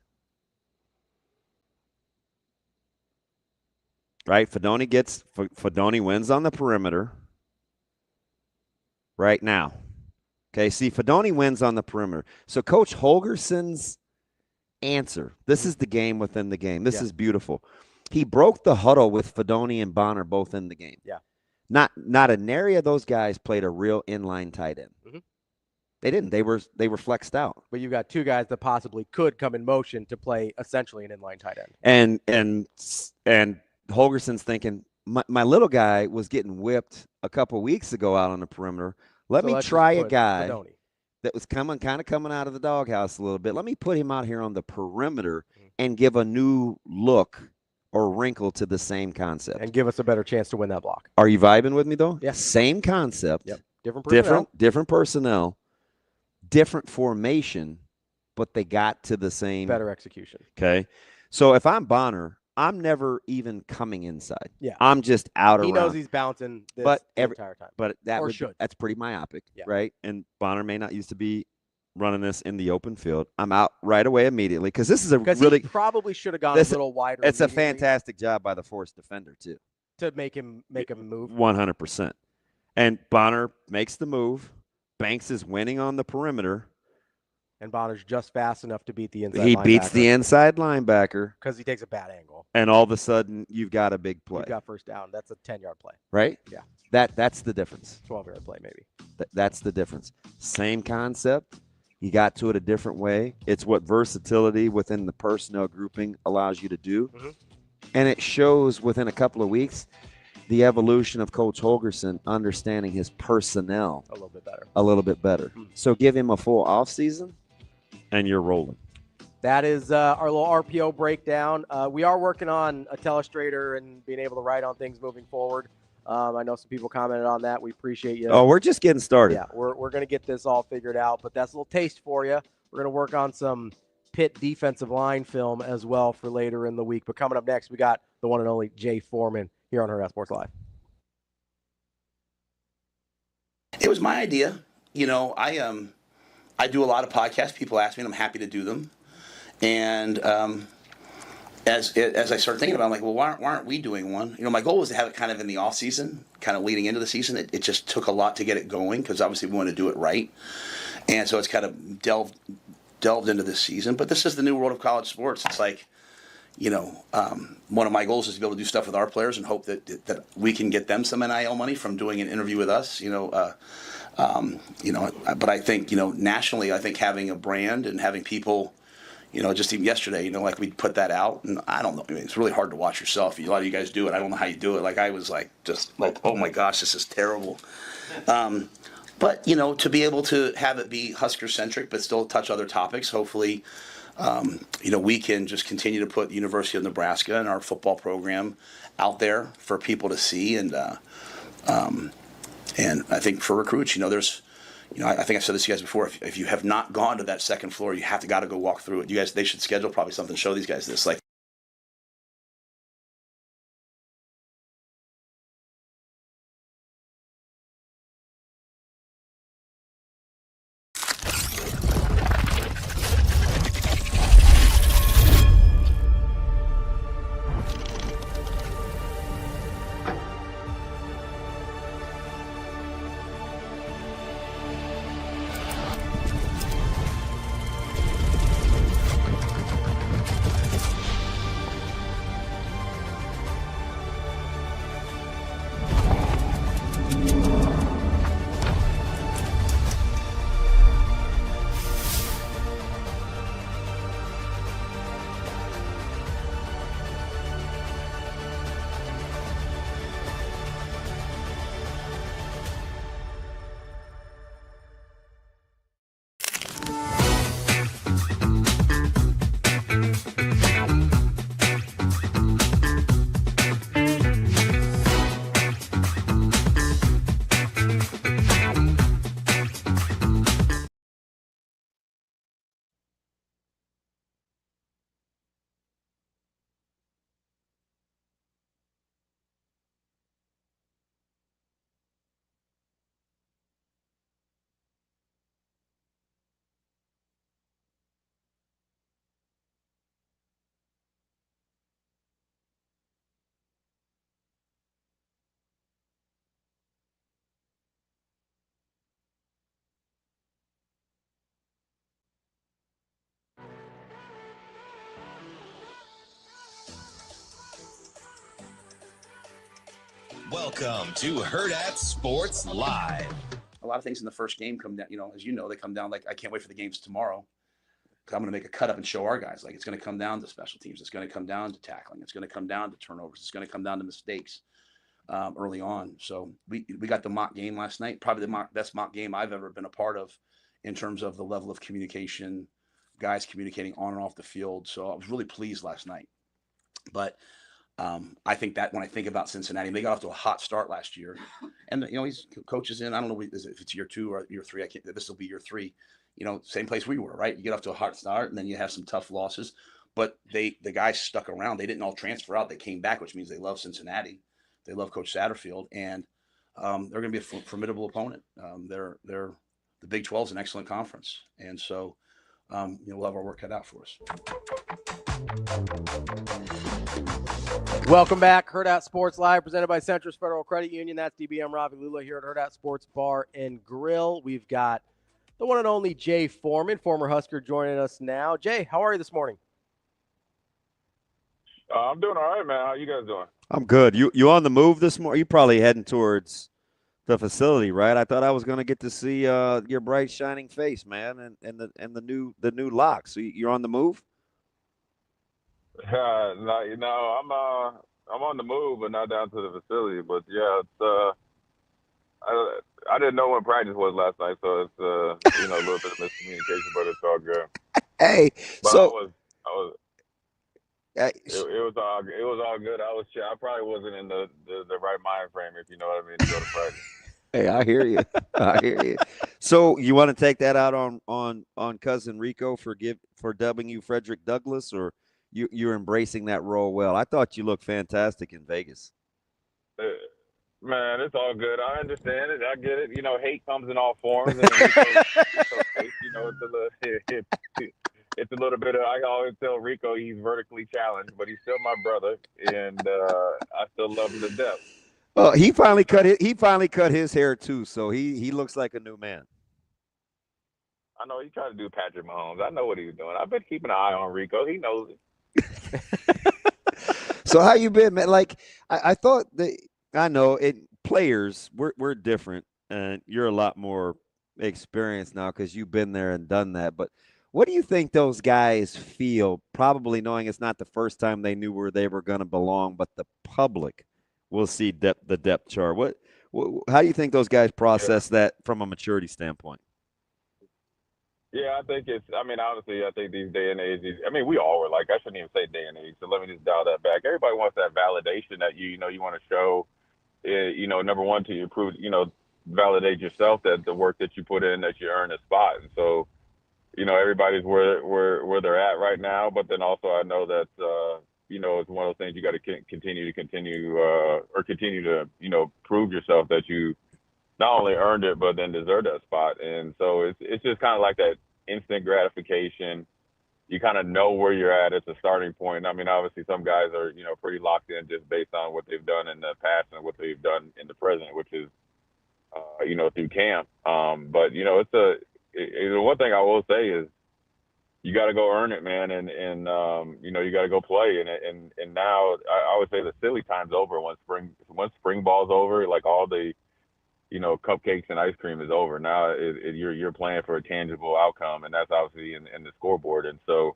F: Right? Fedoni wins on the perimeter right now. Okay, see, Fedoni wins on the perimeter. So Coach Holgorsen's answer, this is the game within the game. This is beautiful. He broke the huddle with Fedoni and Bonner both in the game.
E: Yeah.
F: Not an area of those guys played a real inline tight end. They didn't. They were flexed out.
E: But you've got two guys that possibly could come in motion to play essentially an inline tight end.
F: And Holgorsen's thinking, my little guy was getting whipped a couple weeks ago out on the perimeter. Let me try a guy that was coming out of the doghouse a little bit. Let me put him out here on the perimeter and give a new look or wrinkle to the same concept.
E: And give us a better chance to win that block.
F: Are you vibing with me, though?
E: Yeah.
F: Same concept.
E: Yep. Different
F: personnel, different formation, but they got to the same.
E: Better execution.
F: Okay. So if I'm Bonner, I'm never even coming inside.
E: Yeah.
F: I'm just out around.
E: He knows he's bouncing the entire time.
F: But that's pretty myopic, right? And Bonner may not used to be running this in the open field. I'm out right away immediately because this is
E: he probably should have gone a little wider.
F: It's a fantastic job by the force defender too.
E: To make him move.
F: 100%. And Bonner makes the move. Banks is winning on the perimeter.
E: And Bonner's just fast enough to beat the inside linebacker.
F: He beats the inside linebacker.
E: Because he takes a bad angle.
F: And all of a sudden, you've got a big play.
E: You've got first down. That's a 10-yard play.
F: Right?
E: Yeah.
F: That's the difference.
E: 12-yard play, maybe.
F: That's the difference. Same concept. You got to it a different way. It's what versatility within the personnel grouping allows you to do. And it shows within a couple of weeks the evolution of Coach Holgorsen understanding his personnel
E: a little bit better.
F: So give him a full offseason, and you're rolling.
E: That is our little RPO breakdown. We are working on a telestrator and being able to write on things moving forward. I know some people commented on that. We appreciate you.
F: Oh, we're just getting started.
E: Yeah, we're going to get this all figured out, but that's a little taste for you. We're going to work on some Pitt defensive line film as well for later in the week. But coming up next, we got the one and only Jay Foreman here on Hurrdat Sports Live.
G: It was my idea. You know, I do a lot of podcasts. People ask me, and I'm happy to do them. And as I started thinking about it, I'm like, well, why aren't we doing one? You know, my goal was to have it kind of in the off season, kind of leading into the season. It just took a lot to get it going because obviously we want to do it right. And so it's kind of delved into this season. But this is the new world of college sports. It's like, you know, one of my goals is to be able to do stuff with our players and hope that we can get them some NIL money from doing an interview with us. But I think, nationally, I think having a brand and having people, just even yesterday, like we put that out, and I don't know. I mean, it's really hard to watch yourself. A lot of you guys do it. I don't know how you do it. Like I was oh my gosh, this is terrible. But to be able to have it be Husker centric, but still touch other topics, hopefully. We can just continue to put the University of Nebraska and our football program out there for people to see, and I think for recruits, there's, I think I've said this to you guys before. If you have not gone to that second floor, you have to go walk through it. You guys, they should schedule probably something to show these guys this. Like.
A: Welcome to Hurrdat Sports Live.
G: A lot of things in the first game come down, as you know, they come down like, I can't wait for the games tomorrow. I'm going to make a cut up and show our guys. Like, it's going to come down to special teams. It's going to come down to tackling. It's going to come down to turnovers. It's going to come down to mistakes early on. So we got the mock game last night, probably the best mock game I've ever been a part of in terms of the level of communication, guys communicating on and off the field. So I was really pleased last night. But I think that when I think about Cincinnati, they got off to a hot start last year. And, he's coaches in, I don't know if it's year 2 or year 3. This will be year 3. Same place we were, right? You get off to a hot start and then you have some tough losses. But the guys stuck around. They didn't all transfer out. They came back, which means they love Cincinnati. They love Coach Satterfield. And they're going to be a formidable opponent. They're the Big 12 is an excellent conference. And so we'll have our work cut out for us.
E: Welcome back. Hurrdat Sports Live, presented by Centris Federal Credit Union. That's DBM Ravi, Lulla here at Hurrdat Sports Bar and Grill. We've got the one and only Jay Foreman, former Husker, joining us now. Jay, how are you this morning?
P: I'm doing all right, man. How you guys doing?
F: I'm good. You on the move this morning? You probably heading towards the facility, right? I thought I was going to get to see your bright shining face, man, and the new lock. So you're on the move?
P: No, I'm on the move, but not down to the facility. But yeah, it's I didn't know when practice was last night, so it's a little bit of miscommunication, but it's all good.
F: Hey,
P: but
F: so
P: it was all good. I probably wasn't in the right mind frame, if you know what I mean, to go to practice.
F: Hey, I hear you. I hear you. So you want to take that out on cousin Rico for dubbing you Frederick Douglass, or you're embracing that role well? I thought you looked fantastic in Vegas.
P: Man, it's all good. I understand it. I get it. Hate comes in all forms. And it's a little bit of, I always tell Rico he's vertically challenged, but he's still my brother, and I still love him to death.
F: Well, he finally cut his hair too, so he looks like a new man.
P: I know he tried to do Patrick Mahomes. I know what he was doing. I've been keeping an eye on Rico. He knows it.
F: So how you been, man? Like I thought that. I know players, we're different, and you're a lot more experienced now because you've been there and done that. But what do you think those guys feel, probably knowing it's not the first time they knew where they were going to belong, but the public will see the depth chart? How do you think those guys process that from a maturity standpoint?
P: Yeah, I think honestly, I think these day and age, we all were like, I shouldn't even say day and age, so let me just dial that back. Everybody wants that validation that you want to show, number one, to prove, validate yourself that the work that you put in, that you earn a spot. And so, everybody's where they're at right now, but then also I know that, it's one of those things you got to continue to prove yourself that you not only earned it, but then deserve that spot. And so it's just kind of like that instant gratification. You kind of know where you're at the starting point. Obviously some guys are, pretty locked in just based on what they've done in the past and what they've done in the present, which is, through camp. But, it's the one thing I will say is you got to go earn it, man. And you got to go play. And now I would say the silly time's over once spring ball's over, like all the, cupcakes and ice cream is over. Now you're playing for a tangible outcome, and that's obviously in the scoreboard. And so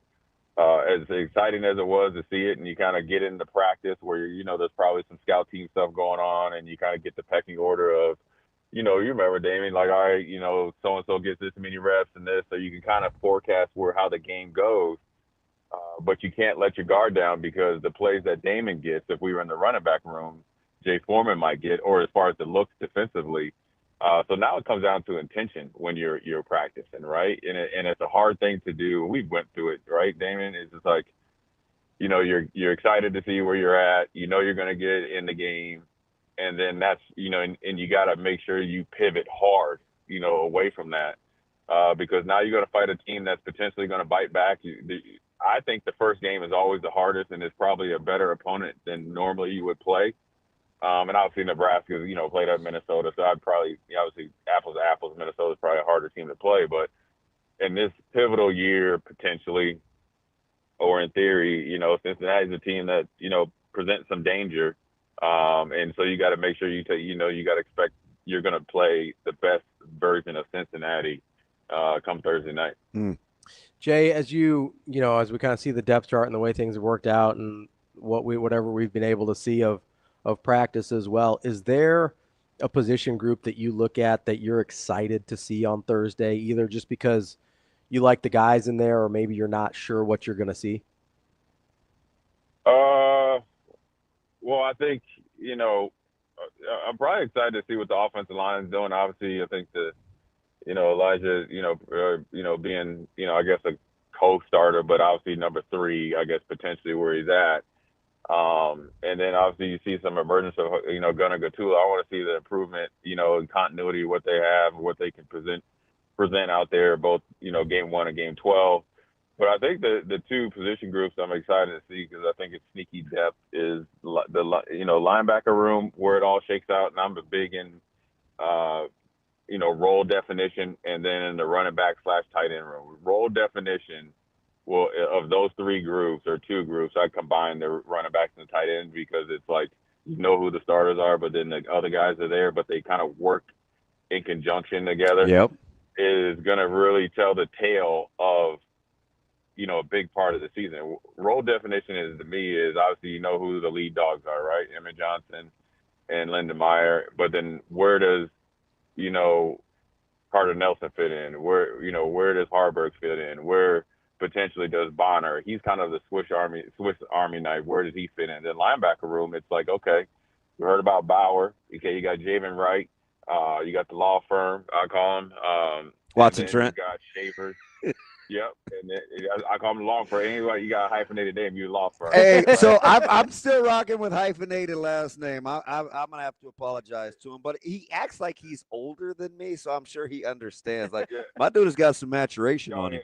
P: as exciting as it was to see it, and you kind of get into practice where, there's probably some scout team stuff going on, and you kind of get the pecking order of, you remember, Damon, like, all right, so-and-so gets this many reps and this, so you can kind of forecast how the game goes. But you can't let your guard down, because the plays that Damon gets, if we were in the running back room, Jay Foreman might get, or as far as the looks defensively. So now it comes down to intention when you're practicing, right? And it's a hard thing to do. We went through it, right, Damon? It's just like, you're excited to see where you're at. You're going to get in the game. And then that's, and you got to make sure you pivot hard, away from that. Because now you're going to fight a team that's potentially going to bite back. I think the first game is always the hardest, and it's probably a better opponent than normally you would play. And obviously Nebraska, played at Minnesota, so I'd probably, obviously apples to apples, Minnesota's probably a harder team to play. But in this pivotal year, potentially, or in theory, Cincinnati's a team that, presents some danger. And so you got to make sure you got to expect you're going to play the best version of Cincinnati come Thursday night.
E: Jay, as as we kind of see the depth chart and the way things have worked out and whatever we've been able to see of practice as well, is there a position group that you look at that you're excited to see on Thursday, either just because you like the guys in there or maybe you're not sure what you're going to see?
P: Well, I think, I'm probably excited to see what the offensive line is doing. Obviously, I think Elijah, being, I guess a co-starter, but obviously number 3, I guess potentially where he's at. And then obviously you see some emergence of, Gunnar Gatula. I want to see the improvement, in continuity, what they have, what they can present out there, both, game 1 and game 12. But I think the 2 position groups I'm excited to see, because I think it's sneaky depth, is the linebacker room, where it all shakes out. And I'm big in, role definition, and then in the running back / tight end room. Role definition, well, of those 3 groups or 2 groups, I combine the running backs and the tight ends, because it's like you know who the starters are, but then the other guys are there, but they kind of work in conjunction together.
F: Yep.
P: Is going to really tell the tale of, a big part of the season. Role definition to me is obviously you know who the lead dogs are, right? Emmett Johnson and Lyndon Meyer. But then where does, Carter Nelson fit in? Where does Harburg fit in? Where potentially does Bonner? He's kind of the Swiss Army knife. Where does he fit in? Then linebacker room, it's like, okay, you heard about Bauer. Okay, you got Javen Wright. You got the law firm, I call him.
F: Watson Trent.
P: You got Shavers. Yep, and then I call him law firm. Anyway, you got a hyphenated name, you law firm.
F: Hey, so I'm still rocking with hyphenated last name. I'm gonna have to apologize to him, but he acts like he's older than me, so I'm sure he understands. Like my dude has got some maturation on him.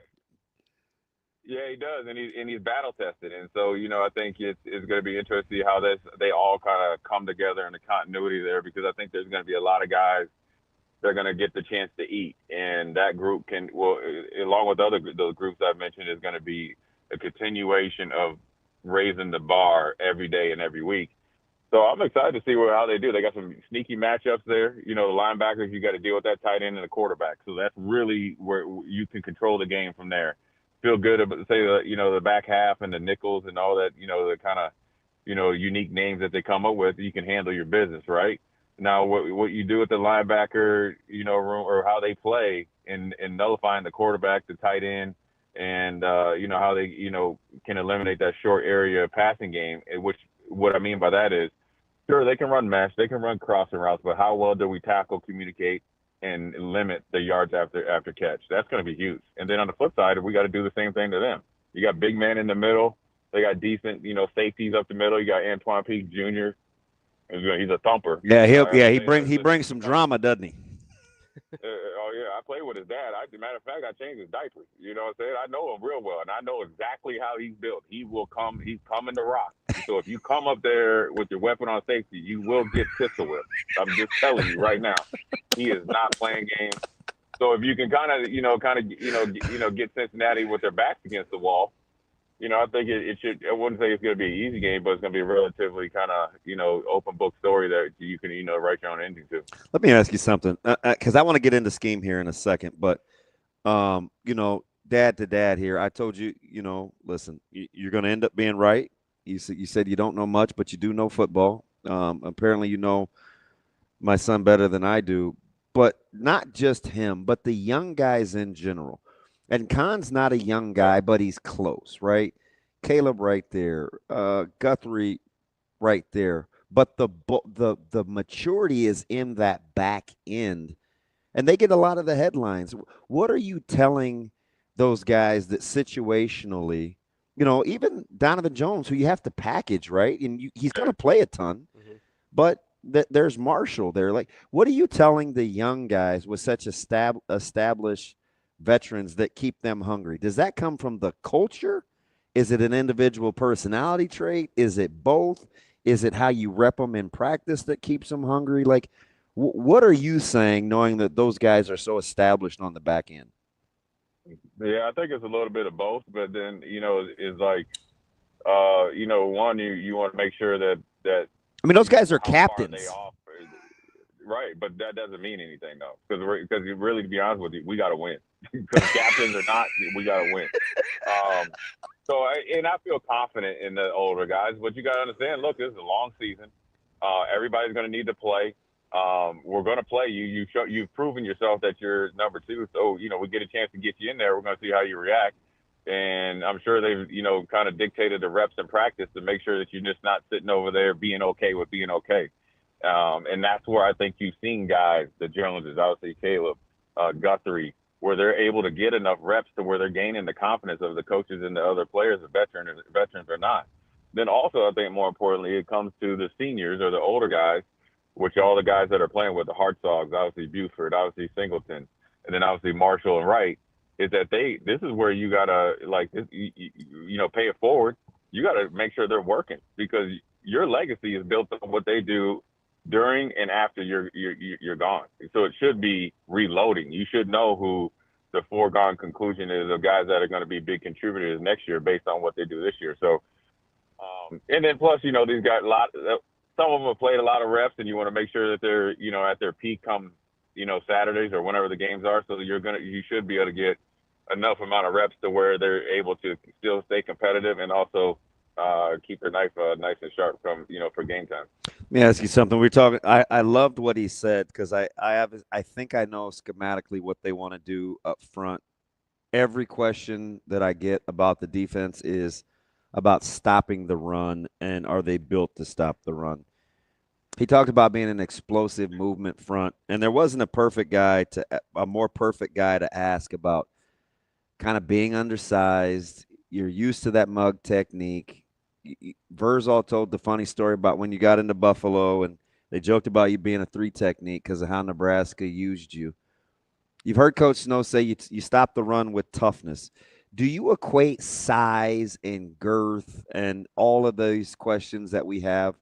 P: Yeah, he does, and he's battle tested, and so I think it's going to be interesting to see how they all kind of come together in the continuity there, because I think there's going to be a lot of guys they're going to get the chance to eat. And that group along with those groups I've mentioned, is going to be a continuation of raising the bar every day and every week. So I'm excited to see how they do. They got some sneaky matchups there. The linebackers, you got to deal with that tight end and the quarterback. So that's really where you can control the game from there. Feel good about, say, the back half and the nickels and all that, the kind of, unique names that they come up with. You can handle your business, right? Now, what you do with the linebacker, room, or how they play in nullifying the quarterback, the tight end, and, how they, can eliminate that short area passing game, which what I mean by that is, sure, they can run mesh, they can run crossing routes, but how well do we tackle, communicate, and limit the yards after catch? That's going to be huge. And then on the flip side, we got to do the same thing to them. You got big men in the middle. They got decent, safeties up the middle. You got Antoine Peak Jr., he's a thumper.
F: Yeah, he brings some drama, doesn't he?
P: Oh yeah, I play with his dad. Matter of fact, I changed his diapers. You know what I'm saying? I know him real well, and I know exactly how he's built. He will come. He's coming to rock. So if you come up there with your weapon on safety, you will get pistol whipped. I'm just telling you right now. He is not playing games. So if you can kind of get Cincinnati with their backs against the wall, I think it should. I wouldn't say it's going to be an easy game, but it's going to be a relatively kind of, open book story that you can, write your own ending to.
F: Let me ask you something, because I want to get into scheme here in a second. But, dad to dad here, I told you, listen, you're going to end up being right. You said you don't know much, but you do know football. Apparently, you know my son better than I do. But not just him, but the young guys in general. And Khan's not a young guy, but he's close, right? Caleb right there, Guthrie right there. But the maturity is in that back end, and they get a lot of the headlines. What are you telling those guys that situationally, even Donovan Jones, who you have to package, right? And he's going to play a ton, but there's Marshall there. Like, what are you telling the young guys with such established veterans that keep them hungry? Does that come from the culture? Is it an individual personality trait? Is it both? Is it how you rep them in practice that keeps them hungry? Like, what are you saying, knowing that those guys are so established on the back end?
P: Yeah, I think it's a little bit of both, but then, it's like, one, you want to make sure that
F: I mean, those guys are
P: how far
F: captains.
P: they off. Right, but that doesn't mean anything though, because really, to be honest with you, we got to win. Because captains or not, we got to win. And I feel confident in the older guys, but you got to understand. Look, this is a long season. Everybody's going to need to play. We're going to play you. You've proven yourself that you're number 2. So we get a chance to get you in there. We're going to see how you react. And I'm sure they've kind of dictated the reps in practice to make sure that you're just not sitting over there being okay with being okay. And that's where I think you've seen guys, the Joneses, obviously Caleb, Guthrie, where they're able to get enough reps to where they're gaining the confidence of the coaches and the other players, the veterans or not. Then also, I think more importantly, it comes to the seniors or the older guys, which are all the guys that are playing with the Hartsogs, obviously Buford, obviously Singleton, and then obviously Marshall and Wright, is that this is where you got to, pay it forward. You got to make sure they're working, because your legacy is built on what they do during and after you're gone. So it should be reloading. You should know who the foregone conclusion is of guys that are going to be big contributors next year based on what they do this year. So, and then plus, these guys, some of them have played a lot of reps, and you want to make sure that they're, at their peak come, Saturdays or whenever the games are. So you should be able to get enough amount of reps to where they're able to still stay competitive and also keep their knife nice and sharp from for game time.
F: Let me ask you something. We're talking. I loved what he said, because I think I know schematically what they want to do up front. Every question that I get about the defense is about stopping the run, and are they built to stop the run? He talked about being an explosive movement front, and there wasn't a more perfect guy to ask about kind of being undersized. You're used to that mug technique. Verzal told the funny story about when you got into Buffalo, and they joked about you being a 3 technique because of how Nebraska used you. You've heard Coach Snow say you stop the run with toughness. Do you equate size and girth and all of these questions that we have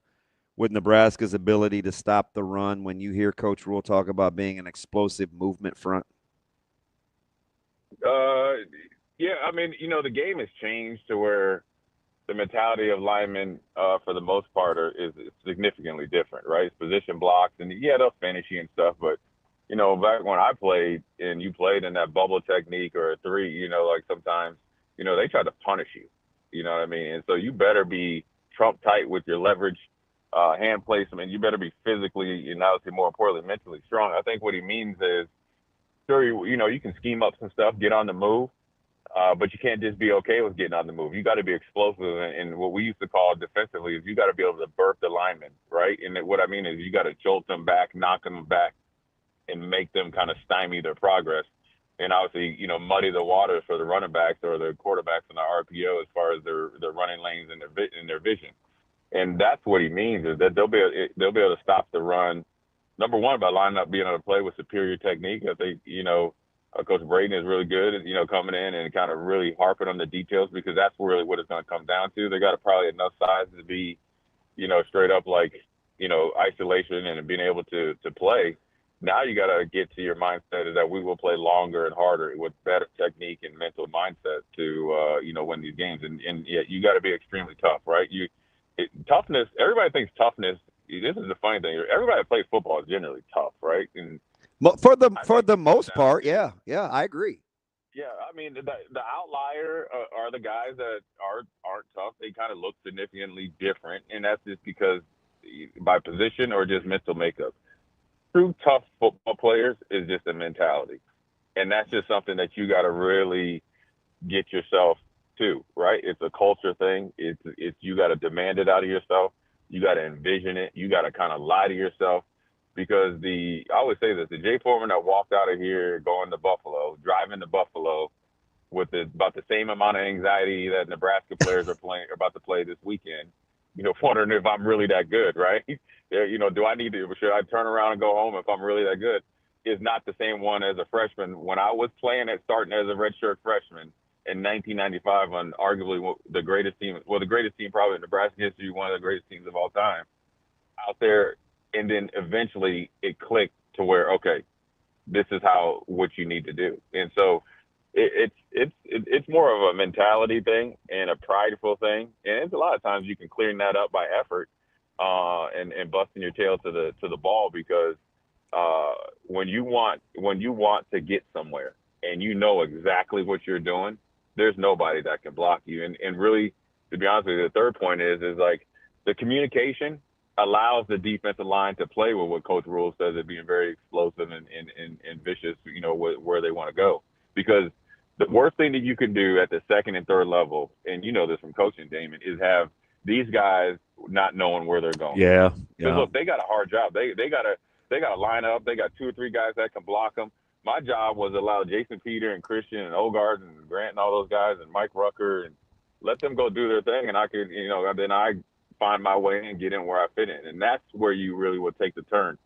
F: with Nebraska's ability to stop the run when you hear Coach Rule talk about being an explosive movement front?
P: Yeah, I mean, the game has changed to where the mentality of linemen, for the most part, is significantly different, right? It's position blocks, and they'll finish you and stuff, but back when I played and you played in that bubble technique or a 3, sometimes, they try to punish you, you know what I mean? And so you better be trump tight with your leverage, hand placement. You better be physically and obviously more importantly, mentally strong. I think what he means is, sure, you can scheme up some stuff, get on the move, but you can't just be okay with getting on the move. You got to be explosive, and what we used to call defensively is you got to be able to birth the lineman, right? And what I mean is you got to jolt them back, knock them back, and make them kind of stymie their progress. And obviously, muddy the waters for the running backs or the quarterbacks in the RPO as far as their running lanes and their vision. And that's what he means, is that they'll be able to stop the run. Number one, by lining up, being able to play with superior technique. I think, Coach Braden is really good at, coming in and kind of really harping on the details, because that's really what it's going to come down to. They got probably enough size to be, straight up like, isolation and being able to play. Now you got to get to your mindset is that we will play longer and harder with better technique and mental mindset to, win these games. And yeah, you got to be extremely tough, right? Toughness, everybody thinks toughness. This is the funny thing. Everybody that plays football is generally tough, right? And
F: for the most part, yeah, I agree.
P: Yeah, I mean, the outlier are the guys that aren't tough. They kind of look significantly different, and that's just because by position or just mental makeup. True tough football players is just a mentality, and that's just something that you got to really get yourself to, right? It's a culture thing. It's you got to demand it out of yourself. You got to envision it. You got to kind of lie to yourself, because I always say this: the Jay Foreman that walked out of here going to Buffalo, driving to Buffalo with about the same amount of anxiety that Nebraska players are about to play this weekend, wondering if I'm really that good, right? Should I turn around and go home if I'm really that good? Is not the same one as a freshman. When I was playing starting as a redshirt freshman in 1995 on arguably the greatest team probably in Nebraska history, one of the greatest teams of all time out there. And then eventually it clicked to where, okay, this is what you need to do. And so it's more of a mentality thing and a prideful thing. And it's a lot of times you can clean that up by effort. and busting your tail to the ball, because when you want to get somewhere and you know exactly what you're doing, there's nobody that can block you. And really, to be honest with you, the third point is like the communication allows the defensive line to play with what Coach Rule says of being very explosive and vicious, where they want to go. Because the worst thing that you can do at the second and third level, and you know this from coaching, Damon, is have these guys not knowing where they're going.
F: Yeah.
P: Because look, they got a hard job. They got to line up. They got 2 or 3 guys that can block them. My job was to allow Jason Peter and Christian and Holgorsen and Grant and all those guys and Mike Rucker and let them go do their thing, and I could, then I find my way and get in where I fit in. And that's where you really will take the turn.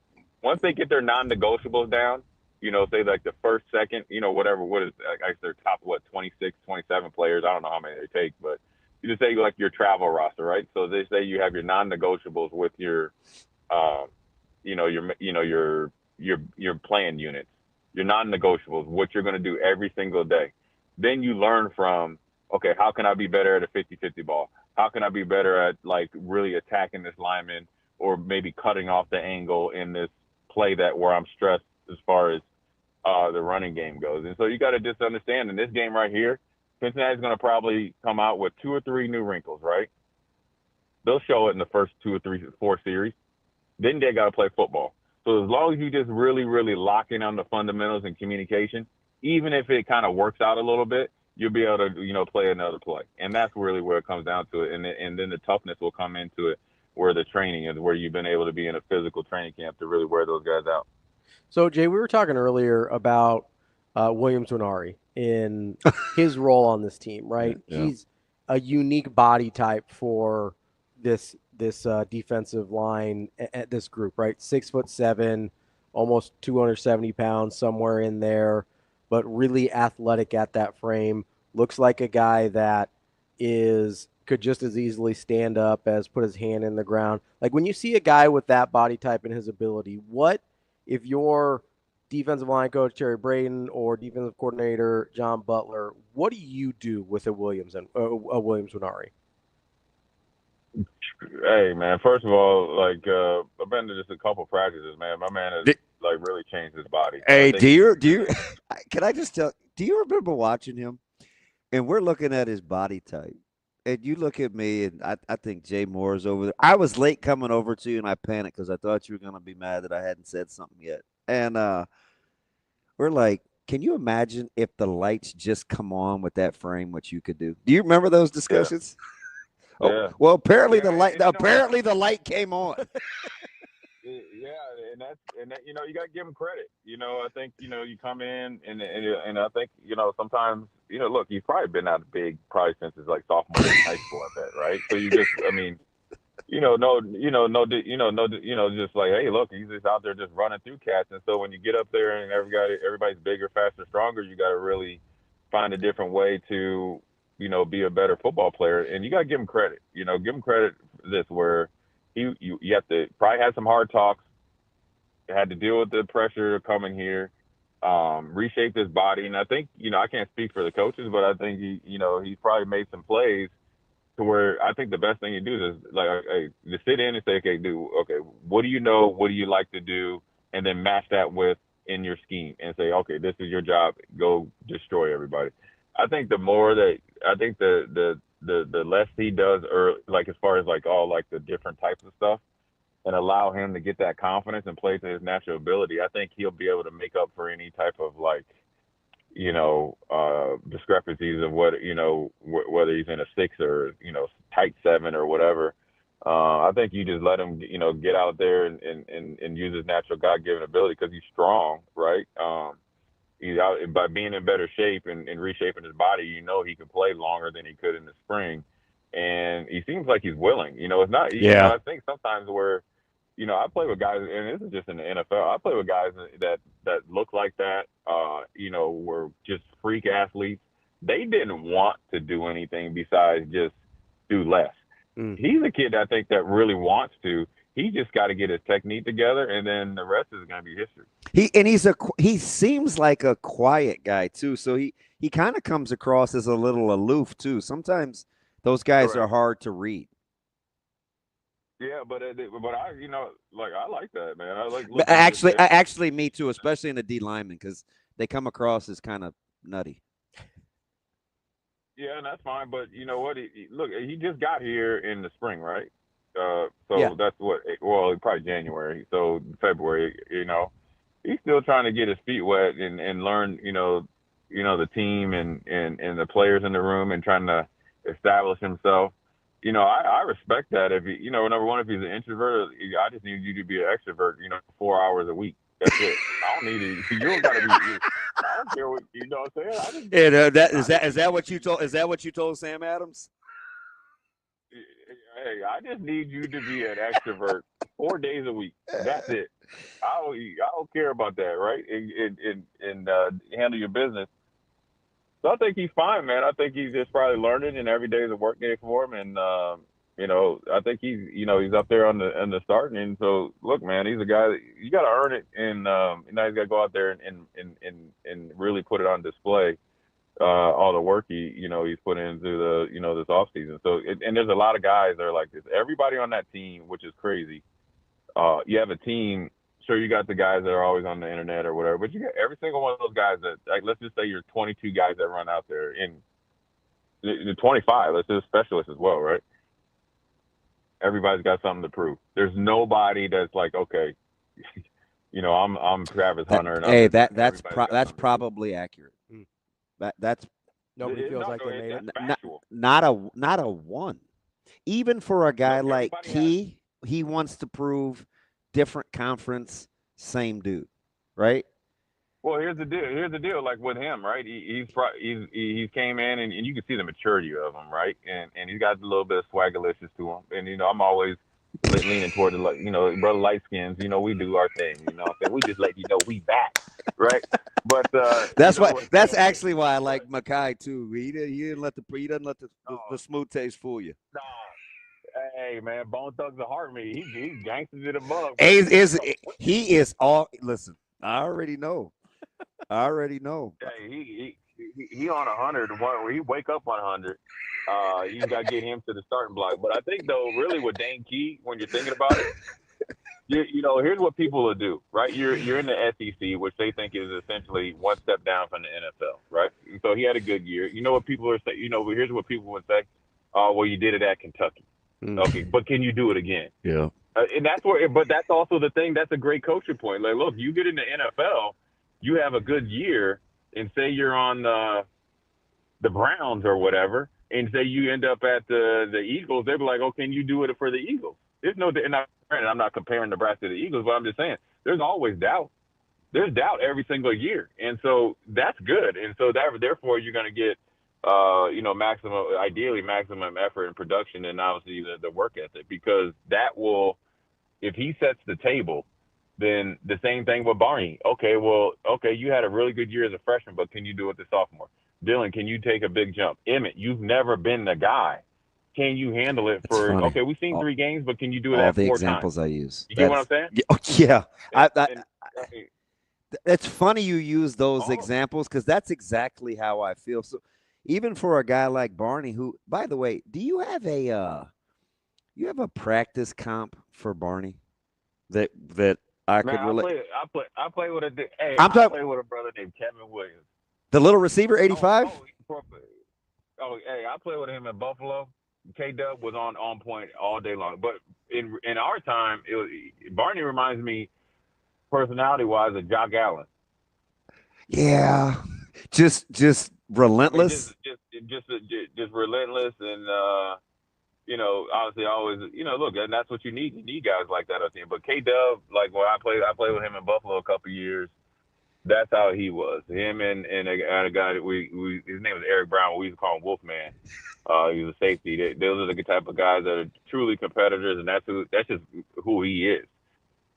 P: Once they get their non-negotiables down, say like the first, second, what is, I guess their top, 26, 27 players. I don't know how many they take, but you just say like your travel roster, right? So they say you have your non-negotiables with your, your playing units, your non-negotiables, what you're going to do every single day. Then you learn from, okay, how can I be better at a 50-50 ball? How can I be better at like really attacking this lineman, or maybe cutting off the angle in this play where I'm stressed as far as the running game goes? And so you got to just understand, in this game right here, Cincinnati's going to probably come out with 2 or 3 new wrinkles, right? They'll show it in the first 2 or 3, 4 series. Then they got to play football. So as long as you just really, really lock in on the fundamentals and communication, even if it kind of works out a little bit, you'll be able to, play another play. And that's really where it comes down to it. And then the toughness will come into it, where the training is, where you've been able to be in a physical training camp to really wear those guys out.
E: So, Jay, we were talking earlier about Williams-Winnari in his role on this team, right?
F: Yeah.
E: He's a unique body type for this defensive line at this group, right? 6'7", almost 270 pounds, somewhere in there, but really athletic at that frame. Looks like a guy that could just as easily stand up as put his hand in the ground. Like, when you see a guy with that body type and his ability, what if your defensive line coach Terry Braden or defensive coordinator John Butler, what do you do with a Williams-Winnari?
P: Hey, man, first of all, like, I've been to just a couple practices, man. My man has really changed his body.
F: Hey, do you can I just tell, do you remember watching him? And we're looking at his body type. And you look at me, and I think Jay Moore is over there. I was late coming over to you, and I panicked because I thought you were going to be mad that I hadn't said something yet. And we're like, can you imagine if the lights just come on with that frame, what you could do? Do you remember those discussions?
P: Yeah.
F: Oh, well, apparently the light came on.
P: Yeah, and that, you got to give him credit. I think, you come in and I think, sometimes, look, he's probably been out big probably since his like sophomore year in high school, I bet, right? So you just, I mean, just like, hey, look, he's just out there just running through cats. And so when you get up there and everybody's bigger, faster, stronger, you got to really find a different way to, be a better football player. And you got to give him credit. Give him credit for this, where you have to probably have some hard talks, had to deal with the pressure coming here, reshape his body. And I think, I can't speak for the coaches, but I think he's probably made some plays to where I think the best thing you do is like, hey, to sit in and say, okay, what do you know? What do you like to do? And then match that with in your scheme and say, okay, this is your job. Go destroy everybody. I think the more that the less he does, or like as far as like all like the different types of stuff, and allow him to get that confidence and play to his natural ability, I think he'll be able to make up for any type of like, discrepancies of what, whether he's in a 6 or, tight 7 or whatever. I think you just let him, get out there and use his natural God-given ability, because he's strong, right? He's out by being in better shape and reshaping his body. He can play longer than he could in the spring, and he seems like he's willing. It's not. I think sometimes where, I play with guys, and this is just in the NFL. I play with guys that look like that. Were just freak athletes. They didn't want to do anything besides just do less. He's a kid I think that really wants to. He just got to get his technique together, and then the rest is going to be history.
F: He seems like a quiet guy too. So he kind of comes across as a little aloof too. Sometimes those guys are hard to read.
P: Yeah, but I I like that, man. I like.
F: But actually, me too, especially in the D linemen, because they come across as kind of nutty.
P: Yeah, and that's fine. But you know what? He just got here in the spring, right? That's probably January. So February, he's still trying to get his feet wet and learn, the team and the players in the room and trying to establish himself. I respect that. If number one, if he's an introvert, I just need you to be an extrovert. 4 hours a week. That's it. I don't need it. You don't got to be. I don't care what what I'm saying.
F: Is that what you told? Is that what you told Sam Adams?
P: Hey, I just need you to be an extrovert 4 days a week. That's it. I don't care about that, right? And handle your business. So I think he's fine, man. I think he's just probably learning, and every day is a work day for him. And I think he's up there on the starting. And so look, man, he's a guy that you got to earn it, and now he's got to go out there and really put it on display. All the work he's put in through the this off season. So and there's a lot of guys that are like this. Everybody on that team, which is crazy. You have a team. Sure, you got the guys that are always on the internet or whatever, but you got every single one of those guys that, like, let's just say you're 22 guys that run out there, and the 25. Let's just specialists as well, right? Everybody's got something to prove. There's nobody that's like, okay, I'm Travis Hunter. And
F: that's probably accurate. That's
E: nobody feels like they made it.
F: Not a one. Even for a guy like he wants to prove different conference, same dude, right?
P: Well, here's the deal. Like with him, right? He's came in and you can see the maturity of him, right? And he's got a little bit of swaggerlicious to him. And I'm always leaning toward the brother light skins. We do our thing. We just let we back, right? But
F: that's actually why I like Makai too. He doesn't let the smooth taste fool you.
P: Nah. Hey man, Bone Thugs a heart me. He's gangsters in the mug.
F: He is all. Listen, I already know.
P: Hey, he on 100. Where he wake up on 100. You got to get him to the starting block. But I think though, really with Dane Key, when you're thinking about it, here's what people will do, right? You're in the SEC, which they think is essentially one step down from the NFL, right? And so he had a good year. You know what people are saying? Here's what people would say. Well, you did it at Kentucky. Okay, but can you do it again?
F: Yeah.
P: And but that's also the thing. That's a great coaching point. Like, look, you get in the NFL, you have a good year, and say you're on the Browns or whatever, and say you end up at the Eagles, they'll be like, oh, can you do it for the Eagles? There's no, and I'm not comparing Nebraska to the Eagles, but I'm just saying there's always doubt. There's doubt every single year, and so that's good. And so therefore you're going to get maximum effort and production, and obviously the work ethic, because that will, if he sets the table, then the same thing with Barney. Okay, you had a really good year as a freshman, but can you do it the sophomore? Dylan, can you take a big jump? Emmett, you've never been the guy. Can you handle it okay, we've seen 3 games, but can you do it at 4 times?
F: All the examples I use.
P: You get what I'm saying?
F: Yeah. It's funny you use those examples, because that's exactly how I feel. So even for a guy like Barney, who, by the way, do you have a practice comp for Barney that I could relate?
P: I play with a
F: I
P: play with a brother named Kevin Williams.
F: The little receiver, 85?
P: Hey, I played with him in Buffalo. K-Dub was on point all day long. But in our time, Barney reminds me personality-wise of Jock Allen.
F: Yeah. Just relentless.
P: Just relentless, and obviously always, look, and that's what you need. You need guys like that on team. But K-Dub, like when I played with him in Buffalo a couple years. That's how he was. Him and a guy that his name was Eric Brown. We used to call him Wolfman. He was a safety. Those are the type of guys that are truly competitors, and that's just who he is.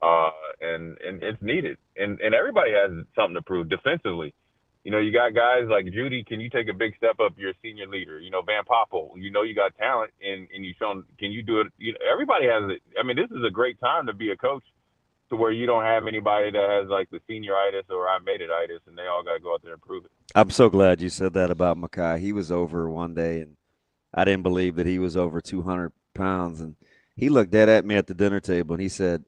P: And it's needed. And everybody has something to prove defensively. You got guys like Judy. Can you take a big step up? You're a senior leader. Van Poppel. You got talent, and you shown. Can you do it? Everybody has it. I mean, this is a great time to be a coach, to where you don't have anybody that has like the senioritis or I made it-itis, and they all got to go out there and prove it.
F: I'm so glad you said that about Makai. He was over one day, and I didn't believe that he was over 200 pounds, and He looked dead at me at the dinner table, and he said,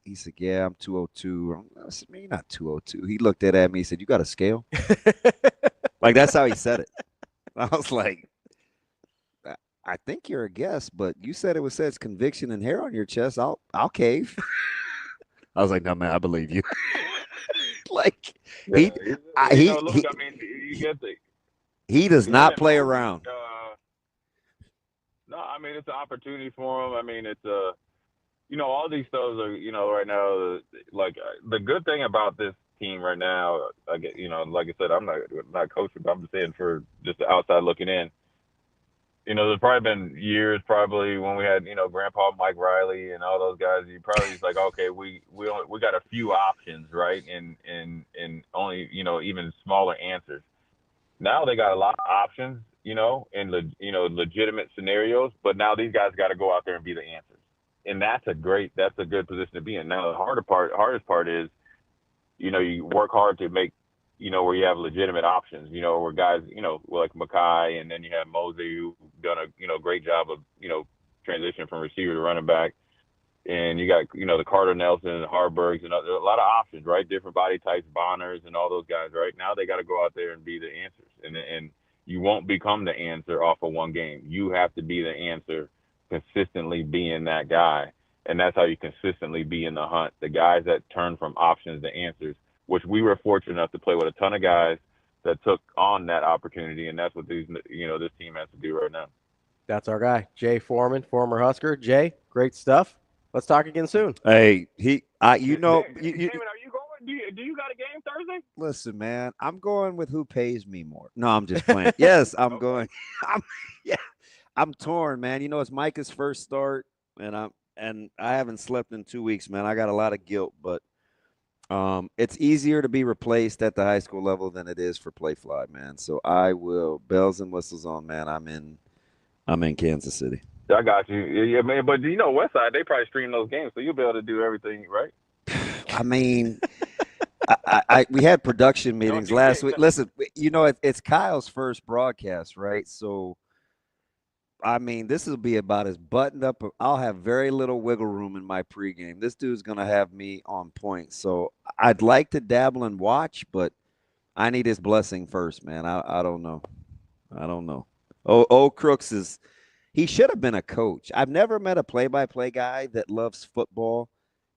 F: he said, yeah, I'm 202. I said, man, you're not 202. He looked dead at me. He said, you got a scale? Like, that's how he said it. I was like, I think you're a guest, but you said it says conviction and hair on your chest. I'll cave. I was like, no, man, I believe you. Like, he does not play around.
P: No, I mean, it's an opportunity for him. I mean, it's all these stuff are, right now, like the good thing about this team right now, I get, like I said, I'm not coaching, but I'm just saying for just the outside looking in. There's probably been years when we had, Grandpa Mike Riley and all those guys. You probably just like, okay, we got a few options, right? And only, even smaller answers. Now they got a lot of options, in legitimate scenarios, but now these guys got to go out there and be the answers. And that's a good position to be in. Now the hardest part is, you work hard to make, where you have legitimate options, where guys, like Mackay, and then you have Mosey, who done a, great job of, transition from receiver to running back. And you got, the Carter Nelson and Harburgs and a lot of options, right? Different body types, Bonners and all those guys, right? Now they got to go out there and be the answers. And you won't become the answer off of one game. You have to be the answer, consistently being that guy. And that's how you consistently be in the hunt. The guys that turn from options to answers, which we were fortunate enough to play with a ton of guys that took on that opportunity. And that's what this team has to do right now.
E: That's our guy, Jay Foreman, former Husker. Jay, great stuff. Let's talk again soon.
F: Hey,
P: Damon, are you going? Do you got a game Thursday?
F: Listen, man, I'm going with who pays me more. No, I'm just playing. Yes, I'm going. I'm torn, man. It's Micah's first start, and I haven't slept in 2 weeks, man. I got a lot of guilt, but it's easier to be replaced at the high school level than it is for play fly, man. So I will bells and whistles on, man. I'm in Kansas City.
P: I got you. Yeah, man. But Westside, they probably stream those games, so you'll be able to do everything, right?
F: I mean, we had production meetings last week. Listen, it's Kyle's first broadcast, right? So, I mean, this will be about as buttoned up. I'll have very little wiggle room in my pregame. This dude's going to have me on point. So I'd like to dabble and watch, but I need his blessing first, man. I don't know. Old Crooks he should have been a coach. I've never met a play-by-play guy that loves football,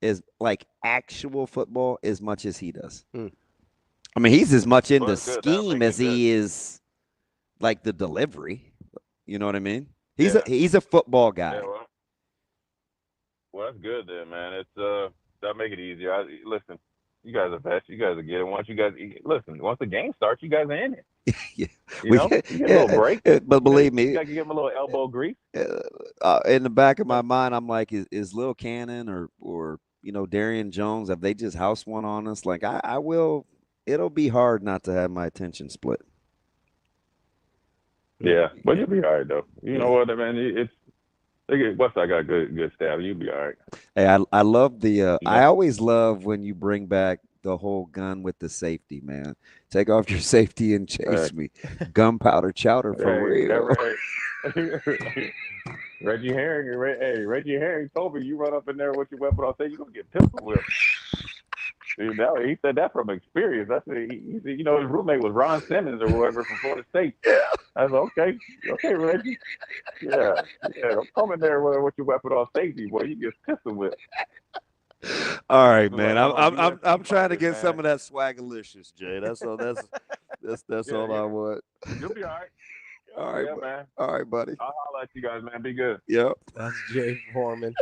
F: is like actual football, as much as he does. I mean, he's as much into scheme as he is like the delivery. You know what I mean? He's a football guy.
P: Yeah, well, that's good then, man. It's that'll make it easier. Listen, you guys are best. You guys will get it. Once the game starts, you guys are in it.
F: Yeah.
P: You get a little break.
F: But believe me,
P: you got to give him a little elbow grease.
F: In the back of my mind, I'm like, is Lil Cannon or Darian Jones, have they just house one on us? Like, I will. It'll be hard not to have my attention split.
P: Yeah, but you'll be all right though. You know what, man? Westside got good staff. You'll be all right.
F: Hey, I love the. I always love when you bring back the whole gun with the safety, man. Take off your safety and chase me. Gunpowder chowder for real.
P: Reggie Herring told me you run up in there with your weapon on stage, you're gonna get pistol whipped. He said that from experience. That's he said, his roommate was Ron Simmons or whoever from Florida State. Yeah. I was like, okay, Reggie. Yeah. Don't come in there with your weapon on safety, boy. You get pistol whipped.
F: All right, man. I'm trying to get some of that swagalicious, Jay. That's all. That's all I want.
P: You'll be all right.
F: All right,
P: man.
F: All right, buddy.
P: I'll holler at you guys, man. Be good.
F: Yep.
E: That's Jay Foreman.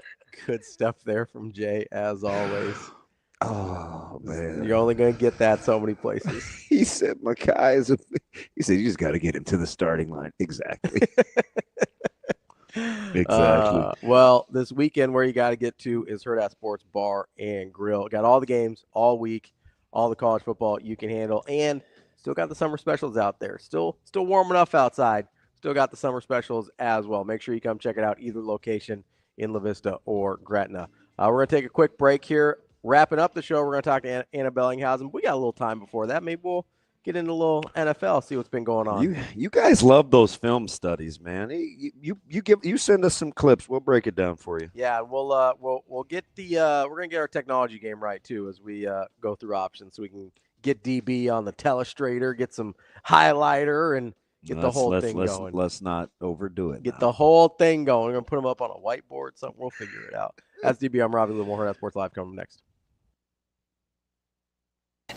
E: Good stuff there from Jay, as always.
F: Oh, man.
E: You're only going to get that so many places.
F: He said, Mackay he said, you just got to get him to the starting line. Exactly. Exactly.
E: Well, this weekend where you got to get to is Hurrdat Sports Bar and Grill. Got all the games all week, all the college football you can handle, and still got the summer specials out there. Still warm enough outside. Still got the summer specials as well. Make sure you come check it out, either location in La Vista or Gretna. We're going to take a quick break here. Wrapping up the show, we're going to talk to Anna Bellinghausen. We got a little time before that. Maybe we'll get into a little NFL, see what's been going on.
F: You guys love those film studies, man. You send us some clips. We'll break it down for you.
E: Yeah, we'll get we're gonna get our technology game right too as we go through options, so we can get DB on the telestrator, get some highlighter, and get the whole thing going.
F: Let's not overdo it.
E: Get the whole thing going. We're gonna put them up on a whiteboard, something. We'll figure it out. That's DB. I'm Ravi. More Hurrdat Sports Live coming next.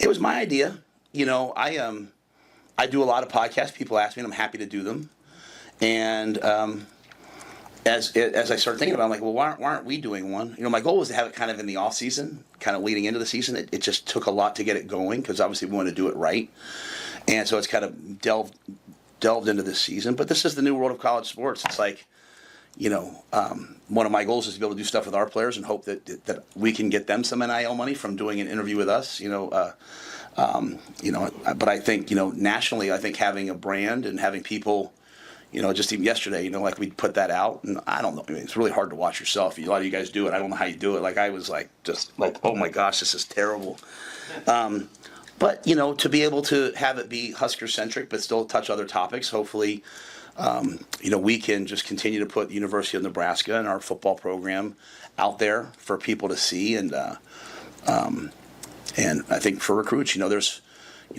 G: It was my idea. I do a lot of podcasts. People ask me, and I'm happy to do them. And as I started thinking about it, I'm like, well, why aren't we doing one? My goal was to have it kind of in the off season, kind of leading into the season. It just took a lot to get it going because obviously we want to do it right. And so it's kind of delved into this season. But this is the new world of college sports. It's like, one of my goals is to be able to do stuff with our players and hope that we can get them some NIL money from doing an interview with us. But I think, nationally, I think having a brand and having people, just even yesterday, like we put that out, and I don't know, it's really hard to watch yourself. A lot of you guys do it. I don't know how you do it. Like I was oh my gosh, this is terrible. But, to be able to have it be Husker centric, but still touch other topics, hopefully, we can just continue to put the University of Nebraska and our football program out there for people to see. And I think for recruits, there's,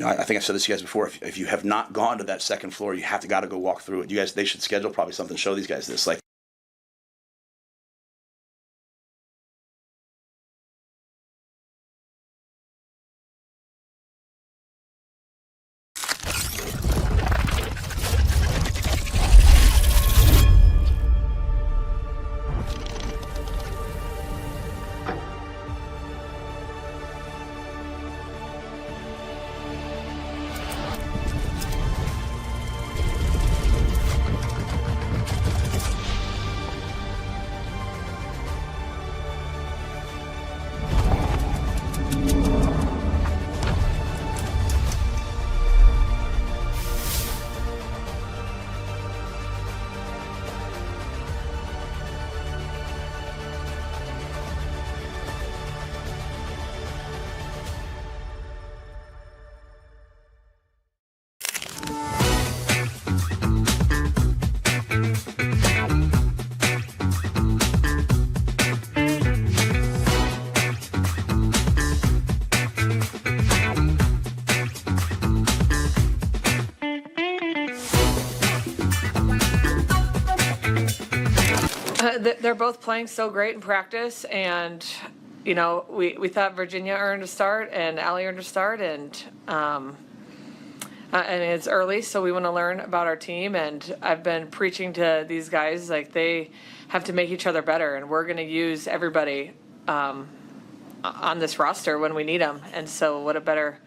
G: I think I've said this to you guys before. If you have not gone to that second floor, you got to go walk through it. You guys, they should schedule probably something to show these guys this. Like,
K: They're both playing so great in practice, and we thought Virginia earned a start and Allie earned a start, and it's early, so we want to learn about our team. And I've been preaching to these guys like they have to make each other better, and we're going to use everybody on this roster when we need them. And so, what a better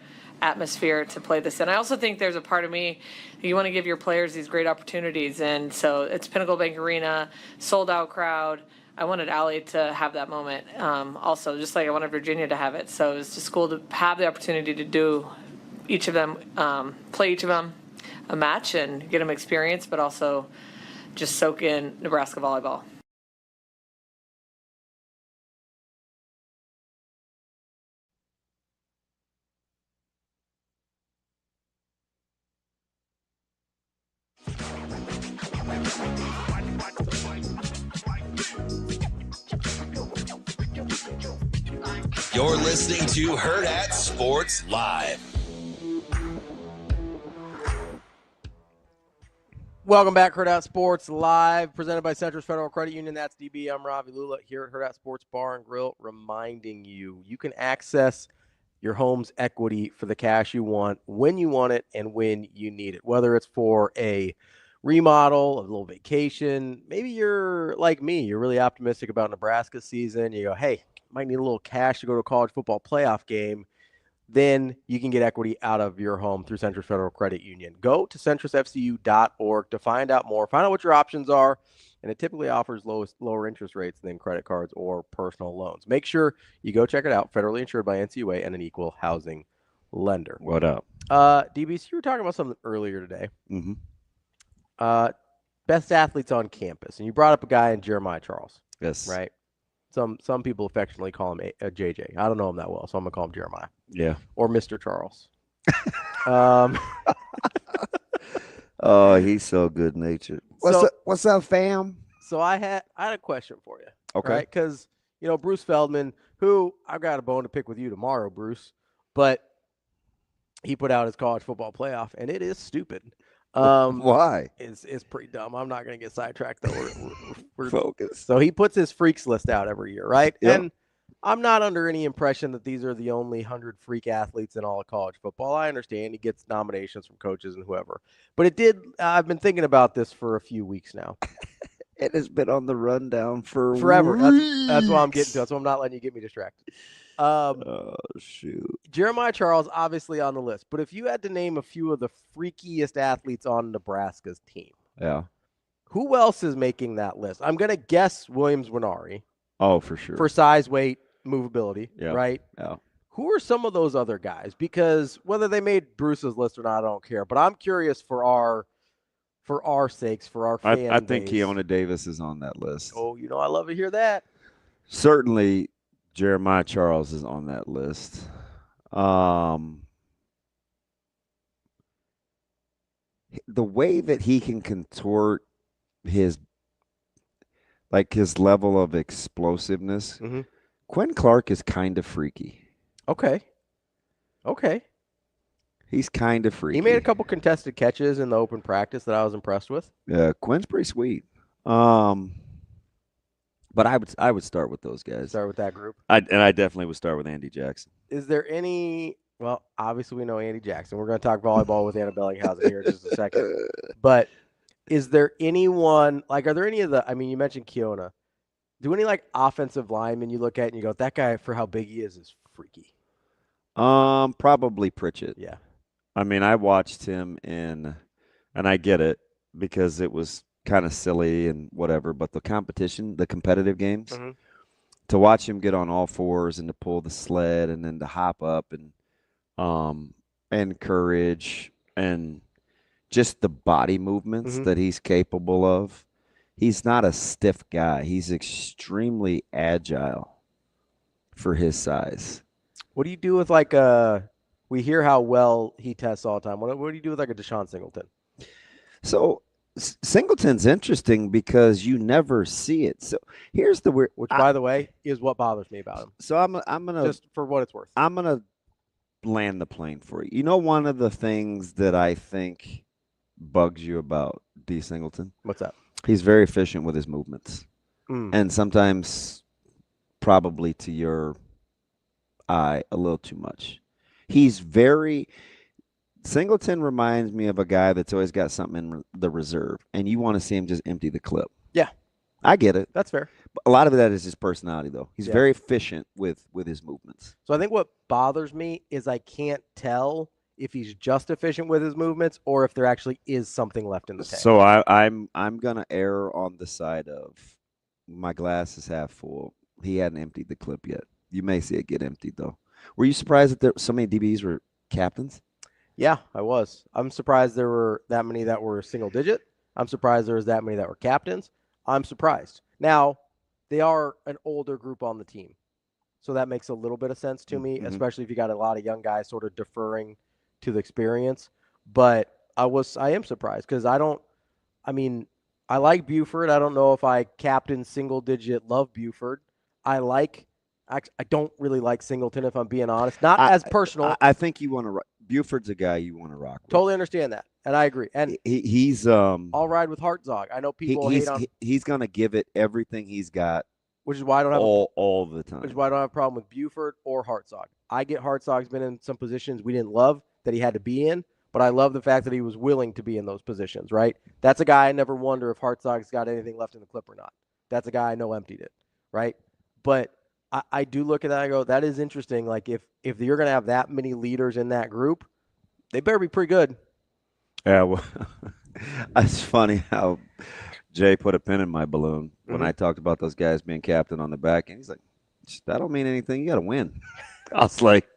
K: atmosphere to play this in. I also think there's a part of me, you want to give your players these great opportunities, and so it's Pinnacle Bank Arena, sold out crowd. I wanted Allie to have that moment also, just like I wanted Virginia to have it. So it's just cool to have the opportunity to do each of them, play each of them a match and get them experience, but also just soak in Nebraska volleyball.
A: You're listening to Hurrdat Sports Live.
E: Welcome back, Hurrdat Sports Live, presented by Central Federal Credit Union. That's DB. I'm Ravi. Lulla here at Hurrdat Sports Bar and Grill, reminding you can access your home's equity for the cash you want, when you want it, and when you need it. Whether it's for a remodel, a little vacation, maybe you're like me, you're really optimistic about Nebraska season. You go, hey, might need a little cash to go to a college football playoff game. Then you can get equity out of your home through Central Federal Credit Union. Go to centrusfcu.org to find out more. Find out what your options are, and it typically offers lower interest rates than credit cards or personal loans. Make sure you go check it out. Federally insured by NCUA and an equal housing lender.
F: What up?
E: DB, you were talking about something earlier today.
F: Mm-hmm.
E: Best athletes on campus, and you brought up a guy in Jeremiah Charles.
F: Yes.
E: Right? Some people affectionately call him JJ. I don't know him that well, so I'm going to call him Jeremiah.
F: Yeah.
E: Or Mr. Charles.
F: Oh, he's so good natured. What's up, fam?
E: So I had a question for you.
F: Okay.
E: Right? Because Bruce Feldman, who I've got a bone to pick with you tomorrow, Bruce, but he put out his college football playoff, and it is stupid.
F: Why?
E: It's pretty dumb. I'm not going to get sidetracked though. We're
F: focused.
E: So he puts his freaks list out every year, right?
F: Yep.
E: And I'm not under any impression that these are the only 100 freak athletes in all of college football. I understand he gets nominations from coaches and whoever, but I've been thinking about this for a few weeks now.
F: It has been on the rundown for
E: forever. That's what I'm getting to. That's why I'm not letting you get me distracted.
F: Oh, shoot.
E: Jeremiah Charles, obviously on the list. But if you had to name a few of the freakiest athletes on Nebraska's team,
F: yeah,
E: who else is making that list? I'm going to guess Williams Winnari.
F: Oh, for sure.
E: For size, weight, movability,
F: yeah.
E: right?
F: Yeah.
E: Who are some of those other guys? Because whether they made Bruce's list or not, I don't care. But I'm curious for our sakes, for our fan
F: I think
E: base.
F: Keona Davis is on that list.
E: Oh, I love to hear that.
F: Certainly, Jeremiah Charles is on that list. The way that he can contort his level of explosiveness, Quinn Clark is kind of freaky.
E: Okay.
F: He's kind of freaky.
E: He made a couple contested catches in the open practice that I was impressed with.
F: Yeah, Quinn's pretty sweet. But I would start with those guys.
E: Start with that group.
F: I definitely would start with Andy Jackson.
E: Is there any? Well, obviously we know Andy Jackson. We're going to talk volleyball with Anna Bellinghausen here in just a second. But is there anyone are there any of the? I mean, you mentioned Keona. Do any offensive linemen you look at and you go, that guy for how big he is freaky?
F: Probably Pritchett.
E: Yeah.
F: I mean, I watched him and I get it because it was kind of silly and whatever, but the competitive games, to watch him get on all fours and to pull the sled and then to hop up and courage and just the body movements that he's capable of. He's not a stiff guy. He's extremely agile for his size.
E: What do you do with we hear how well he tests all the time. What do you do with a Deshaun Singleton?
F: So Singleton's interesting because you never see it. So here's the weird,
E: which by the way is what bothers me about him.
F: So I'm gonna,
E: just for what it's worth,
F: I'm gonna land the plane for you. One of the things that I think bugs you about D. Singleton?
E: What's that?
F: He's very efficient with his movements, and sometimes probably to your eye a little too much. Singleton reminds me of a guy that's always got something in the reserve, and you want to see him just empty the clip.
E: Yeah.
F: I get it.
E: That's fair.
F: But a lot of that is his personality, though. He's very efficient with his movements.
E: So I think what bothers me is I can't tell if he's just efficient with his movements or if there actually is something left in the tank.
F: So I'm going to err on the side of my glass is half full. He hadn't emptied the clip yet. You may see it get emptied, though. Were you surprised that so many DBs were captains?
E: Yeah, I was. I'm surprised there were that many that were single digit. I'm surprised there was that many that were captains. I'm surprised. Now, they are an older group on the team. So that makes a little bit of sense to me, especially if you got a lot of young guys sort of deferring to the experience. But I am surprised because I like Buford. I don't know if I captain single digit love Buford. I don't really like Singleton, if I'm being honest. Not as personal.
F: I think you want to – Buford's a guy you want to rock with.
E: Totally understand that, and I agree. And
F: he's
E: I'll ride with Hartzog. I know people hate on –
F: he's going to give it everything he's got,
E: which is why I don't have
F: all the time.
E: Which is why I don't have a problem with Buford or Hartzog. I get Hartzog's been in some positions we didn't love that he had to be in, but I love the fact that he was willing to be in those positions, right? That's a guy I never wonder if Hartzog's got anything left in the clip or not. That's a guy I know emptied it, right? But I do look at that and I go, that is interesting. Like, if you're going to have that many leaders in that group, they better be pretty good.
F: Yeah, well, it's funny how Jay put a pin in my balloon when I talked about those guys being captain on the back end. He's like, that don't mean anything. You got to win. I was like,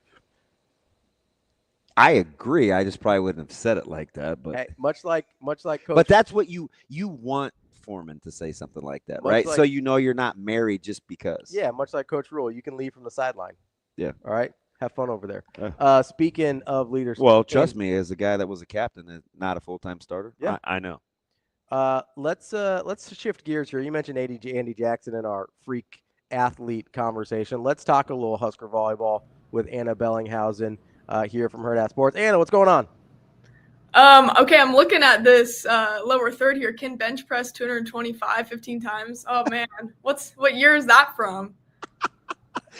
F: I agree. I just probably wouldn't have said it like that. But
E: hey, much like Coach.
F: But that's what you want Foreman to say something like that, right? So you're not married just because.
E: Yeah, much like Coach Rule, you can leave from the sideline.
F: Yeah.
E: All right. Have fun over there. Speaking of leaders.
F: Well, trust me, as a guy that was a captain and not a full-time starter,
E: Yeah.
F: I know.
E: Let's shift gears here. You mentioned Andy Jackson in our freak athlete conversation. Let's talk a little Husker volleyball with Anna Bellinghausen here from Hurrdat Sports. Anna, what's going on?
I: Okay, I'm looking at this lower third here. Can bench press 225 15 times. Oh man, what year is that from?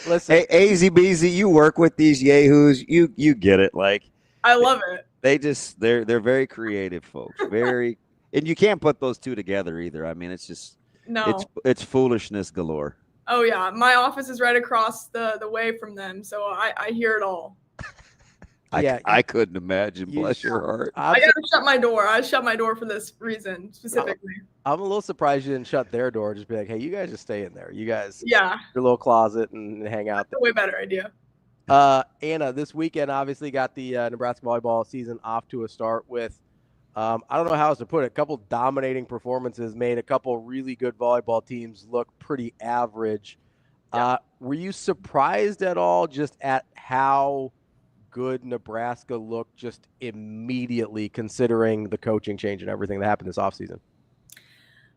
E: Listen,
F: hey, AZBZ, you work with these yahoos. You get it. Like,
I: I love it.
F: They're very creative folks. Very, and you can't put those two together either. I mean, it's just it's foolishness galore.
I: Oh yeah, my office is right across the way from them, so I hear it all.
F: I couldn't imagine. Bless your heart.
I: I gotta shut my door. I shut my door for this reason specifically.
E: I'm a little surprised you didn't shut their door. Just be like, hey, you guys just stay in there. You guys,
I: your
E: little closet and hang out there.
I: Way better idea.
E: Anna, this weekend obviously got the Nebraska volleyball season off to a start with, I don't know how else to put it, a couple dominating performances, made a couple really good volleyball teams look pretty average. Were you surprised at all just at how good Nebraska looked just immediately, considering the coaching change and everything that happened this offseason?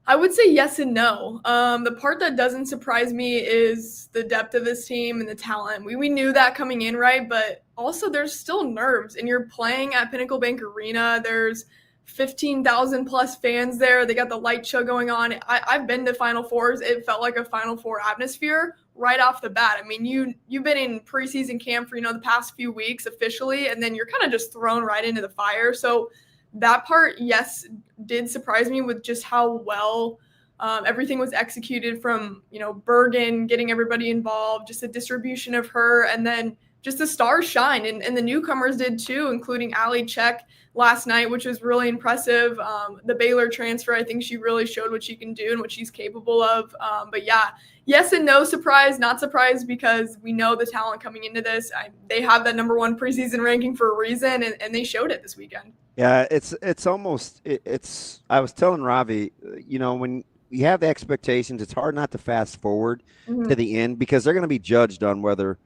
I: I would say yes and no. The part that doesn't surprise me is the depth of this team and the talent. We knew that coming in, right? But also there's still nerves, and you're playing at Pinnacle Bank Arena. There's 15,000 plus fans there. They got the light show going on. I've been to Final Fours. It felt like a Final Four atmosphere right off the bat. I mean, you've been in preseason camp for, the past few weeks officially, and then you're kind of just thrown right into the fire. So that part, yes, did surprise me with just how well everything was executed from, Bergen, getting everybody involved, just the distribution of her, and then just the stars shine. And the newcomers did too, including Ali Czech last night, which was really impressive. The Baylor transfer, I think she really showed what she can do and what she's capable of. But yeah, yes and no surprise, not surprised because we know the talent coming into this. They have that number one preseason ranking for a reason, and they showed it this weekend.
F: Yeah, it's almost I was telling Ravi, when you have the expectations, it's hard not to fast forward to the end because they're going to be judged on whether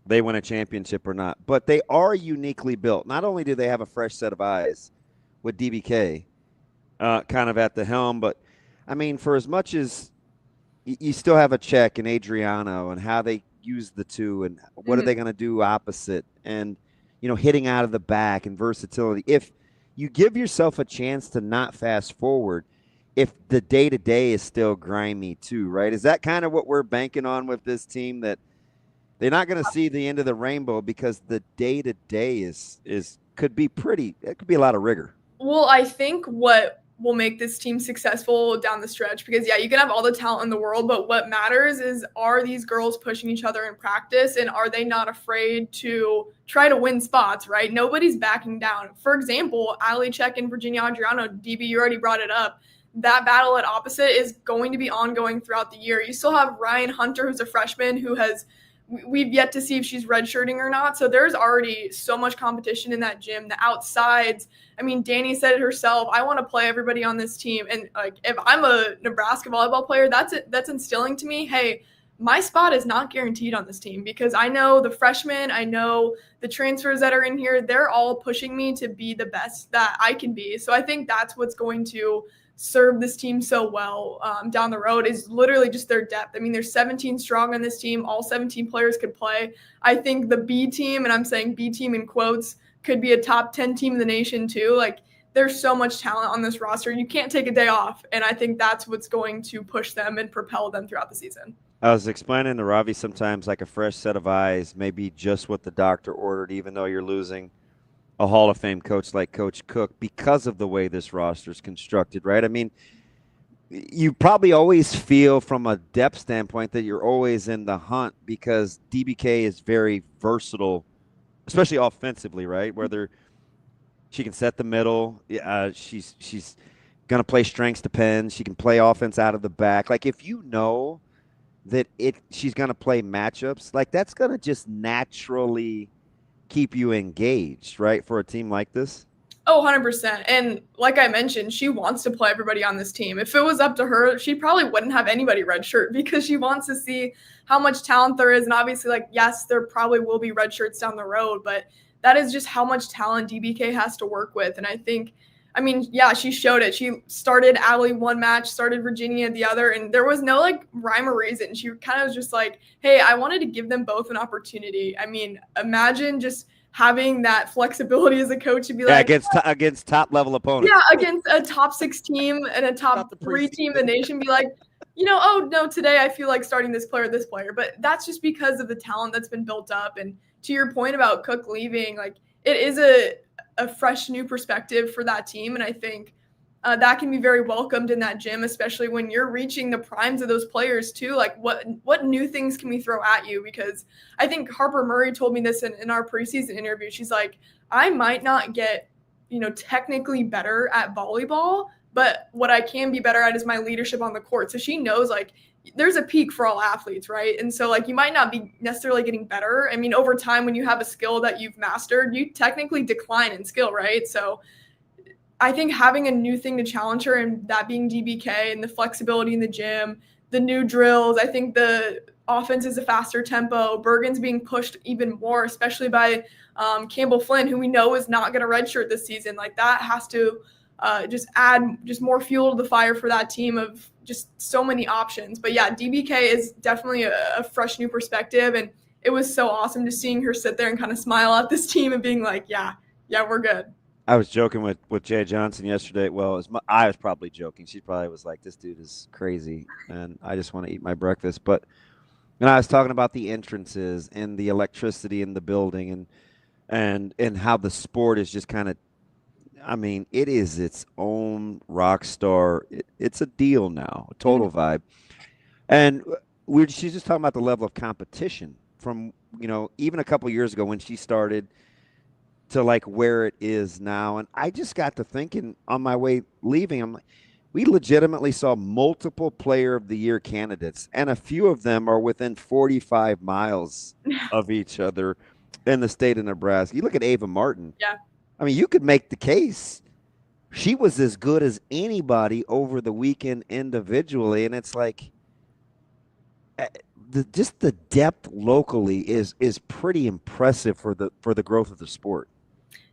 F: they win a championship or not. But they are uniquely built. Not only do they have a fresh set of eyes with DBK kind of at the helm, but, I mean, for as much as you still have a Czech and Adriano and how they use the two and what are they going to do opposite and, hitting out of the back and versatility. If you give yourself a chance to not fast forward, if the day-to-day is still grimy too, right? Is that kind of what we're banking on with this team, that they're not going to see the end of the rainbow because the day-to-day could be a lot of rigor.
I: Well, I think what will make this team successful down the stretch, because you can have all the talent in the world, but what matters is, are these girls pushing each other in practice, and are they not afraid to try to win spots, right? Nobody's backing down. For example, Ali Czech and Virginia Adriano, DB, you already brought it up. That battle at opposite is going to be ongoing throughout the year. You still have Ryan Hunter, who's a freshman, we've yet to see if she's redshirting or not. So there's already so much competition in that gym. The outsides, I mean, Danny said it herself, I want to play everybody on this team. And if I'm a Nebraska volleyball player, that's instilling to me, hey, my spot is not guaranteed on this team, because I know the freshmen, I know the transfers that are in here, they're all pushing me to be the best that I can be. So I think that's what's going to serve this team so well down the road, is literally just their depth. I mean, there's 17 strong on this team. All 17 players could play. I think the B team, and I'm saying B team in quotes, could be a top 10 team in the nation too. There's so much talent on this roster. You can't take a day off. And I think that's what's going to push them and propel them throughout the season.
F: I was explaining to Ravi, sometimes like a fresh set of eyes may be just what the doctor ordered, even though you're losing a Hall of Fame coach like Coach Cook, because of the way this roster is constructed, right? I mean, you probably always feel from a depth standpoint that you're always in the hunt, because DBK is very versatile, especially offensively, right? Whether she can set the middle, she's going to play strengths depends. She can play offense out of the back. If you know that she's going to play matchups, that's going to just naturally keep you engaged, right, for a team like this?
I: Oh, 100%. And like I mentioned, she wants to play everybody on this team. If it was up to her, she probably wouldn't have anybody redshirt because she wants to see how much talent there is. And obviously, like, yes, there probably will be red shirts down the road, but that is just how much talent DBK has to work with. And I think, I mean, yeah, she showed it. She started Allie one match, started Virginia the other, and there was no like rhyme or reason. She kind of was just like, hey, I wanted to give them both an opportunity. I mean, imagine just having that flexibility as a coach to be like
Q: against top level opponents.
I: Yeah, against a top 6 team and a top 3 team in the nation, be like, oh no, today I feel like starting this player. But that's just because of the talent that's been built up. And to your point about Cook leaving, like it is a fresh new perspective for that team. And I think that can be very welcomed in that gym, especially when you're reaching the primes of those players too. Like what new things can we throw at you? Because I think Harper Murray told me this in our preseason interview. She's like, I might not get, technically better at volleyball, but what I can be better at is my leadership on the court. So she knows like there's a peak for all athletes, right? And so like you might not be necessarily getting better. I mean, over time, when you have a skill that you've mastered, you technically decline in skill, right? So I think having a new thing to challenge her, and that being DBK and the flexibility in the gym, the new drills, I think the offense is a faster tempo. Bergen's being pushed even more, especially by Campbell Flynn, who we know is not going to redshirt this season. Like that has to just add just more fuel to the fire for that team of just so many options. But yeah, DBK is definitely a fresh new perspective. And it was so awesome just seeing her sit there and kind of smile at this team and being like, yeah, we're good.
Q: I was joking with Jay Johnson yesterday. Well, I was probably joking. She probably was like, this dude is crazy, and I just want to eat my breakfast. But I was talking about the entrances and the electricity in the building and how the sport is just kind of, I mean, it is its own rock star. It's a deal now, a total vibe. And she's just talking about the level of competition from, even a couple years ago when she started to like where it is now. And I just got to thinking on my way leaving, I'm like, we legitimately saw multiple player of the year candidates, and a few of them are within 45 miles of each other in the state of Nebraska. You look at Ava Martin.
I: Yeah.
Q: I mean, you could make the case she was as good as anybody over the weekend individually. And it's like just the depth locally is pretty impressive for the growth of the sport.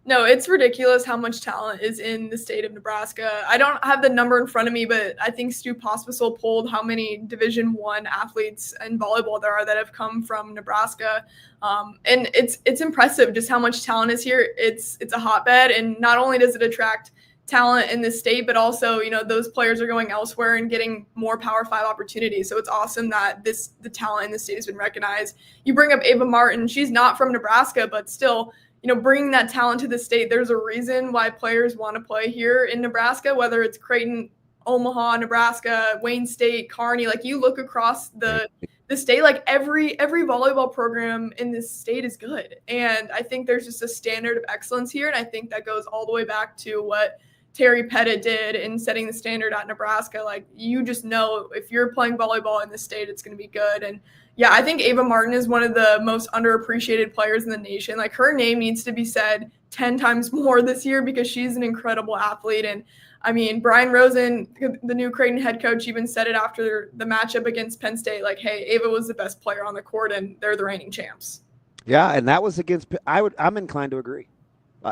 I: No, it's ridiculous how much talent is in the state of Nebraska. I don't have the number in front of me, but I think Stu Pospisil pulled how many Division I athletes in volleyball there are that have come from Nebraska. And it's impressive just how much talent is here. It's a hotbed, and not only does it attract talent in the state, but also, those players are going elsewhere and getting more Power 5 opportunities. So it's awesome that the talent in the state has been recognized. You bring up Ava Martin. She's not from Nebraska, but still, bringing that talent to the state, there's a reason why players want to play here in Nebraska, whether it's Creighton, Omaha, Nebraska, Wayne State, Kearney. Like you look across the state, like every volleyball program in this state is good. And I think there's just a standard of excellence here. And I think that goes all the way back to what Terry Pettit did in setting the standard at Nebraska. Like you just know if you're playing volleyball in the state, it's going to be good. And yeah, I think Ava Martin is one of the most underappreciated players in the nation. Like her name needs to be said 10 times more this year because she's an incredible athlete. And I mean, Brian Rosen, the new Creighton head coach, even said it after the matchup against Penn State, like, hey, Ava was the best player on the court and they're the reigning champs.
Q: Yeah, and that was against – I'm inclined to agree.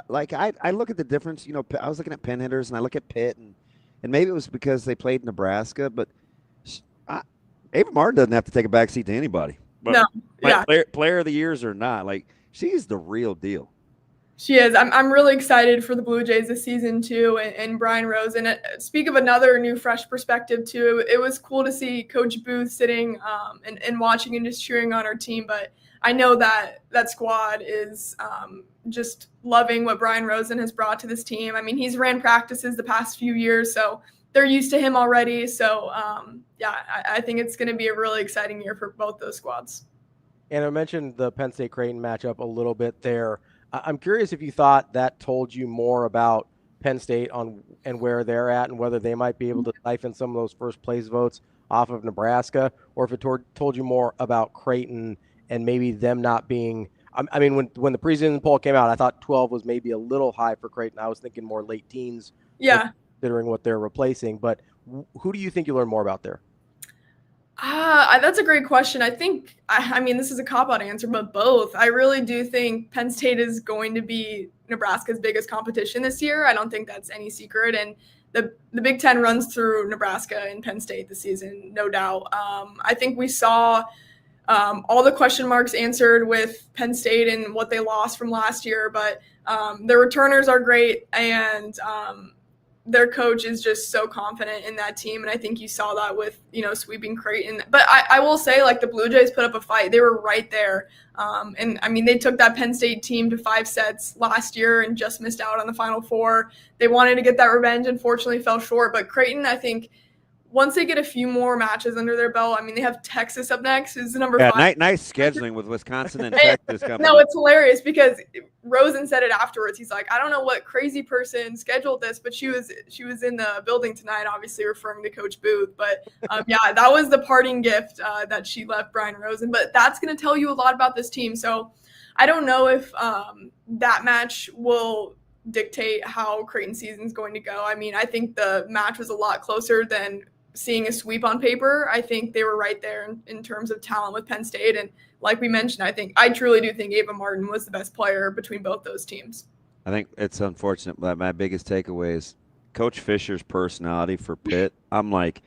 Q: Like, I look at the difference. I was looking at Penn hitters, and I look at Pitt, and maybe it was because they played Nebraska, but Ava Martin doesn't have to take a backseat to anybody. But
I: no, yeah.
Q: Player of the years or not, like, she's the real deal.
I: She is. I'm really excited for the Blue Jays this season, too, and Brian Rosen. Speak of another new, fresh perspective, too. It was cool to see Coach Booth sitting and watching and just cheering on our team, but I know that squad is just loving what Brian Rosen has brought to this team. I mean, he's ran practices the past few years, so they're used to him already. So, I think it's going to be a really exciting year for both those squads.
E: And I mentioned the Penn State Creighton matchup a little bit there. I'm curious if you thought that told you more about Penn State and where they're at and whether they might be able to siphon some of those first place votes off of Nebraska, or if it told you more about Creighton and maybe them not being, I mean, when the preseason poll came out, I thought 12 was maybe a little high for Creighton. I was thinking more late teens.
I: Yeah.
E: Considering what they're replacing. But who do you think you learn more about there?
I: That's a great question. I think, I mean, this is a cop-out answer, but both. I really do think Penn State is going to be Nebraska's biggest competition this year. I don't think that's any secret. And the Big Ten runs through Nebraska and Penn State this season, no doubt. I think we saw all the question marks answered with Penn State and what they lost from last year, but their returners are great, and their coach is just so confident in that team, and I think you saw that with, sweeping Creighton. But I will say, like, the Blue Jays put up a fight. They were right there. And, I mean, they took that Penn State team to 5 sets last year and just missed out on the Final Four. They wanted to get that revenge, unfortunately fell short. But Creighton, I think, once they get a few more matches under their belt, I mean, they have Texas up next. Is the number 5.
Q: Nice scheduling with Wisconsin and Texas coming.
I: No, it's hilarious because Rosen said it afterwards. He's like, I don't know what crazy person scheduled this, but she was in the building tonight, obviously referring to Coach Booth. But yeah, that was the parting gift that she left Brian Rosen. But that's going to tell you a lot about this team. So I don't know if that match will dictate how Creighton's season is going to go. I mean, I think the match was a lot closer than seeing a sweep on paper. I think they were right there in terms of talent with Penn State. And like we mentioned, I truly do think Ava Martin was the best player between both those teams.
Q: I think it's unfortunate, but my biggest takeaway is Coach Fisher's personality for Pitt. I'm like,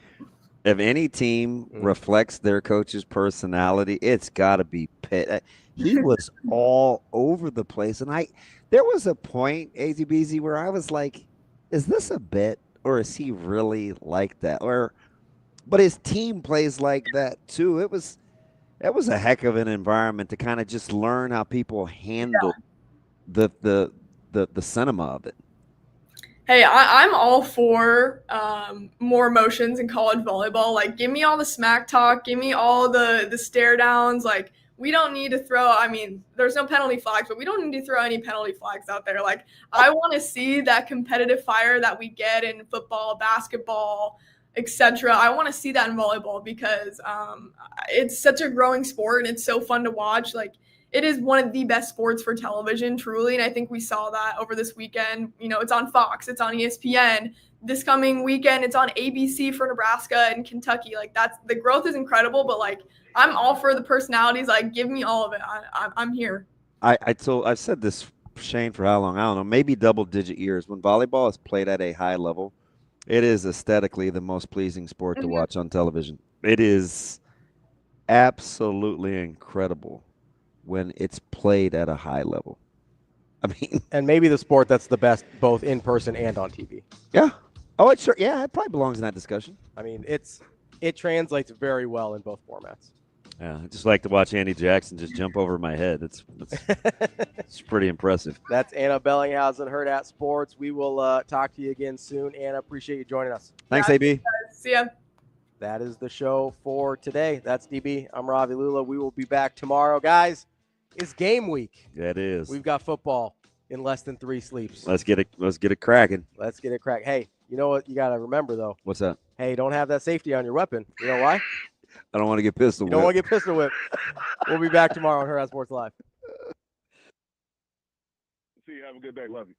Q: if any team reflects their coach's personality, it's got to be Pitt. He was all over the place. And there was a point, AZBZ, where I was like, is this a bit? Or is he really like that? But his team plays like that too. It was a heck of an environment to kind of just learn how people handle the cinema of it.
I: Hey, I'm all for more emotions in college volleyball. Like, give me all the smack talk, give me all the stare downs. Like, we don't need to throw, I mean, there's no penalty flags, but we don't need to throw any penalty flags out there. Like, I want to see that competitive fire that we get in football, basketball, etc. I want to see that in volleyball because it's such a growing sport and it's so fun to watch. Like, it is one of the best sports for television, truly. And I think we saw that over this weekend. It's on Fox, it's on ESPN. This coming weekend, it's on ABC for Nebraska and Kentucky. Like, the growth is incredible, but like, I'm all for the personalities. Like, give me all of it. I'm here.
Q: I've said this, Shane, for how long? I don't know, maybe double-digit years. When volleyball is played at a high level, it is aesthetically the most pleasing sport to watch on television. It is absolutely incredible when it's played at a high level. I mean,
E: and maybe the sport that's the best both in person and on TV.
Q: Yeah. Oh, it probably belongs in that discussion.
E: I mean, it translates very well in both formats.
Q: Yeah, I just like to watch Andy Jackson just jump over my head. It's pretty impressive.
E: That's Anna Bellinghausen, Hurrdat Sports. We will talk to you again soon. Anna, appreciate you joining us.
Q: Thanks, AB.
I: See ya.
E: That is the show for today. That's DB. I'm Ravi Lulla. We will be back tomorrow. Guys, it's game week.
Q: That is.
E: We've got football in less than 3 sleeps.
Q: Let's get it cracking.
E: Let's get it cracking. Hey, you know what you got to remember, though?
Q: What's that?
E: Hey, don't have that safety on your weapon. You know why?
Q: I don't want to get pistol whipped.
E: You don't want to get pistol whipped. We'll be back tomorrow on Hurrdat Sports Live.
P: See you. Have a good day. Love you.